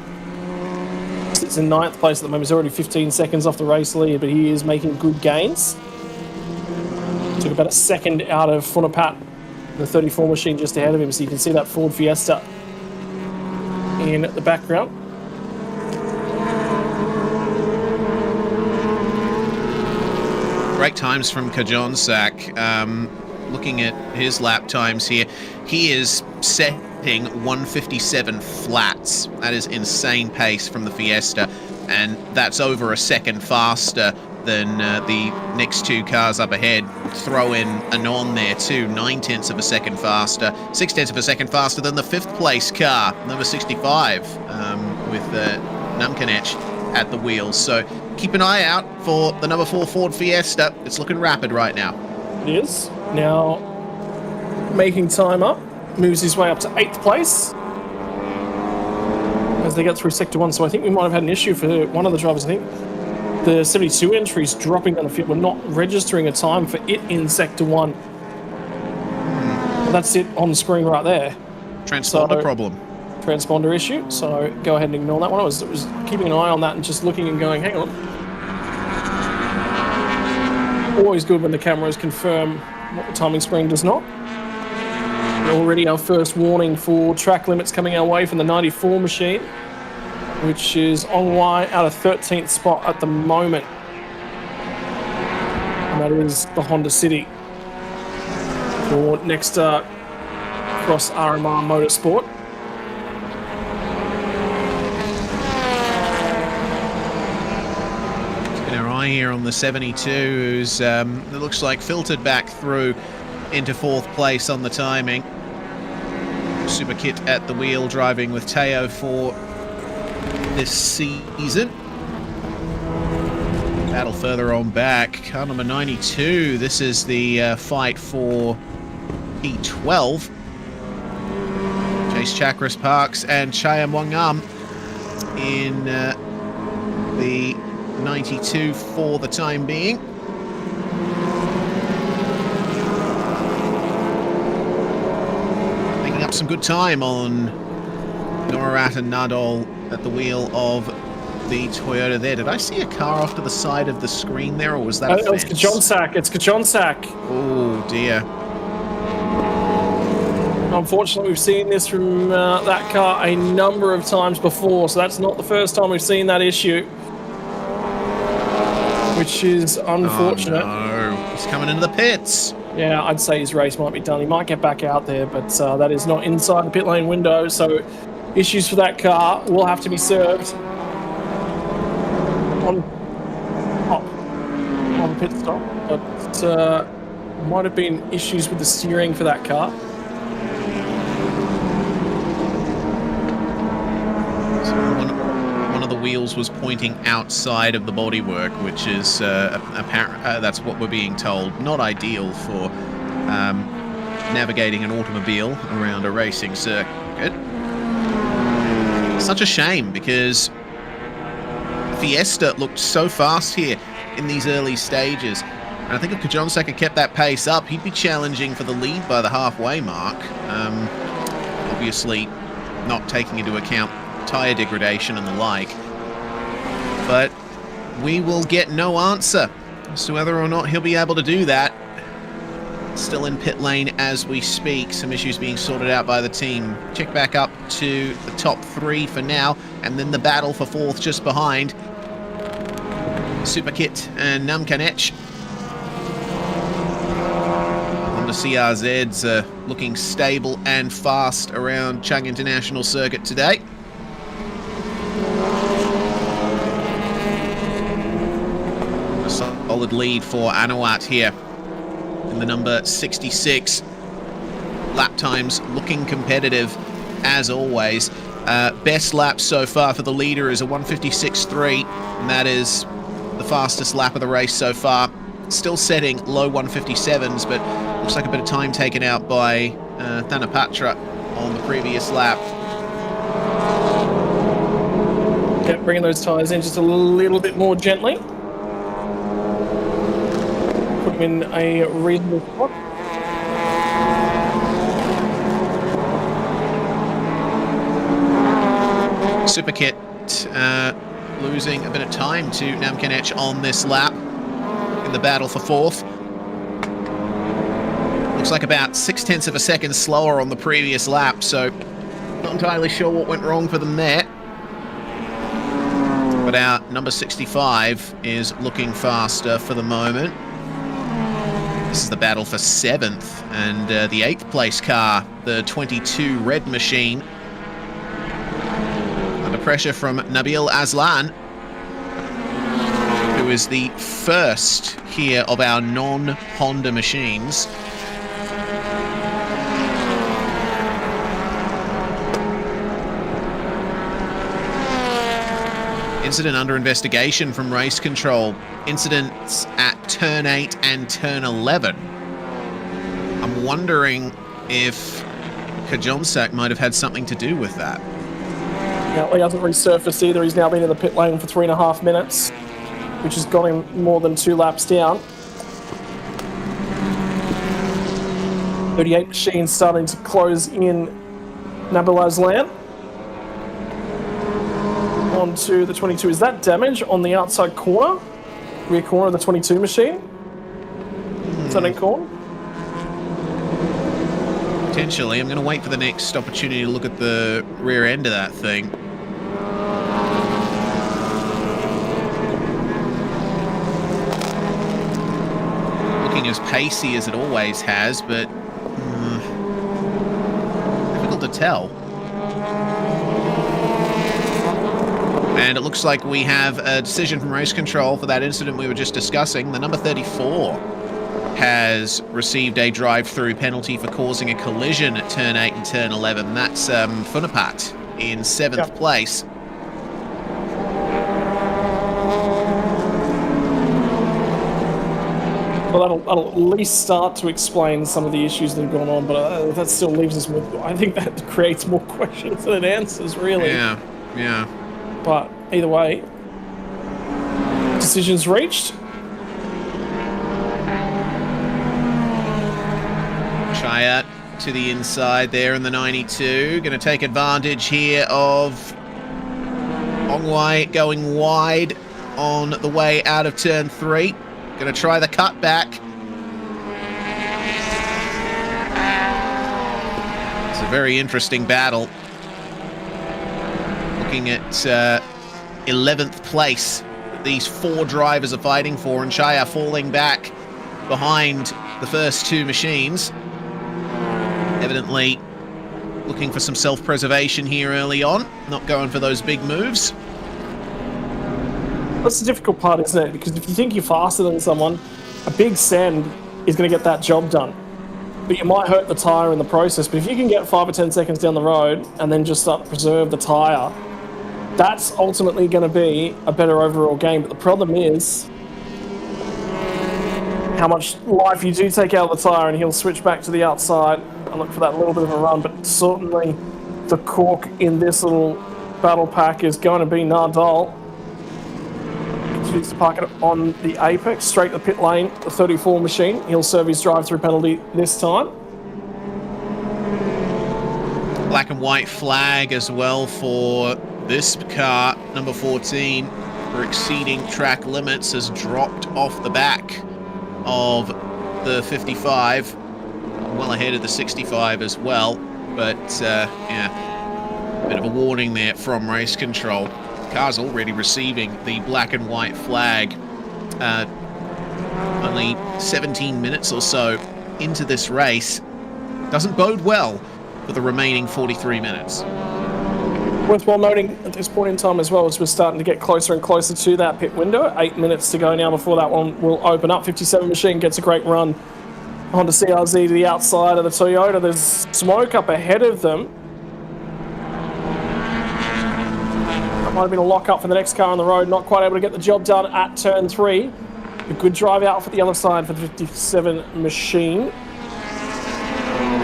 Sits in 9th place at the moment. He's already 15 seconds off the race lead, but he is making good gains. Took about a second out of Funapat, the 34 machine just ahead of him, so you can see that Ford Fiesta in the background. Great times from Kajonsak. Looking at his lap times here, he is setting 1:57 flats. That is insane pace from the Fiesta, and that's over a second faster than the next 2 cars up ahead. Throw in Anon there too, 0.9 of a second faster, 0.6 of a second faster than the 5th place car, number 65, with Namkanech at the wheels. So keep an eye out for the number 4 Ford Fiesta. It's looking rapid right now. It is. Now making time up, moves his way up to 8th place as they get through Sector 1. So I think we might have had an issue for one of the drivers. I think the 72 entries dropping on the field were not registering a time for it in Sector 1. Well, that's it on screen right there. Transponder problem. Transponder issue, so go ahead and ignore that one. I was keeping an eye on that and just looking and going, hang on. Always good when the cameras confirm what the timing screen does not. Already our first warning for track limits coming our way from the 94 machine, which is on wide out of 13th spot at the moment. And that is the Honda City for next cross RMR Motorsport. Here on the 72, who's it looks like filtered back through into 4th place on the timing. Super Kit at the wheel, driving with Teo for this season. battle further on back. Car number 92. This is the fight for P12. Chase Chakras Parks and Chayam Wangam in the 92 for the time being. Making up some good time on Norat and Nadol at the wheel of the Toyota there. Did I see a car off to the side of the screen there, or was that a fence? It's Kajonsak. It's Kajonsak. Oh, dear. Unfortunately, we've seen this from that car a number of times before, so that's not the first time we've seen that issue, which is unfortunate. Oh, no. He's coming into the pits. Yeah, I'd say his race might be done. He might get back out there, but that is not inside the pit lane window, so issues for that car will have to be served on pit stop, but might have been issues with the steering for that car. So one of the wheels was pointing outside of the bodywork, which is apparent. That's what we're being told. Not ideal for navigating an automobile around a racing circuit. Such a shame, because Fiesta looked so fast here in these early stages. And I think if Kajonsak had kept that pace up, he'd be challenging for the lead by the halfway mark. Obviously not taking into account tyre degradation and the like. But we will get no answer as to whether or not he'll be able to do that. Still in pit lane as we speak. Some issues being sorted out by the team. Check back up to the top three for now, and then the battle for fourth just behind. Superkit and Namkanech. Honda CRZs looking stable and fast around Chung International Circuit today. A solid lead for Anawat here in the number 66. Lap times looking competitive as always. Best lap so far for the leader is a 156.3, and that is the fastest lap of the race so far. Still setting low 157s, but looks like a bit of time taken out by Thanapatra on the previous lap. Kept bringing those tyres in just a little bit more gently. Put them in a reasonable spot. Superkit losing a bit of time to Namkanech on this lap in the battle for fourth. Looks like about 0.6 of a second slower on the previous lap, so not entirely sure what went wrong for them there. But our number 65 is looking faster for the moment. This is the battle for seventh, and the 8th place car, the 22 red machine, under pressure from Nabil Aslan, who is the first here of our non-Honda machines. Incident under investigation from race control. Incidents at turn 8 and turn 11. I'm wondering if Kajonsak might have had something to do with that. Yeah, he hasn't resurfaced either. He's now been in the pit lane for 3.5 minutes, which has got him more than 2 laps down. 38 machines starting to close in Nabil Aslan. Onto the 22. Is that damage on the outside corner? Rear corner of the 22 machine? Is that in corner? Potentially. I'm going to wait for the next opportunity to look at the rear end of that thing. Looking as pacey as it always has, but difficult to tell. And it looks like we have a decision from race control for that incident we were just discussing. The number 34 has received a drive-through penalty for causing a collision at turn 8 and turn 11. That's Funapat in 7th place. Well, that'll at least start to explain some of the issues that have gone on, but that still leaves us with. I think that creates more questions than it answers, really. Yeah, yeah. But either way, decisions reached. Chayat to the inside there in the 92. Going to take advantage here of Ongwai going wide on the way out of turn 3. Going to try the cutback. It's a very interesting battle. Looking at 11th place that these 4 drivers are fighting for, and Chaya falling back behind the first 2 machines. Evidently looking for some self-preservation here early on, not going for those big moves. That's the difficult part, isn't it? Because if you think you're faster than someone, a big send is going to get that job done. But you might hurt the tyre in the process. But if you can get 5 or 10 seconds down the road and then just start to preserve the tyre, that's ultimately going to be a better overall game. But the problem is how much life you do take out of the tyre, and he'll switch back to the outside and look for that little bit of a run. But certainly the cork in this little battle pack is going to be Nadal. Continues to park it on the apex, straight to the pit lane, the 34 machine. He'll serve his drive-through penalty this time. Black and white flag as well for this car, number 14, for exceeding track limits, has dropped off the back of the 55, well ahead of the 65 as well. But yeah, a bit of a warning there from race control. Car's already receiving the black and white flag. Only 17 minutes or so into this race. Doesn't bode well for the remaining 43 minutes. Worthwhile noting at this point in time as well, as we're starting to get closer and closer to that pit window. 8 minutes to go now before that one will open up. 57 machine gets a great run. Honda CRZ to the outside of the Toyota. There's smoke up ahead of them. That might have been a lock-up for the next car on the road. Not quite able to get the job done at turn 3. A good drive out for the other side for the 57 machine.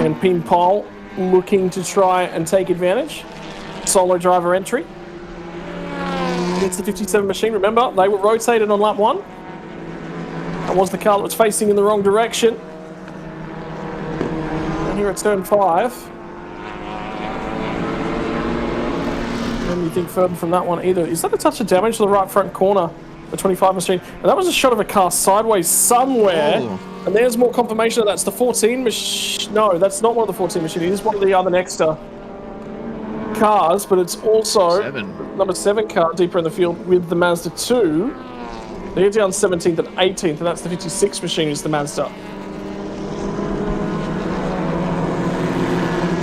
And Pin Pol looking to try and take advantage. Solo driver entry. It's the 57 machine. Remember, they were rotated on lap 1. That was the car that was facing in the wrong direction. And here at turn 5. Anything further from that one either. Is that a touch of damage to the right front corner, the 25 machine? And that was a shot of a car sideways somewhere. Oh. And there's more confirmation that that's the 14 machine. No, that's not one of the 14 machines. It is one of the other Nexter cars, but it's also number 7 car deeper in the field with the Mazda 2. They're down 17th and 18th, and that's the 56 machine is the Mazda.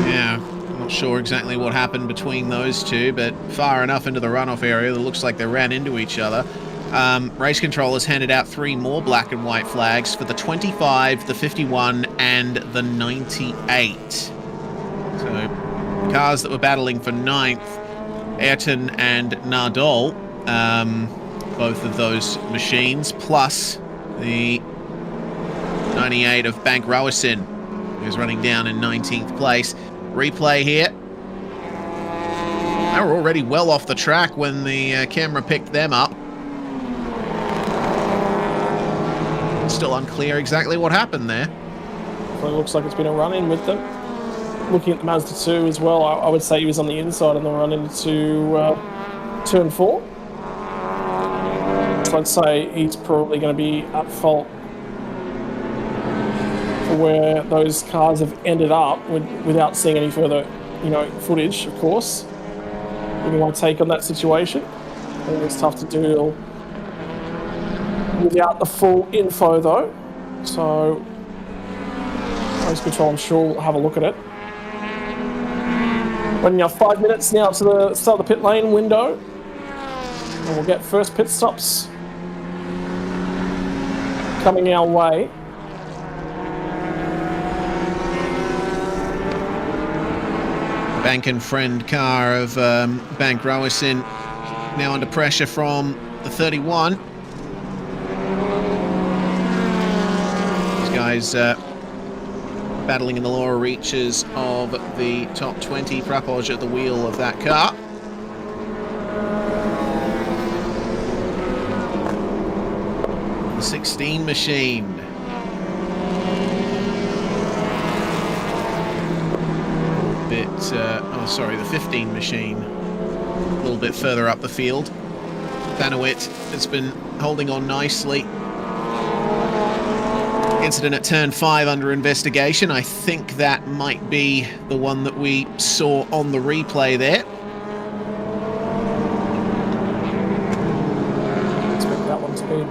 Yeah, I'm not sure exactly what happened between those two, but far enough into the runoff area that it looks like they ran into each other. Race control has handed out 3 more black and white flags for the 25, the 51, and the 98. So cars that were battling for 9th, Ayrton and Nadal, both of those machines, plus the 98 of Bank Rawasin, who's running down in 19th place. Replay here. They were already well off the track when the camera picked them up. Still unclear exactly what happened there. So it looks like it's been a run-in with them. Looking at the Mazda 2 as well, I would say he was on the inside and then run into turn 4. So I'd say he's probably going to be at fault for where those cars have ended up without seeing any further, footage, of course. Giving my take on that situation. I think it's tough to do without the full info though. So race control, I'm sure, will have a look at it. When you have 5 minutes now to the start of the pit lane window, and we'll get first pit stops coming our way. Bank and friend car of Bank Rawasin now under pressure from the 31. guys battling in the lower reaches of the top 20. Prapoj at the wheel of that car. The 16 machine. The 15 machine. A little bit further up the field. Vanowit has been holding on nicely. Incident at turn 5 under investigation. I think that might be the one that we saw on the replay there. Expect that one to be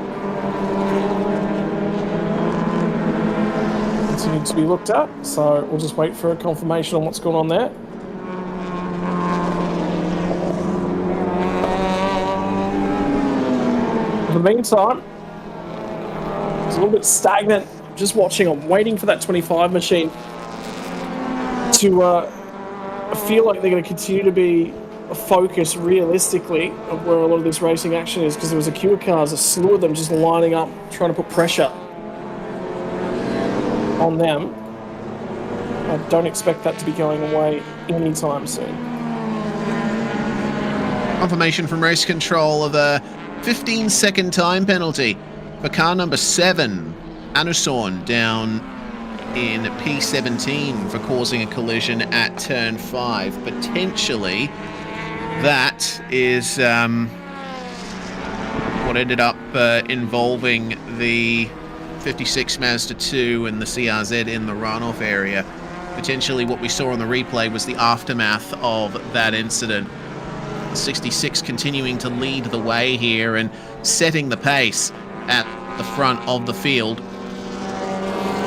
continued to be looked at, so we'll just wait for a confirmation on what's going on there. In the meantime, it's a little bit stagnant. Just watching, I'm waiting for that 25 machine to feel like they're going to continue to be a focus realistically of where a lot of this racing action is, because there was a queue of cars, a slew of them just lining up, trying to put pressure on them. I don't expect that to be going away anytime soon. Confirmation from race control of a 15-second time penalty for car number 7, Anusorn, down in P17 for causing a collision at turn 5. Potentially, that is what ended up involving the 56 Mazda 2 and the CRZ in the runoff area. Potentially what we saw on the replay was the aftermath of that incident. 66 continuing to lead the way here and setting the pace at the front of the field.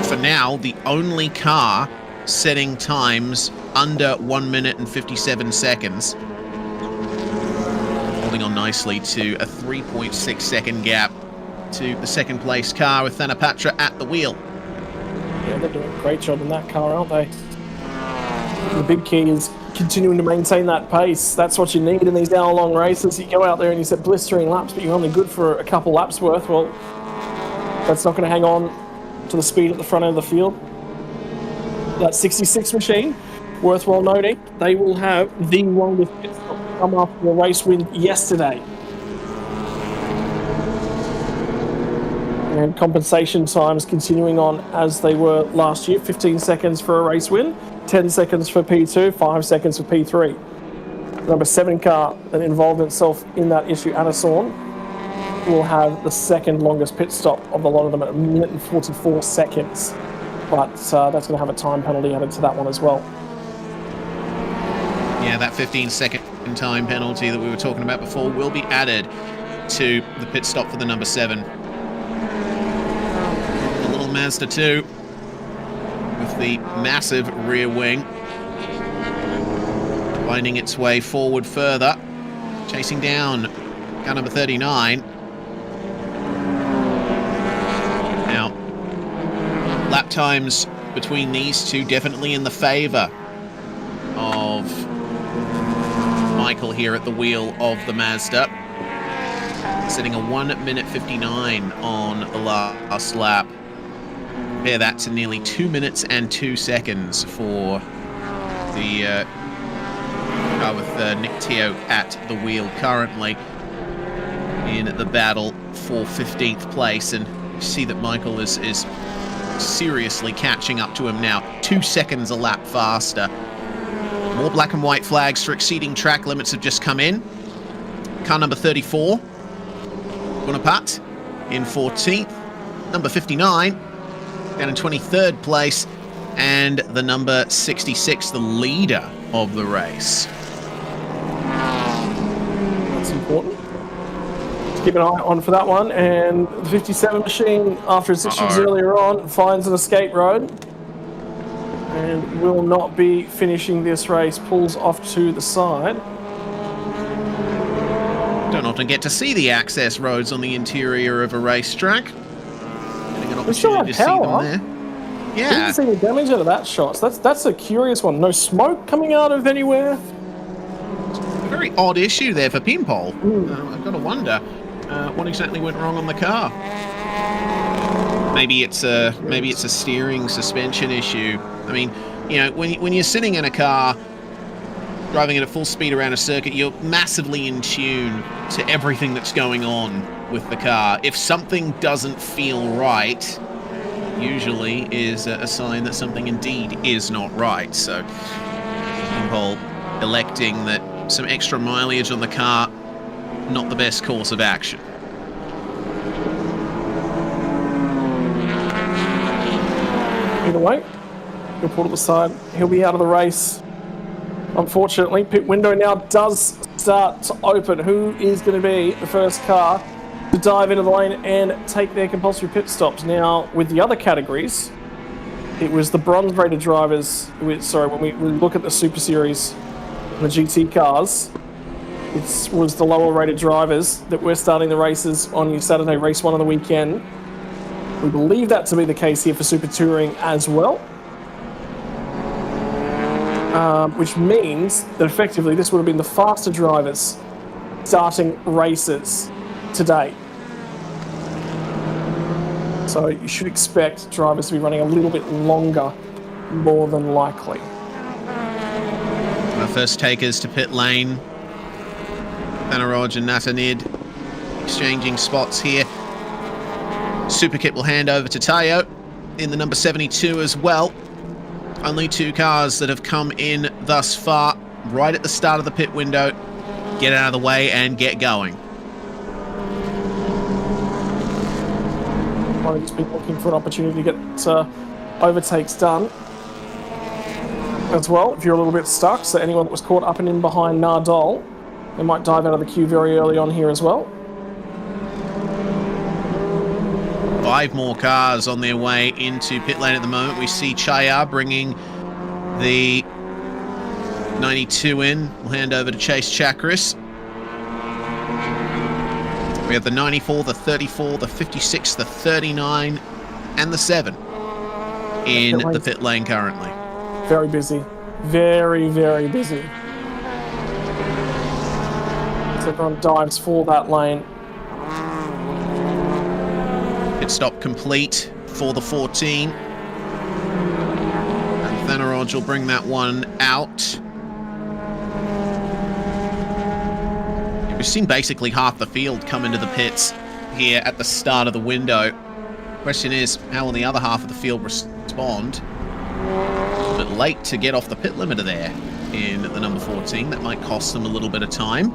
For now, the only car setting times under 1 minute and 57 seconds. Holding on nicely to a 3.6 second gap to the second place car with Thanapatra at the wheel. Yeah, they're doing a great job in that car, aren't they? The big key is continuing to maintain that pace. That's what you need in these hour-long races. You go out there and you set blistering laps, but you're only good for a couple laps worth. Well, that's not going to hang on to the speed at the front end of the field. That 66 machine, worthwhile noting, they will have the longest pit stop come after the race win yesterday. And compensation times continuing on as they were last year. 15 seconds for a race win, 10 seconds for P2, 5 seconds for P3. The number 7 car that involved itself in that issue, Anusorn, will have the second longest pit stop of the lot of them at 1 minute and 44 seconds. But that's going to have a time penalty added to that one as well. Yeah, that 15-second time penalty that we were talking about before will be added to the pit stop for the number 7. The little Mazda 2 with the massive rear wing finding its way forward further, chasing down car number 39. Now, lap times between these two definitely in the favor of Michael here at the wheel of the Mazda, setting a 1 minute 59 on the last lap. Compare that to nearly 2 minutes and 2 seconds for the car with Nick Teo at the wheel currently in the battle for 15th place. And you see that Michael is seriously catching up to him now, 2 seconds a lap faster. More black and white flags for exceeding track limits have just come in. Car number 34, Gunapat, in 14th. Number 59, down in 23rd place. And the number 66, the leader of the race. That's important. Let's keep an eye on for that one. And the 57 machine, after its issues earlier on, finds an escape road and will not be finishing this race, pulls off to the side. Don't often get to see the access roads on the interior of a racetrack. Getting an opportunity to see them there. Yeah. Didn't see any damage out of that shot. So that's a curious one. No smoke coming out of anywhere. A very odd issue there for Pinpole. I've got to wonder what exactly went wrong on the car. maybe it's a steering suspension issue. I mean, you know, when you're sitting in a car driving at full speed around a circuit, you're massively in tune to everything that's going on with the car. If something doesn't feel right, usually is a sign that something indeed is not right. So people electing that some extra mileage on the car, not the best course of action. Either way, he'll pull to the side. He'll be out of the race. Unfortunately, pit window now does start to open. Who is going to be the first car to dive into the lane and take their compulsory pit stops? Now, with the other categories, it was the bronze-rated drivers. When we look at the Super Series, the GT cars, it was the lower-rated drivers that were starting the races on your Saturday race one of the weekend. We believe that to be the case here for Super Touring as well. Which means that effectively this would have been the faster drivers starting races today. So you should expect drivers to be running a little bit longer, more than likely. Our first takers to pit lane. Thanaroj and Natanid exchanging spots here. Superkit will hand over to Tayo in the number 72 as well. Only 2 cars that have come in thus far, right at the start of the pit window. Get out of the way and get going. Might have just been looking for an opportunity to get overtakes done as well, if you're a little bit stuck. So anyone that was caught up and in behind Nardole, they might dive out of the queue very early on here as well. 5 more cars on their way into pit lane at the moment. We see Chaya bringing the 92 in. We'll hand over to Chase Chakris. We have the 94, the 34, the 56, the 39, and the 7 in the pit lane currently. Very busy. Very, very busy. So everyone dives for that lane. Pit stop complete for the 14. And Thanaroj will bring that one out. We've seen basically half the field come into the pits here at the start of the window. Question is, how will the other half of the field respond? A bit late to get off the pit limiter there in the number 14. That might cost them a little bit of time.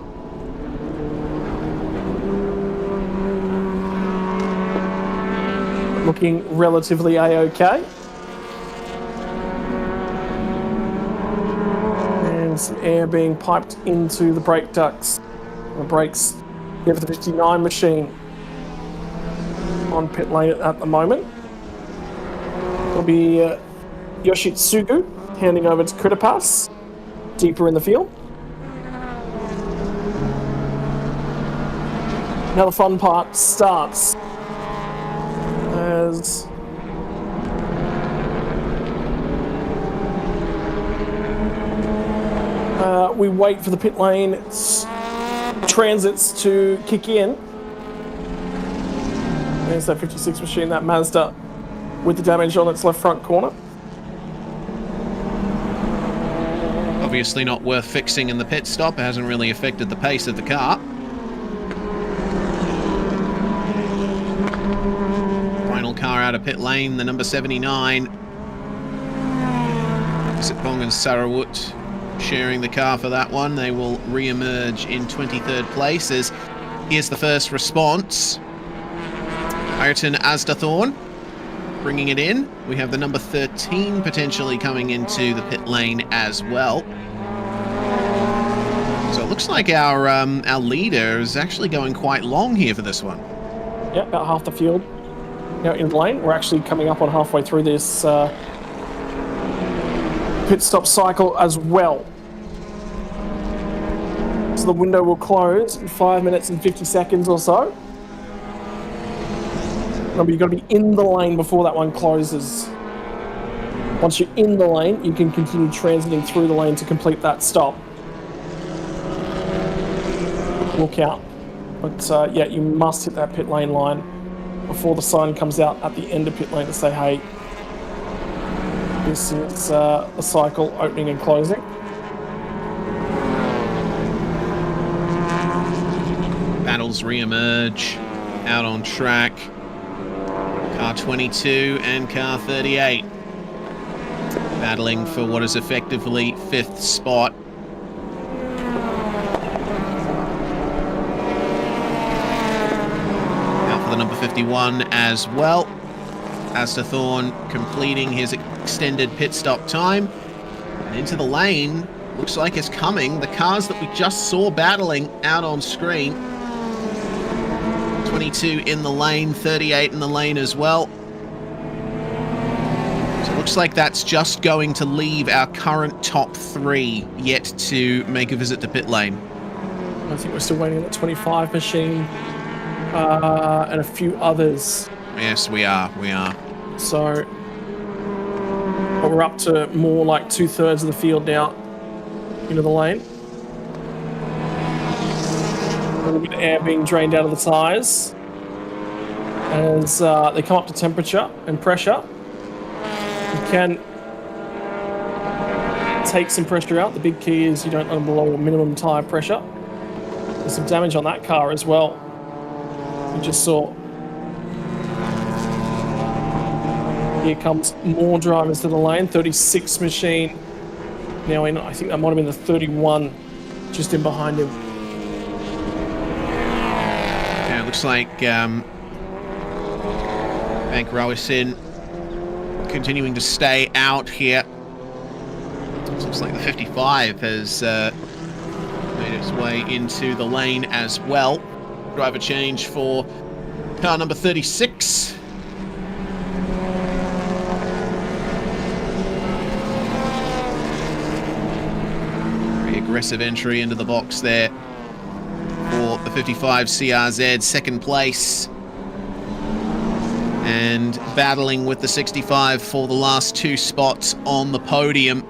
Looking relatively a-okay. And some air being piped into the brake ducts. The brakes here for the 59 machine on pit lane at the moment. It'll be Yoshitsugu handing over to Kutapas deeper in the field. Now the fun part starts as we wait for the pit lane transits to kick in. There's that 56 machine, that Mazda, with the damage on its left front corner. Obviously not worth fixing in the pit stop. It hasn't really affected the pace of the car. Final car out of pit lane, the number 79. Sitpong and Sarawut sharing the car for that one. They will re-emerge in 23rd place as here's the first response. Ayrton Asdathorn bringing it in. We have the number 13 potentially coming into the pit lane as well. So it looks like our leader is actually going quite long here for this one. Yeah, about half the field now in the lane. We're actually coming up on halfway through this pit stop cycle as well. So the window will close in 5 minutes and 50 seconds or so. Remember, you've got to be in the lane before that one closes. Once you're in the lane, you can continue transiting through the lane to complete that stop. Will count. But yeah, you must hit that pit lane line before the sign comes out at the end of pit lane to say, hey, this is a cycle opening and closing. Battles re-emerge out on track. Car 22 and car 38 battling for what is effectively 5th spot. Out for the number 51 as well. Astor Thorne completing his extended pit stop time. And into the lane, looks like it's coming. The cars that we just saw battling out on screen. 22 in the lane, 38 in the lane as well. So it looks like that's just going to leave our current top 3 yet to make a visit to pit lane. I think we're still waiting on the 25 machine and a few others. Yes, we are. So but we're up to more like 2/3 of the field now into the lane. A little bit of air being drained out of the tyres as they come up to temperature and pressure. You can take some pressure out. The big key is you don't let them below minimum tyre pressure. There's some damage on that car as well. We just saw. Here comes more drivers to the lane. 36 machine now in. I think that might have been the 31 just in behind him. Yeah, it looks like Bank Rowasin continuing to stay out here. It looks like the 55 has made its way into the lane as well. Driver change for car number 36. Very aggressive entry into the box there for the 55 CRZ, second place. And battling with the 65 for the last 2 spots on the podium.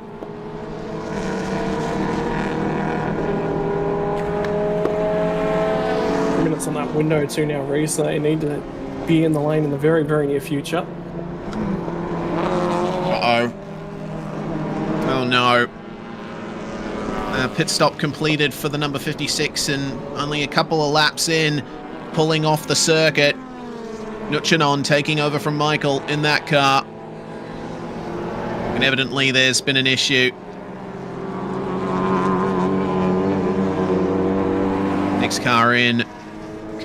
Minutes on that window too now, Reese. So they need to be in the lane in the very, very near future. Uh-oh. Oh no. Pit stop completed for the number 56 and only a couple of laps in, pulling off the circuit. Nuchanon taking over from Michael in that car. And evidently there's been an issue. Next car in,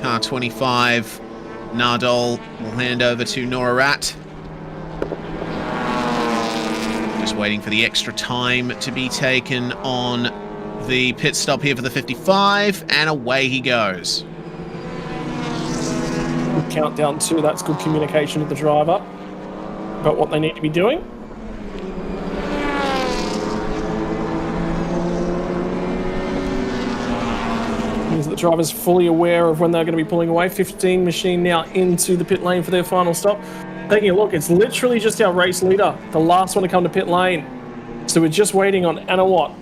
car 25. Nardole will hand over to Norat. Just waiting for the extra time to be taken on the pit stop here for the 55, and away he goes. Good countdown too. That's good communication with the driver about what they need to be doing. Means the driver's fully aware of when they're going to be pulling away. 15 machine now into the pit lane for their final stop. Taking a look, it's literally just our race leader, the last one to come to pit lane. So we're just waiting on Anna Watt.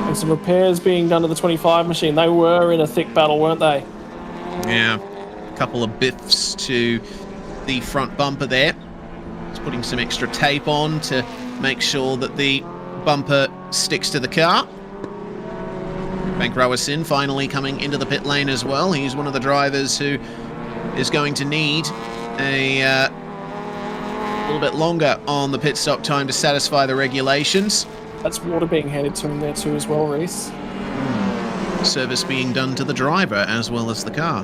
And some repairs being done to the 25 machine. They were in a thick battle, weren't they? Yeah, a couple of biffs to the front bumper there. Just putting some extra tape on to make sure that the bumper sticks to the car. Bank Rowasin finally coming into the pit lane as well. He's one of the drivers who is going to need a little bit longer on the pit stop time to satisfy the regulations. That's water being handed to him there too as well, Reese. Service being done to the driver as well as the car.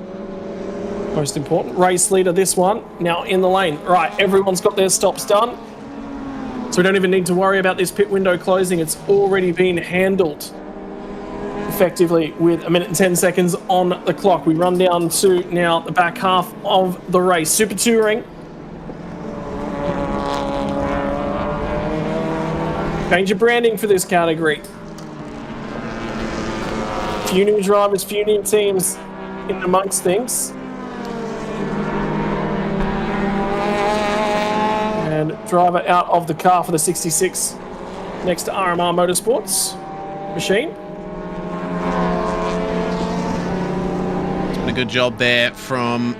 Most important. Race leader, this one, now in the lane. Right, everyone's got their stops done. So we don't even need to worry about this pit window closing. It's already been handled effectively with 1 minute and 10 seconds on the clock. We run down to now the back half of the race. Super Touring. Change your branding for this category. Few new drivers, few new teams in amongst things. And driver out of the car for the 66 next to RMR Motorsports machine. a good job there from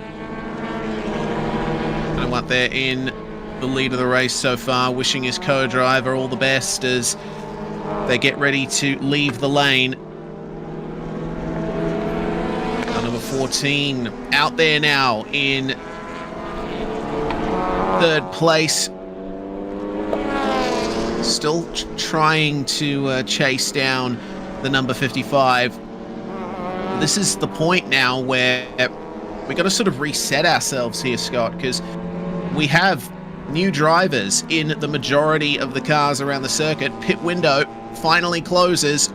what they're in the lead of the race so far, wishing his co-driver all the best as they get ready to leave the lane. Number 14 out there now in third place. Still trying to chase down the number 55. This is the point now where we got to sort of reset ourselves here, Scott, because we have new drivers in the majority of the cars around the circuit. Pit window finally closes.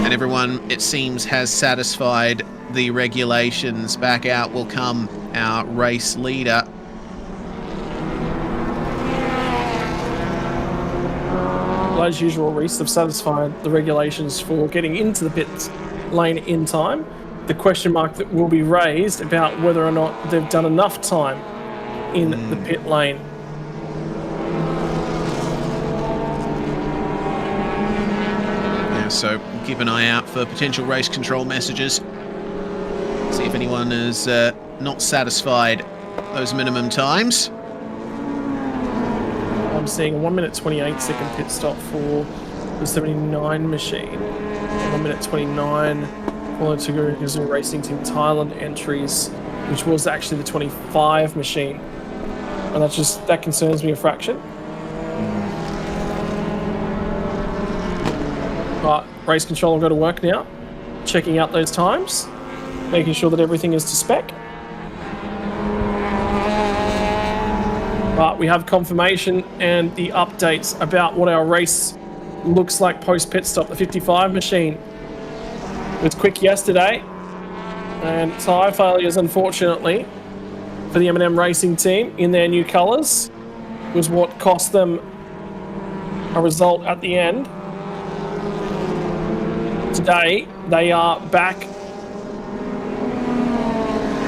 And everyone, it seems, has satisfied the regulations. Back out will come our race leader. Well, as usual, Reese have satisfied the regulations for getting into the pit lane in time. The question mark that will be raised about whether or not they've done enough time in the pit lane. Yeah, so keep an eye out for potential race control messages. See if anyone is not satisfied those minimum times. I'm seeing a 1 minute 28 second pit stop for the 79 machine. 1 minute 29 for the Gazoo Racing Team Thailand entries, which was actually the 25 machine. And that concerns me a fraction. But race control will go to work now, checking out those times, making sure that everything is to spec. But we have confirmation and the updates about what our race looks like post pit stop. The 55 machine was quick yesterday, and tyre failures, unfortunately, for the M&M Racing team in their new colours was what cost them a result at the end. Today, they are back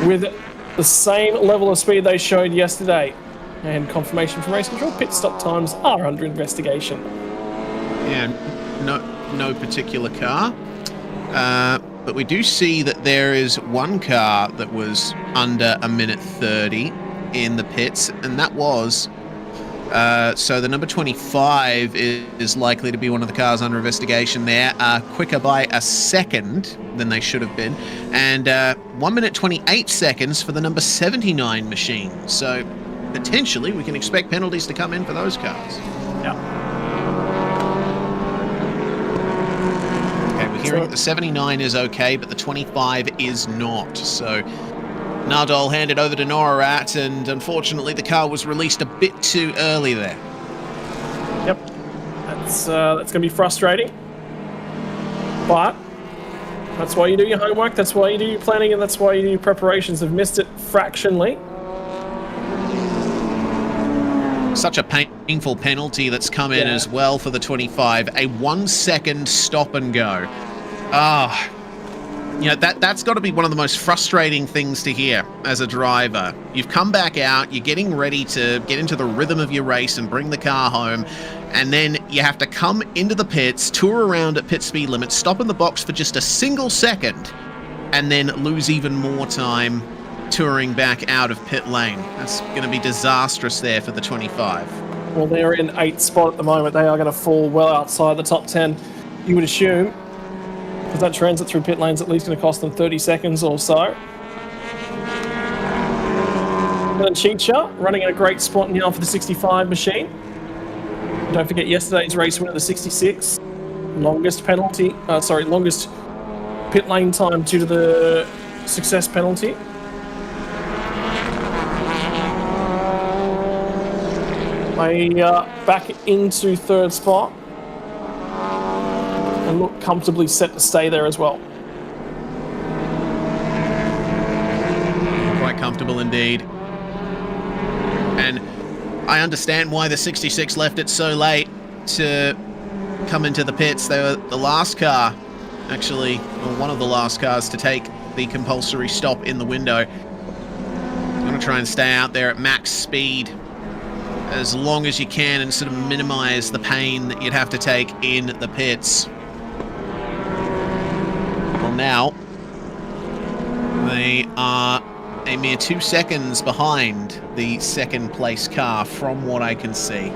with the same level of speed they showed yesterday. And confirmation from race control, pit stop times are under investigation. Yeah, no particular car. But we do see that there is one car that was under 1 minute 30 in the pits, and that was... so the number 25 is likely to be one of the cars under investigation there. Quicker by a second than they should have been. And 1 minute 28 seconds for the number 79 machine. So potentially we can expect penalties to come in for those cars. Yeah. Okay, we're hearing that the 79 is okay, but the 25 is not. So Nardole handed over to Norat, and unfortunately the car was released a bit too early there. Yep, that's going to be frustrating. But that's why you do your homework, that's why you do your planning, and that's why you do your preparations. Have missed it fractionally. Such a painful penalty that's come in as well for the 25. A 1 second stop and go. You know, that's got to be one of the most frustrating things to hear as a driver. You've come back out, you're getting ready to get into the rhythm of your race and bring the car home, and then you have to come into the pits, tour around at pit speed limit, stop in the box for just a single second, and then lose even more time touring back out of pit lane. That's going to be disastrous there for the 25. Well, they're in 8th spot at the moment. They are going to fall well outside the top 10, you would assume, because that transit through pit lane's at least going to cost them 30 seconds or so. And Chicha running in a great spot now for the 65 machine. Don't forget yesterday's race win at the 66. Longest pit lane time due to the success penalty. They back into 3rd spot and look comfortably set to stay there as well. Quite comfortable indeed. And I understand why the 66 left it so late to come into the pits. They were the last car, actually, or one of the last cars to take the compulsory stop in the window. I'm going to try and stay out there at max speed as long as you can and sort of minimize the pain that you'd have to take in the pits. Well, now They are a mere 2 seconds behind the second place car from what I can see.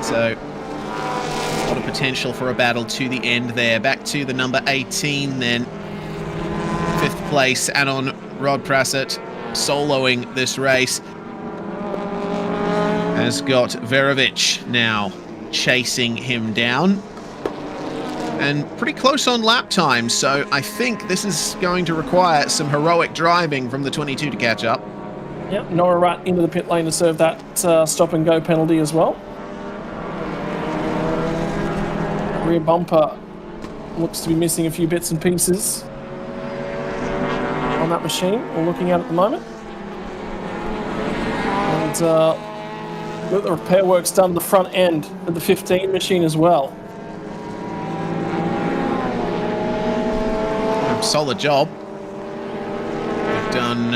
So, a lot of potential for a battle to the end there. Back to the number 18 then. 5th place, Anon Rodprasset, soloing this race. Has got Verovic now chasing him down. And pretty close on lap time, so I think this is going to require some heroic driving from the 22 to catch up. Yep, Nora right into the pit lane to serve that stop and go penalty as well. Rear bumper looks to be missing a few bits and pieces on that machine we're looking at the moment. And got the repair works done to the front end of the 15 machine as well. Solid job. They've done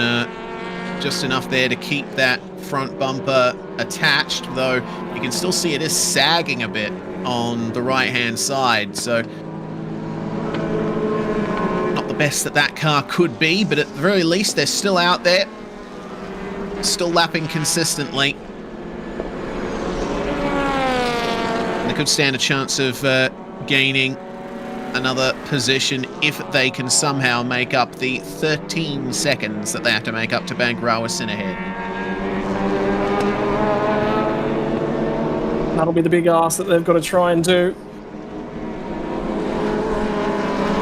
just enough there to keep that front bumper attached, though you can still see it is sagging a bit on the right-hand side, so not the best that car could be, but at the very least they're still out there, still lapping consistently. And they could stand a chance of gaining another position if they can somehow make up the 13 seconds that they have to make up to Bank Rawasin ahead. That'll be the big ask that they've got to try and do.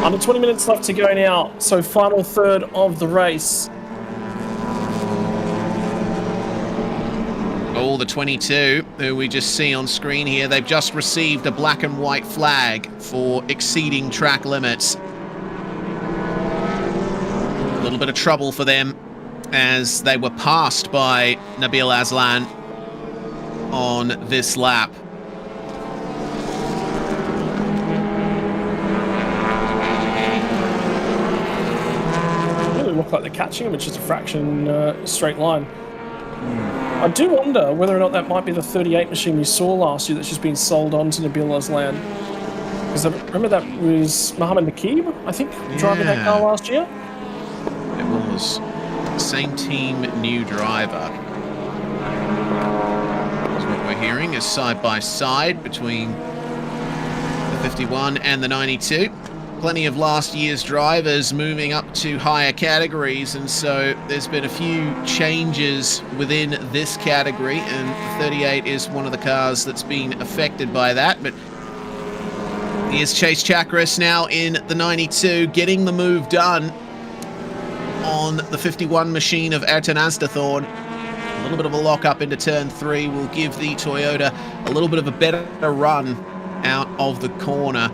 Under 20 minutes left to go now, so final third of the race. Oh, the 22, who we just see on screen here, they've just received a black and white flag for exceeding track limits. A little bit of trouble for them as they were passed by Nabil Aslan on this lap. Really look like they're catching him, it's just a fraction straight line. I do wonder whether or not that might be the 38 machine we saw last year that's just been sold on to Nabil Aslan. Because I remember that was Mohammed Nakib, I think, driving that car last year. It was. Same team, new driver. That's what we're hearing is side by side between the 51 and the 92. Plenty of last year's drivers moving up to higher categories, and so there's been a few changes within this category, and the 38 is one of the cars that's been affected by that. But here's Chase Chakras now in the 92, getting the move done on the 51 machine of Ertan Azdathorn. A little bit of a lock up into turn 3 will give the Toyota a little bit of a better run out of the corner.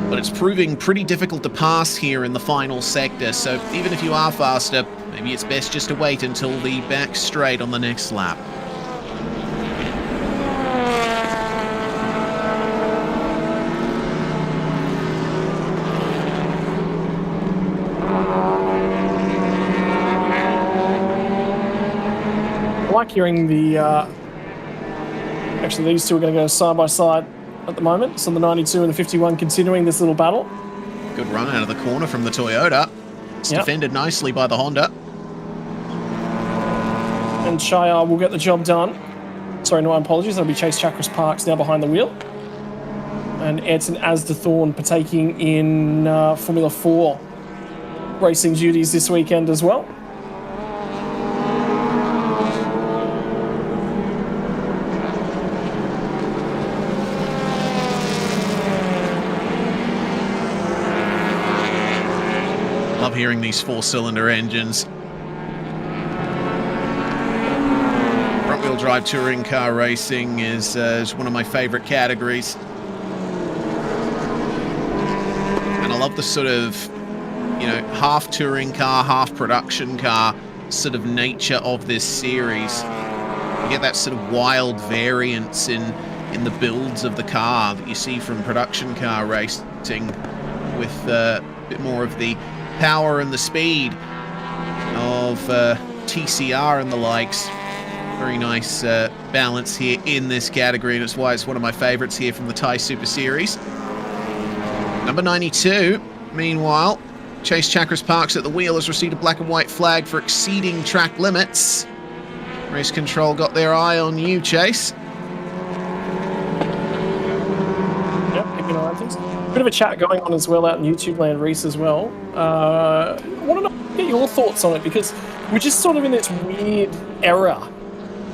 But it's proving pretty difficult to pass here in the final sector, so even if you are faster, maybe it's best just to wait until the back straight on the next lap. I like hearing the... Actually, these two are going to go side by side at the moment, so the 92 and the 51 continuing this little battle. Good run out of the corner from the Toyota. It's defended nicely by the Honda. And Shayar will get the job done. Sorry, no, apologies. That'll be Chase Chakras Parks now behind the wheel. And Ertan Azdathorn partaking in Formula 4 racing duties this weekend as well. Love hearing these 4-cylinder engines. Front-wheel drive touring car racing is one of my favorite categories. And I love the sort of, half touring car, half production car sort of nature of this series. You get that sort of wild variance in the builds of the car that you see from production car racing, with a bit more of the power and the speed of TCR and the likes. Very nice balance here in this category, and it's why it's one of my favorites here from the Thai Super Series. Number 92, meanwhile, Chase Chakras Parks at the wheel has received a black and white flag for exceeding track limits. Race control got their eye on you, Chase. Yep, keeping an eye on things. Bit of a chat going on as well out in YouTube land, Reese, as well. I want to get your thoughts on it because we're just sort of in this weird era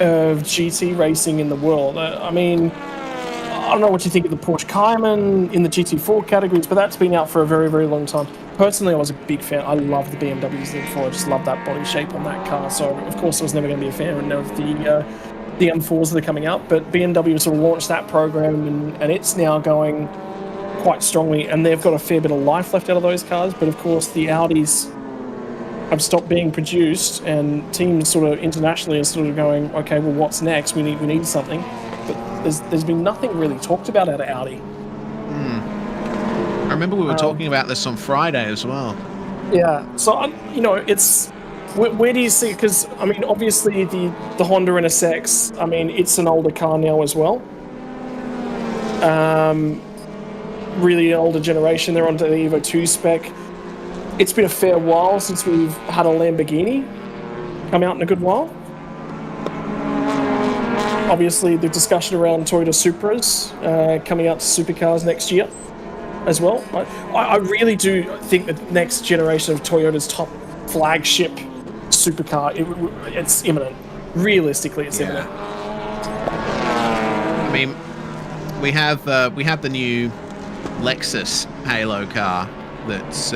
of GT racing in the world. I mean, I don't know what you think of the Porsche Cayman in the GT4 categories, but that's been out for a very, very long time. Personally, I was a big fan. I love the BMW Z4. I just love that body shape on that car. So, of course, I was never going to be a fan of the M4s that are coming out. But BMW sort of launched that program, and it's now going quite strongly. And they've got a fair bit of life left out of those cars. But, of course, the Audis have stopped being produced, and teams sort of internationally are sort of going, okay, well, what's next? We need something. But there's been nothing really talked about out of Audi. I remember we were talking about this on Friday as well. Yeah, so it's where do you see? Because I mean, obviously the Honda NSX. I mean, it's an older car now as well. Really older generation. They're onto the Evo 2 spec. It's been a fair while since we've had a Lamborghini come out in a good while. Obviously, the discussion around Toyota Supras coming out to supercars next year as well. I really do think that next generation of Toyota's top flagship supercar, it's imminent. Realistically, it's imminent. I mean, we have the new Lexus Halo car that's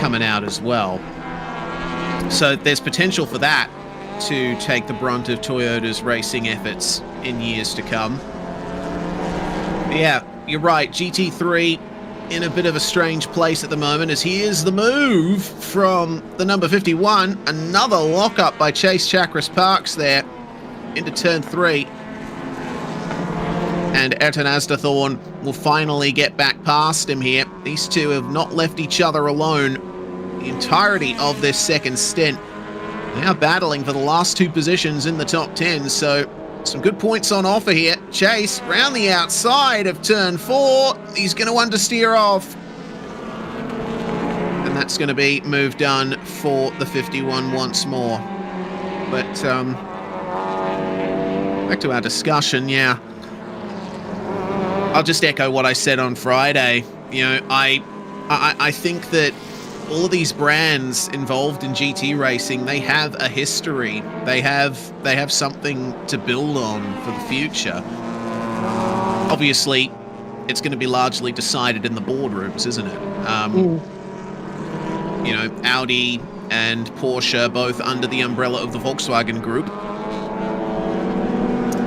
coming out as well. So there's potential for that to take the brunt of Toyota's racing efforts in years to come. Yeah, you're right. GT3 in a bit of a strange place at the moment, as here's the move from the number 51. Another lockup by Chase Chakras Parks there into turn 3. And Ayrton Asdathorn will finally get back past him here. These two have not left each other alone the entirety of this second stint. Now battling for the last 2 positions in the top 10, so some good points on offer here. Chase round the outside of turn 4. He's going to understeer off. And that's going to be move done for the 51 once more. But back to our discussion, yeah. I'll just echo what I said on Friday. You know, I think that all of these brands involved in GT racing, they have a history. They have something to build on for the future. Obviously, it's going to be largely decided in the boardrooms, isn't it? You know, Audi and Porsche both under the umbrella of the Volkswagen Group.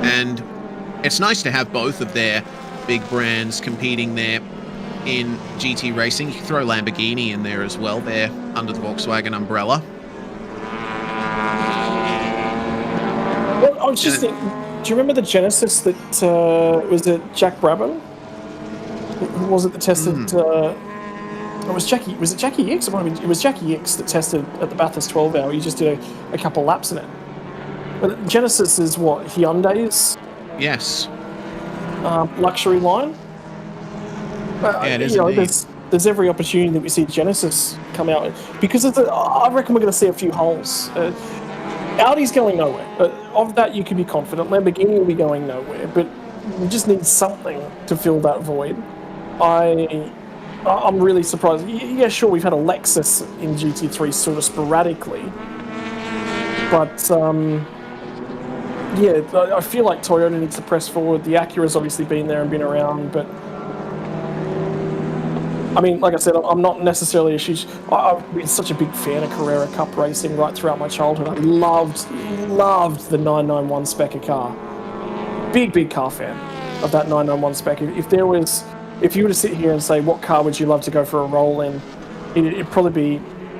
And it's nice to have both of their big brands competing there in GT racing. You can throw Lamborghini in there as well. They're under the Volkswagen umbrella. Well, I was just thinking, do you remember the Genesis that was it Jack Brabham? Who was it that tested? It was Jackie. Was it Jackie X? It was Jackie X that tested at the Bathurst 12 Hour. He just did a couple laps in it. But Genesis is what, Hyundai's? Yes. Luxury line. Yeah, it is. There's every opportunity that we see Genesis come out because I reckon we're going to see a few holes. Audi's going nowhere. Of that, you can be confident. Lamborghini will be going nowhere, but we just need something to fill that void. I'm really surprised. Yeah, sure, we've had a Lexus in GT3 sort of sporadically, but yeah, I feel like Toyota needs to press forward. The Acura's obviously been there and been around, but I mean, like I said, I'm not necessarily a huge... I've been such a big fan of Carrera Cup racing right throughout my childhood. I loved the 991 spec car. Big car fan of that 991 spec. If you were to sit here and say, what car would you love to go for a roll in, it'd probably be,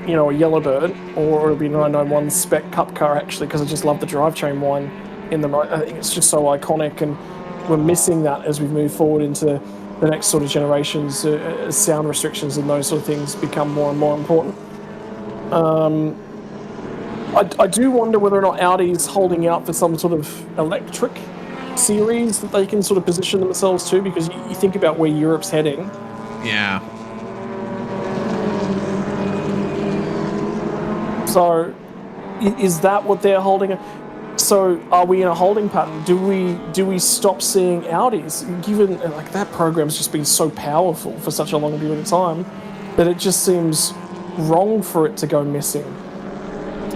you know, a Yellowbird, or it'd be a 991 spec Cup car, actually, because I just love the drivetrain wine in them. I think it's just so iconic, and we're missing that as we move forward into the next sort of generations, as sound restrictions and those sort of things become more and more important. I do wonder whether or not Audi's holding out for some sort of electric series that they can sort of position themselves to, because you think about where Europe's heading. Yeah. So, is that what they're holding? So, are we in a holding pattern? Do we stop seeing Audis? Given like that program's just been so powerful for such a long period of time that it just seems wrong for it to go missing.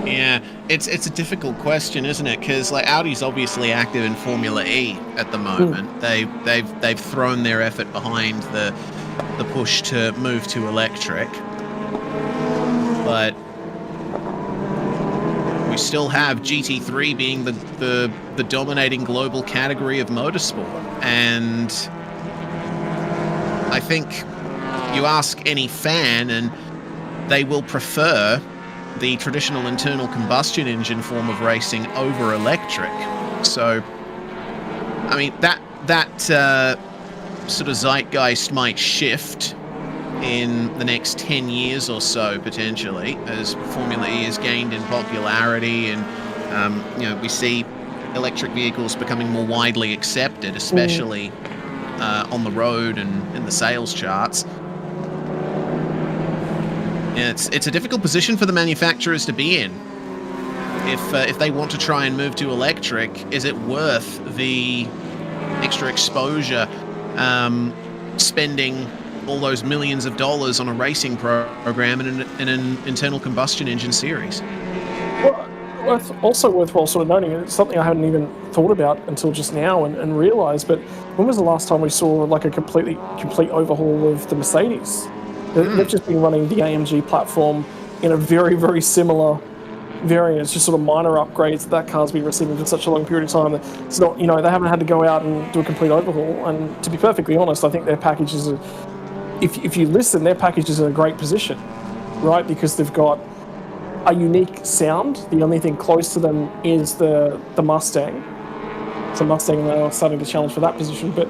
Yeah, it's a difficult question, isn't it? Because like Audi's obviously active in Formula E at the moment. They've thrown their effort behind the push to move to electric, but we still have GT3 being the dominating global category of motorsport, and I think you ask any fan and they will prefer the traditional internal combustion engine form of racing over electric. So, I mean, that sort of zeitgeist might shift in the next 10 years or so, potentially, as Formula E has gained in popularity and, we see electric vehicles becoming more widely accepted, especially on the road and in the sales charts. It's a difficult position for the manufacturers to be in. If they want to try and move to electric, is it worth the extra exposure, spending all those millions of dollars on a racing program in an internal combustion engine series? Well, it's also worthwhile sort of noting, it's something I hadn't even thought about until just now and realised, but when was the last time we saw like a complete overhaul of the Mercedes? They've just been running the AMG platform in a very, very similar variant. It's just sort of minor upgrades that car's been receiving for such a long period of time that it's not, they haven't had to go out and do a complete overhaul. And to be perfectly honest, I think their packages are, if you listen, their package is in a great position, right? Because they've got a unique sound. The only thing close to them is the Mustang. So Mustang, they're starting to challenge for that position, but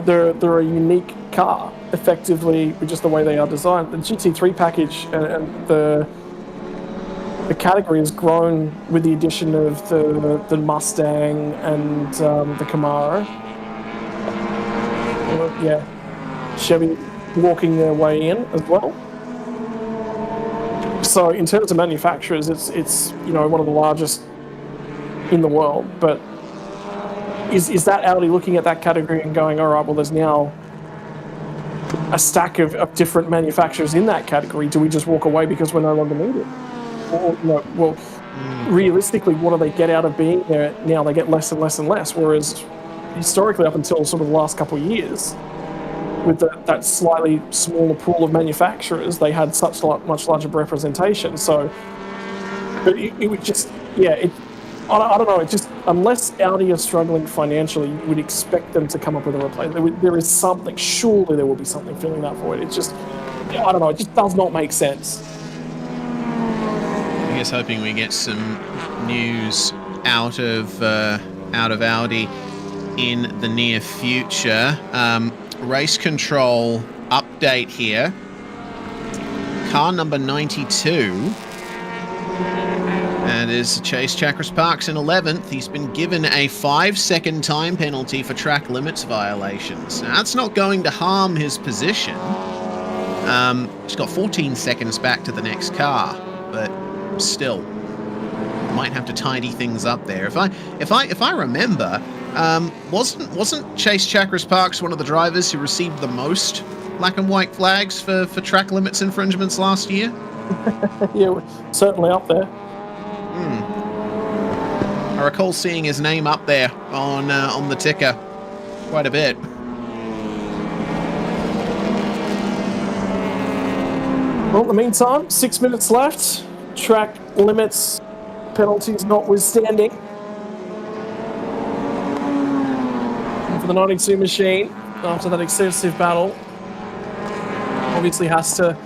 they're a unique car, effectively, with just the way they are designed. The GT3 package and the category has grown with the addition of the Mustang and the Camaro. Chevy walking their way in as well. So in terms of manufacturers, it's one of the largest in the world. But is that Audi looking at that category and going, all right, well, there's now a stack of different manufacturers in that category. Do we just walk away because we're no longer needed? Or, realistically, what do they get out of being there now? They get less and less and less. Whereas historically, up until sort of the last couple of years, with that slightly smaller pool of manufacturers, they had such much larger representation. So, but it would just, I don't know. It just, unless Audi are struggling financially, you would expect them to come up with a replacement. There is something. Surely there will be something filling that void. It's just, I don't know. It just does not make sense. I guess hoping we get some news out of Audi in the near future. Race control update here. Car number 92. And is Chase Chakras Parks in 11th. He's been given a 5-second time penalty for track limits violations. Now, that's not going to harm his position. He's got 14 seconds back to the next car, but still, might have to tidy things up there. If I remember, wasn't Chase Chakras Parks one of the drivers who received the most black and white flags for track limits infringements last year? Yeah, certainly up there. I recall seeing his name up there on the ticker quite a bit. Well, in the meantime, 6 minutes left. Track limits, penalties notwithstanding. And for the 92 machine, after that excessive battle, obviously has to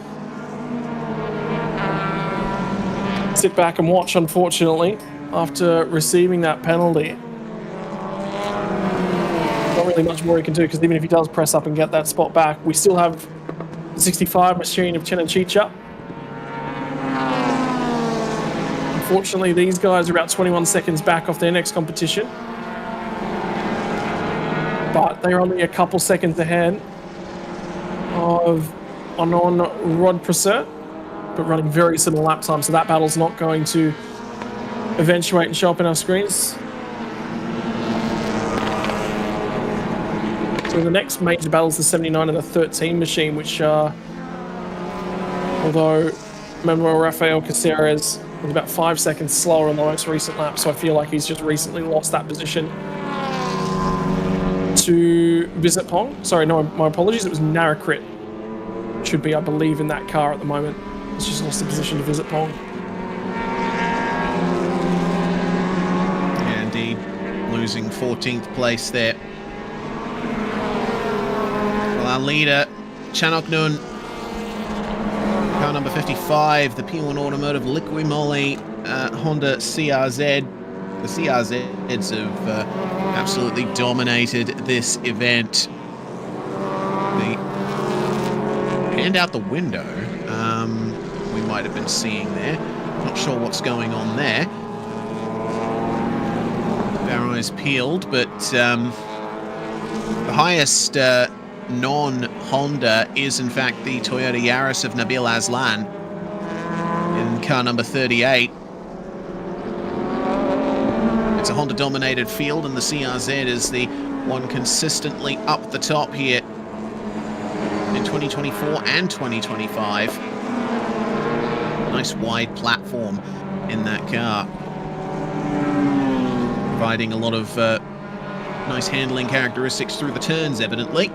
sit back and watch, unfortunately, after receiving that penalty. Not really much more he can do, because even if he does press up and get that spot back, we still have the 65 machine of Chenenchicha. Unfortunately, these guys are about 21 seconds back off their next competition. But they're only a couple seconds ahead of Anon Rodpresser. but running very similar lap time, so that battle's not going to eventuate and show up in our screens. So the next major battle is the 79 and the 13 machine, which, although Manuel Rafael Caceres was about 5 seconds slower on the most recent lap, so I feel like he's just recently lost that position to Visit Pong. Sorry, no, my apologies. It was Narakrit. Should be, I believe, in that car at the moment. He's just lost the position to Visit Pong. Yeah, indeed. Losing 14th place there. Well, our leader, Chanok Nun, car number 55, the P1 Automotive Liqui Moly Honda CRZ. The CRZs have absolutely dominated this event. The hand out the window we might have been seeing there. Not sure what's going on there. Our eyes peeled, but the highest non-Honda is in fact the Toyota Yaris of Nabil Aslan in car number 38. It's a Honda-dominated field, and the CRZ is the one consistently up the top here in 2024 and 2025. Nice wide platform in that car, providing a lot of nice handling characteristics through the turns, evidently.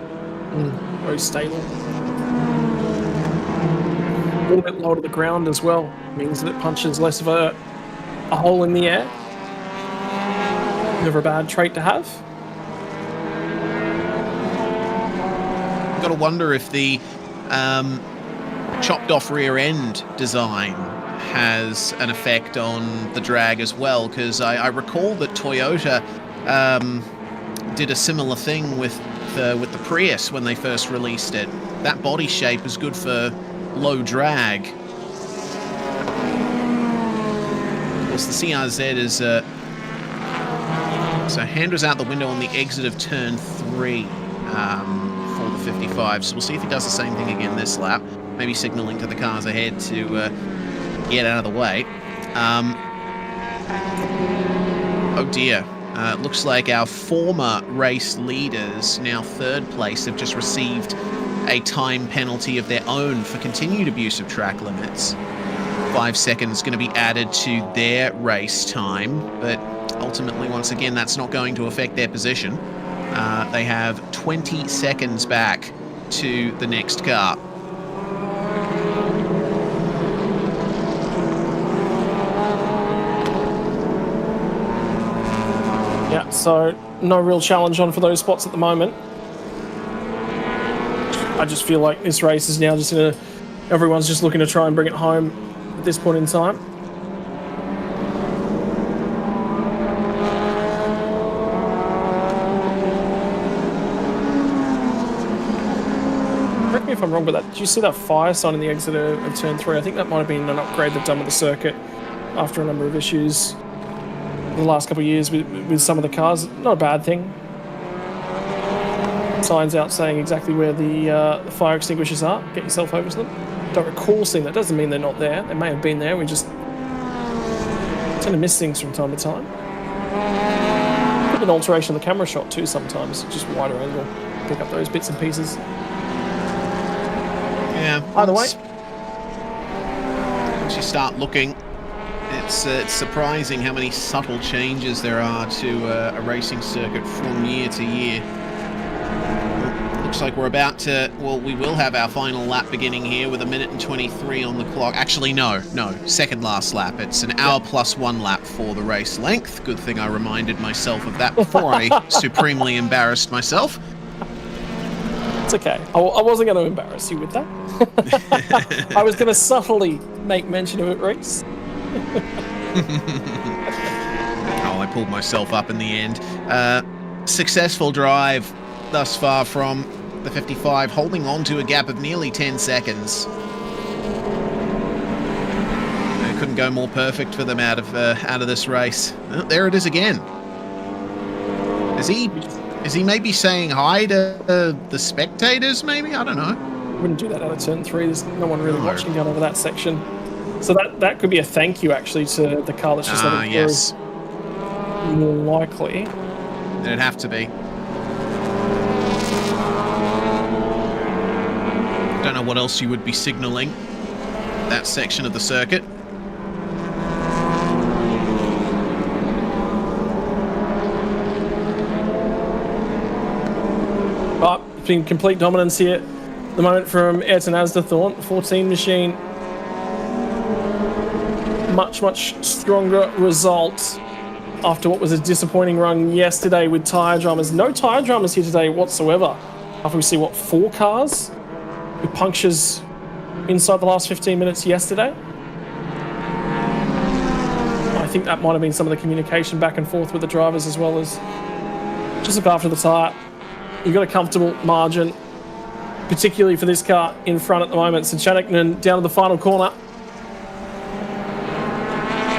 Very stable. A little bit low to the ground as well. Means that it punches less of a hole in the air. Never a bad trait to have. I've got to wonder if the chopped off rear end design has an effect on the drag as well, because I recall that Toyota did a similar thing with the Prius when they first released it. That body shape is good for low drag. Of course, the CRZ is so hand was out the window on the exit of turn 3 for the 55. So we'll see if he does the same thing again this lap. Maybe signaling to the cars ahead to get out of the way. Oh dear. Looks like our former race leaders, now 3rd place, have just received a time penalty of their own for continued abuse of track limits. 5 seconds going to be added to their race time, but ultimately, once again, that's not going to affect their position. They have 20 seconds back to the next car. Yeah, so no real challenge on for those spots at the moment. I just feel like this race is now just everyone's just looking to try and bring it home at this point in time. Correct me if I'm wrong, but did you see that fire sign in the exit of turn 3? I think that might have been an upgrade they've done with the circuit after a number of issues the last couple of years with some of the cars. Not a bad thing. Signs out saying exactly where the fire extinguishers are. Get yourself over to them. Don't recall seeing that. Doesn't mean they're not there. They may have been there. We just tend to miss things from time to time. Put an alteration on the camera shot too sometimes. Just wider angle. Pick up those bits and pieces. Yeah. Either way. Once you start looking, it's surprising how many subtle changes there are to a racing circuit from year to year. Looks like we're about to, well, we will have our final lap beginning here with 1 minute and 23 on the clock. Actually, no, second last lap. It's an hour plus 1 lap for the race length. Good thing I reminded myself of that before I supremely embarrassed myself. It's okay. I wasn't going to embarrass you with that. I was going to subtly make mention of it, Reese. Oh, I pulled myself up in the end. Successful drive thus far from the 55, holding on to a gap of nearly 10 seconds. It couldn't go more perfect for them out of this race. Oh, there it is again. Is he maybe saying hi to the spectators? Maybe, I don't know. Wouldn't do that out of turn 3. There's no one really No. watching down over that section. So that could be a thank you, actually, to the car that's just heading through. Yes. More likely. It'd have to be. Don't know what else you would be signalling that section of the circuit. But it's been complete dominance here. The moment from Ayrton Asdathorn, 14 machine. Much stronger result after what was a disappointing run yesterday with tyre dramas. No tyre dramas here today whatsoever. After we see, 4 cars with punctures inside the last 15 minutes yesterday. I think that might have been some of the communication back and forth with the drivers, as well as just look after the tyre. You've got a comfortable margin, particularly for this car in front at the moment. So Channicknan down to the final corner.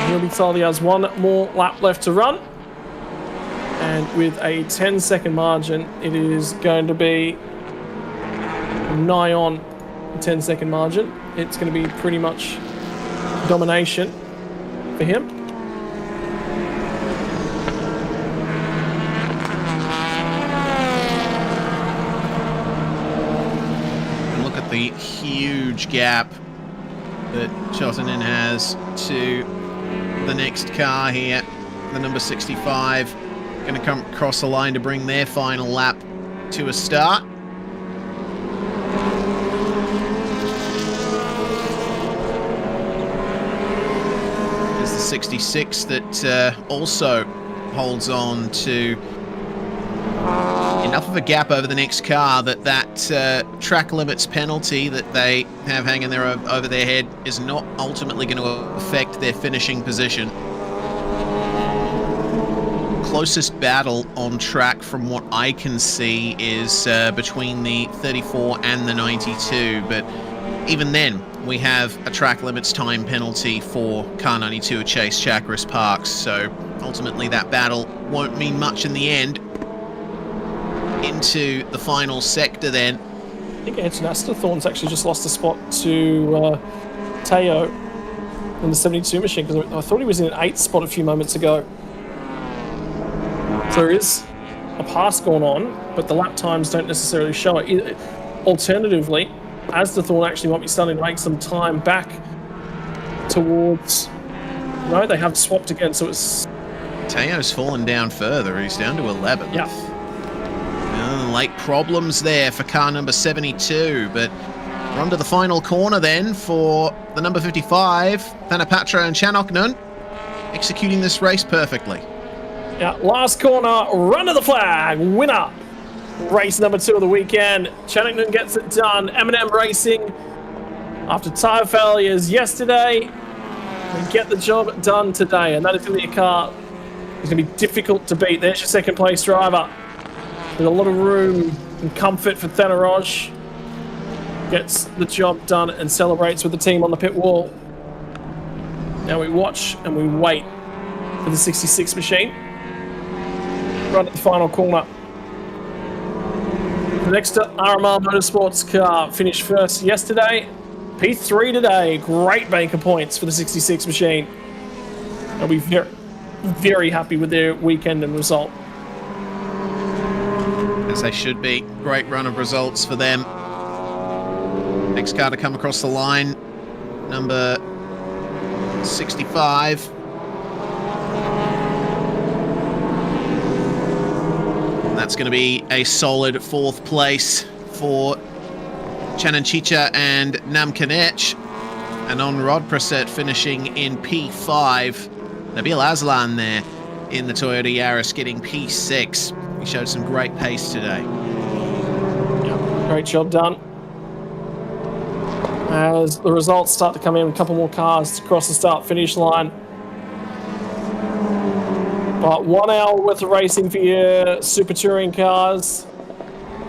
He'll be told he has 1 more lap left to run. And with a 10-second margin, it is going to be nigh on a 10-second margin. It's going to be pretty much domination for him. And look at the huge gap that Cheltenham has to the next car here, the number 65, going to come across the line to bring their final lap to a start. There's the 66 that also holds on to enough of a gap over the next car that track limits penalty that they have hanging there over their head is not ultimately going to affect their finishing position. Closest battle on track from what I can see is between the 34 and the 92, but even then we have a track limits time penalty for car 92 at Chase Chakras Parks, so ultimately that battle won't mean much in the end. Into the final sector then. I think Ayrton Asdathorn's actually just lost a spot to Teo in the 72 machine, because I thought he was in an 8th spot a few moments ago. So there is a pass going on, but the lap times don't necessarily show it. Alternatively, Asdathorn actually might be starting to make some time back towards... No, they have swapped again, so it's... Teo's fallen down further. He's down to 11th. Yeah. Late problems there for car number 72, but we're on to the final corner then for the number 55, Thanapatra and Channicknan, executing this race perfectly. Yeah, last corner, run to the flag, winner. Race number 2 of the weekend. Channicknan gets it done. M&M Racing, after tyre failures yesterday, they get the job done today, and that is going to be a car that's going to be difficult to beat. There's your second place driver. With a lot of room and comfort for Thanaroj. Gets the job done and celebrates with the team on the pit wall. Now we watch and we wait for the 66 machine. Right at the final corner. The next RMR Motorsports car finished first yesterday. P3 today. Great banker points for the 66 machine. They'll be very happy with their weekend and result. As they should be. Great run of results for them. Next car to come across the line, number 65. And that's going to be a solid 4th place for Chananchicha and Namkanech. And on Rod Praset finishing in P5. Nabil Aslan there in the Toyota Yaris getting P6. He showed some great pace today. Great job done. As the results start to come in, a couple more cars to cross the start-finish line. But 1 hour worth of racing for your Super Touring cars.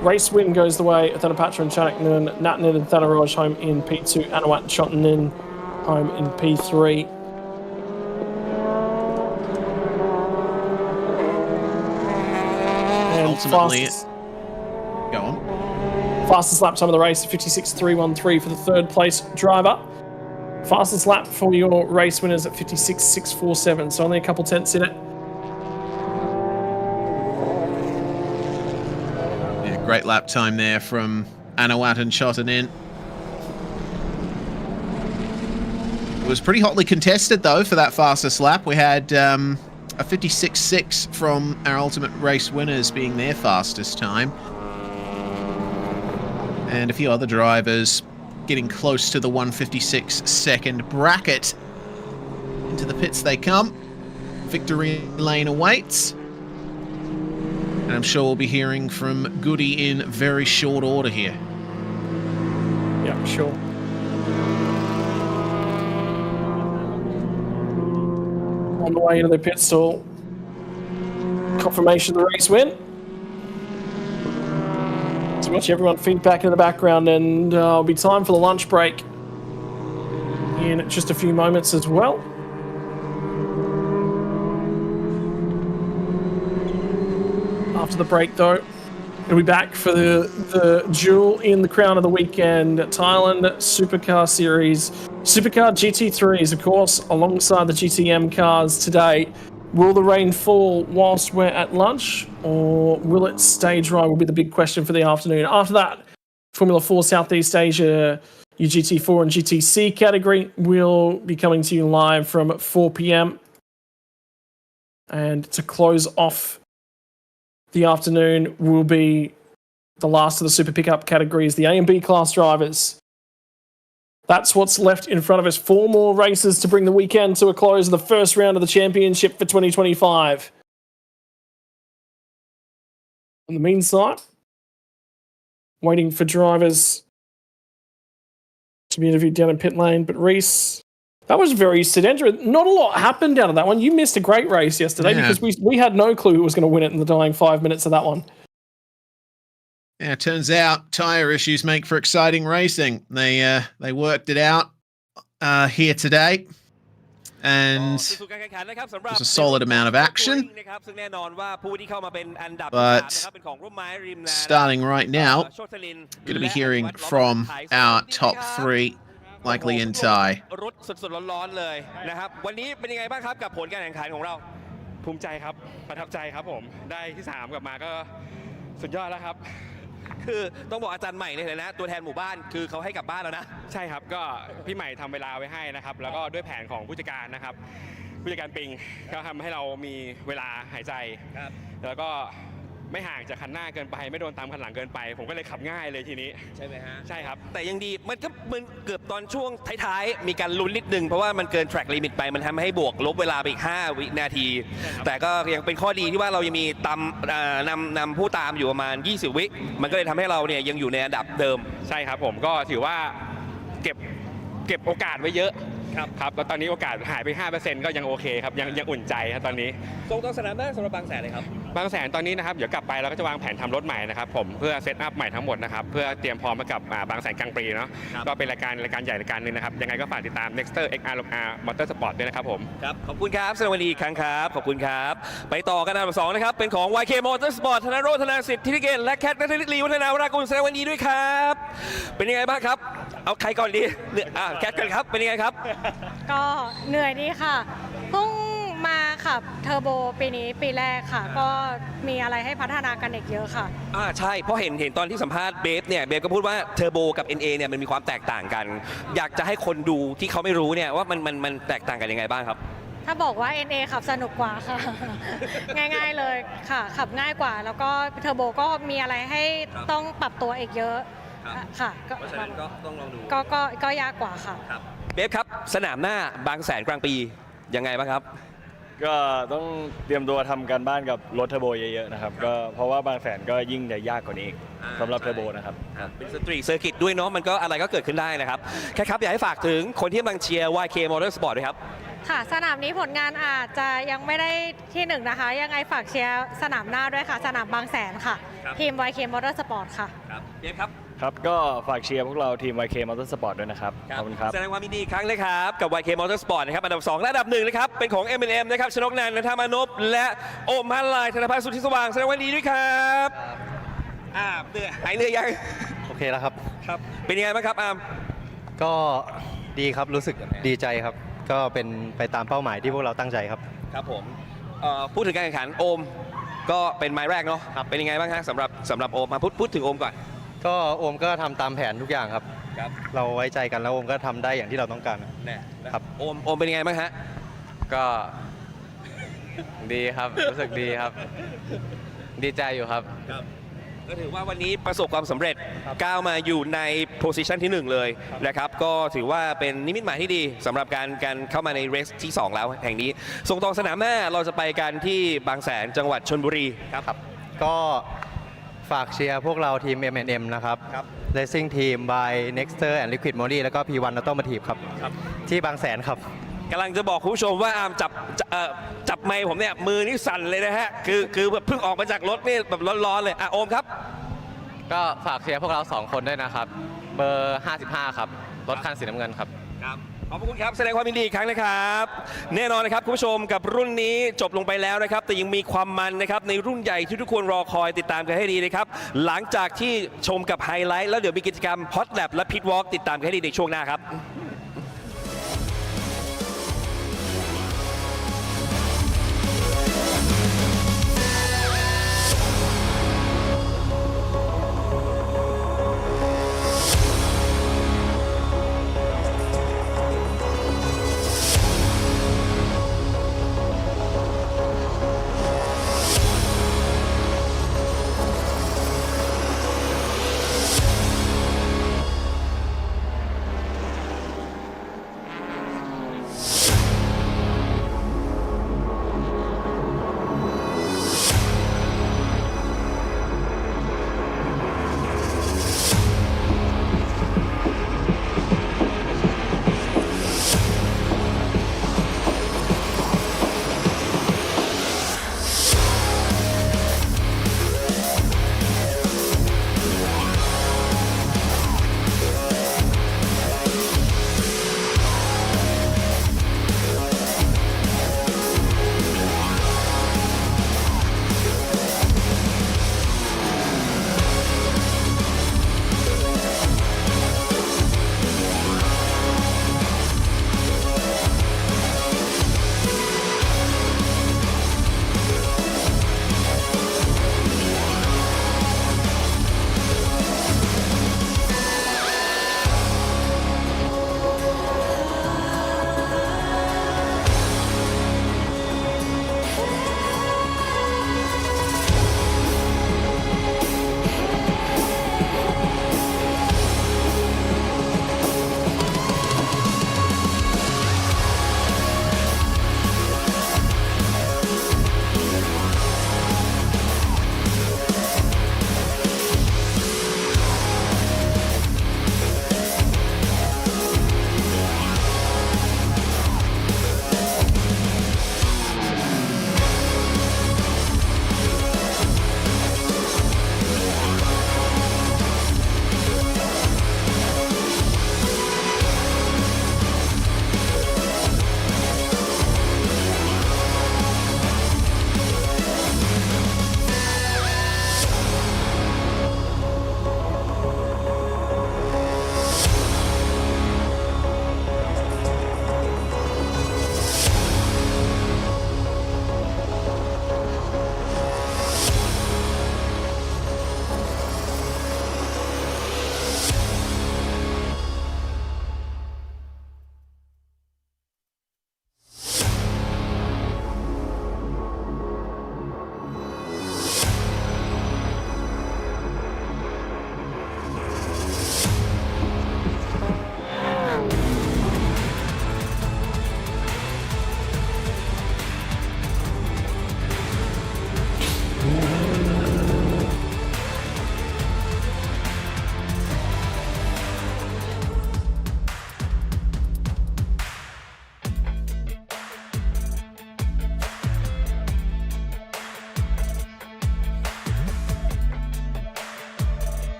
Race win goes the way of Thanapatra and Channicknan, Natnan and Thanaroj home in P2, Anawat and Cheltenham home in P3. Ultimately, go on. Fastest lap time of the race, 56.313 for the third place driver. Fastest lap for your race winners at 56.647, so only a couple tenths in it. Yeah, great lap time there from Anawat and Chotanen. It was pretty hotly contested though for that fastest lap. We had a 56.6 from our ultimate race winners being their fastest time. And a few other drivers getting close to the 156 second bracket. Into the pits they come. Victory lane awaits. And I'm sure we'll be hearing from Goody in very short order here. Yeah, sure. On the way into the pit stall. Confirmation of the race win. So watch everyone feedback in the background, and it'll be time for the lunch break in just a few moments as well. After the break, though, we'll be back for the jewel in the crown of the weekend, Thailand Supercar Series. Supercar GT3s, of course, alongside the GTM cars today. Will the rain fall whilst we're at lunch, or will it stay dry will be the big question for the afternoon. After that, Formula 4 Southeast Asia UGT4 and GTC category will be coming to you live from 4 p.m. And to close off the afternoon will be the last of the Super Pickup categories, the A and B class drivers. That's what's left in front of us. 4 more races to bring the weekend to a close of the first round of the championship for 2025. In the meantime, waiting for drivers to be interviewed down in pit lane. But Reese, that was very sedentary. Not a lot happened out of that one. You missed a great race yesterday because we had no clue who was going to win it in the dying 5 minutes of that one. Yeah, it turns out tyre issues make for exciting racing. They worked it out here today, and there's a solid amount of action. But starting right now, going to be hearing from our top 3, likely in Thai. ภูมิใจครับประทับใจครับผมได้ที่3กลับมาก็สุดยอดแล้วครับคือต้องบอกอาจารย์ใหม่เนี่ยนะตัวแทนหมู่บ้านคือเขาให้กลับบ้านแล้วนะใช่ครับก็พี่ใหม่ทำเวลาไว้ให้นะครับแล้วก็ด้วยแผนของผู้จัดการนะครับผู้จัดการปิงก็ทำให้เรามีเวลาหายใจแล้วก็ไม่ห่างจากคันหน้าเกินไปไม่โดนตามคันหลังเกินไปผมก็เลยขับง่ายเลยทีนี้ใช่ไหมฮะใช่ครับแต่ยังดีมันก็มันเกือบตอนช่วงท้ายๆมีการลุ้นนิดนึงเพราะว่ามันเกิน track limit ไปมันทำให้บวกลบเวลาไปอีก5 วินาทีแต่ก็ยังเป็นข้อดีที่ว่าเรายังมีนำผู้ตามอยู่ประมาณ20 วิมันก็เลยทำให้เราเนี่ยยังอยู่ในอันดับเดิมใช่ครับผมก็ถือว่าเก็บโอกาสไว้เยอะครับแล้วตอนนี้โอกาสหายไป 5% ก็ยังโอเคครับยังอุ่นใจครับตอนนี้ตรงสนามหน้าสำหรับบางแสนเลยครับบางแสนตอนนี้นะครับเดี๋ยวกลับไปเราก็จะวางแผนทำรถใหม่นะครับผมเพื่อเซตอัพใหม่ทั้งหมดนะครับเพื่อเตรียมพร้อมมากับบางแสนกลางปีเนาะก็เป็นรายการใหญ่รายการนึงนะครับยังไงก็ฝากติดตาม Nexter XR Motorsport ด้วยนะครับผมครับขอบคุณครับสวัสดีอีกครั้งครับขอบคุณครับไปต่อกันอันดับ2นะครับเป็นของ YK Motorsport ธนโรจน์ธนาสิทธิ์ธิติเกษและแคทนัทลิศลีวัฒนาวรากุลแสดงวันนี้ด้วยครับเป็นยังไงบ้างครับเอาใครก่อนดีแคทกันครับเป็นยังไงครับก็เหนื่อยดีค่ะเพิ่งมาขับเทอร์โบปีนี้ปีแรกค่ะก็มีอะไรให้พัฒนากันอีกเยอะค่ะใช่เพราะเห็นตอนที่สัมภาษณ์เบฟเนี่ยเบฟก็พูดว่าเทอร์โบกับ NA เนี่ยมันมีความแตกต่างกันอยากจะให้คนดูที่เขาไม่รู้เนี่ยว่ามันแตกต่างกันยังไงบ้างครับถ้าบอกว่า NA ขับสนุกกว่าค่ะ ง่ายๆเลยค่ะขับง่ายกว่าแล้วก็เทอร์โบก็มีอะไรให้ต้องปรับตัวอีกเยอะค่ะเพราะฉะนั้นก็ต้องลองดูก็ยากกว่าค่ะเบฟครับสนามหน้าบางแสนกลางปียังไงบ้างครับก็ต้องเตรียมตัวทำการบ้านกับรถเทอร์โบเยอะๆนะครับก็เพราะว่าบางแสนก็ยิ่งจะยากกว่านี้สำหรับเทอร์โบนะครับเป็นสตรีทเซอร์กิตด้วยเนาะมันก็อะไรก็เกิดขึ้นได้นะครับแค่ครับอยากให้ฝากถึงคนที่กำลังเชียร์ YK Motorsport ด้วยครับค่ะสนามนี้ผลงานอาจจะยังไม่ได้ที่1นะคะยังไงฝากเชียร์สนามหน้าด้วยค่ะสนามบางแสนค่ะทีม YK Motorsport ค่ะเบฟครับครับก็ฝากเชียร์พวกเราทีม YK Motorsport ด้วยนะครับขอบคุณครับแสดงความยินดีอีกครั้งเลยครับกับ YK Motorsport นะครับอันดับ2และอันดับ1นะครับเป็นของ M&M นะครับชนกนันท์ ณ ธรรมานพและโอมพันลายธนภัสสุทธิสว่างแสดงความยินดีด้วยครับ เหนื่อยหายเหนื่อยยัง โอเคแล้วครับ ครับเป็นยังไงบ้างครับอาร์ม ก็ดีครับรู้สึกดีใจครับ ก็เป็นไปตามเป้าหมายที่พวกเราตั้งใจครับ ครับผมพูดถึงการแข่งขันโอมก็เป็นไม้แรกเนาะเป็นยังไงบ้างฮะสำหรับโอมมาพูดถึงโอมก่อน ก็โอมก็ทำตามแผนทุกอย่างครับ ครับ เราไว้ใจกันแล้วโอมก็ทำได้อย่างที่เราต้องการ แน่ ครับ โอมเป็นยังไงบ้างฮะ ก็ดีครับ รู้สึกดีครับ ดีใจอยู่ครับ ก็ถือว่าวันนี้ประสบความสำเร็จก้าวมาอยู่ในโพสิชันที่ 1 เลยนะครับก็ถือว่าเป็นนิมิตหมายที่ดีสำหรับการเข้ามาในเรสที่ 2 แล้วแห่งนี้ส่งต่อสนามหน้าเราจะไปกันที่บางแสนจังหวัดชลบุรีครับ ก็ฝากเชียร์พวกเราทีม M&M นะครับ Racing Team by Nexter and Liquid Moly แล้วก็ P1 Automotive ครับที่บางแสนครับ กำลังจะบอกคุณผู้ชมว่าอาร์มจับไมค์ผมเนี่ยมือนี่สั่นเลยนะฮะคือแบบเพิ่งออกมาจากรถนี่แบบร้อนๆเลยโอมครับ ก็ฝากเชียร์พวกเรา2คนด้วยนะครับ เบอร์ 55 ครับ รถคันสีน้ำเงินครับ ขอบคุณครับแสดงความยินดีอีกครั้งนะครับแน่นอนนะครับคุณผู้ชมกับรุ่นนี้จบลงไปแล้วนะครับแต่ยังมีความมันนะครับในรุ่นใหญ่ที่ทุกคนรอคอยติดตามกันให้ดีนะครับหลังจากที่ชมกับไฮไลท์แล้วเดี๋ยวมีกิจกรรม Hot Lap และ Pit Walk ติดตามกันให้ดีในช่วงหน้าครับ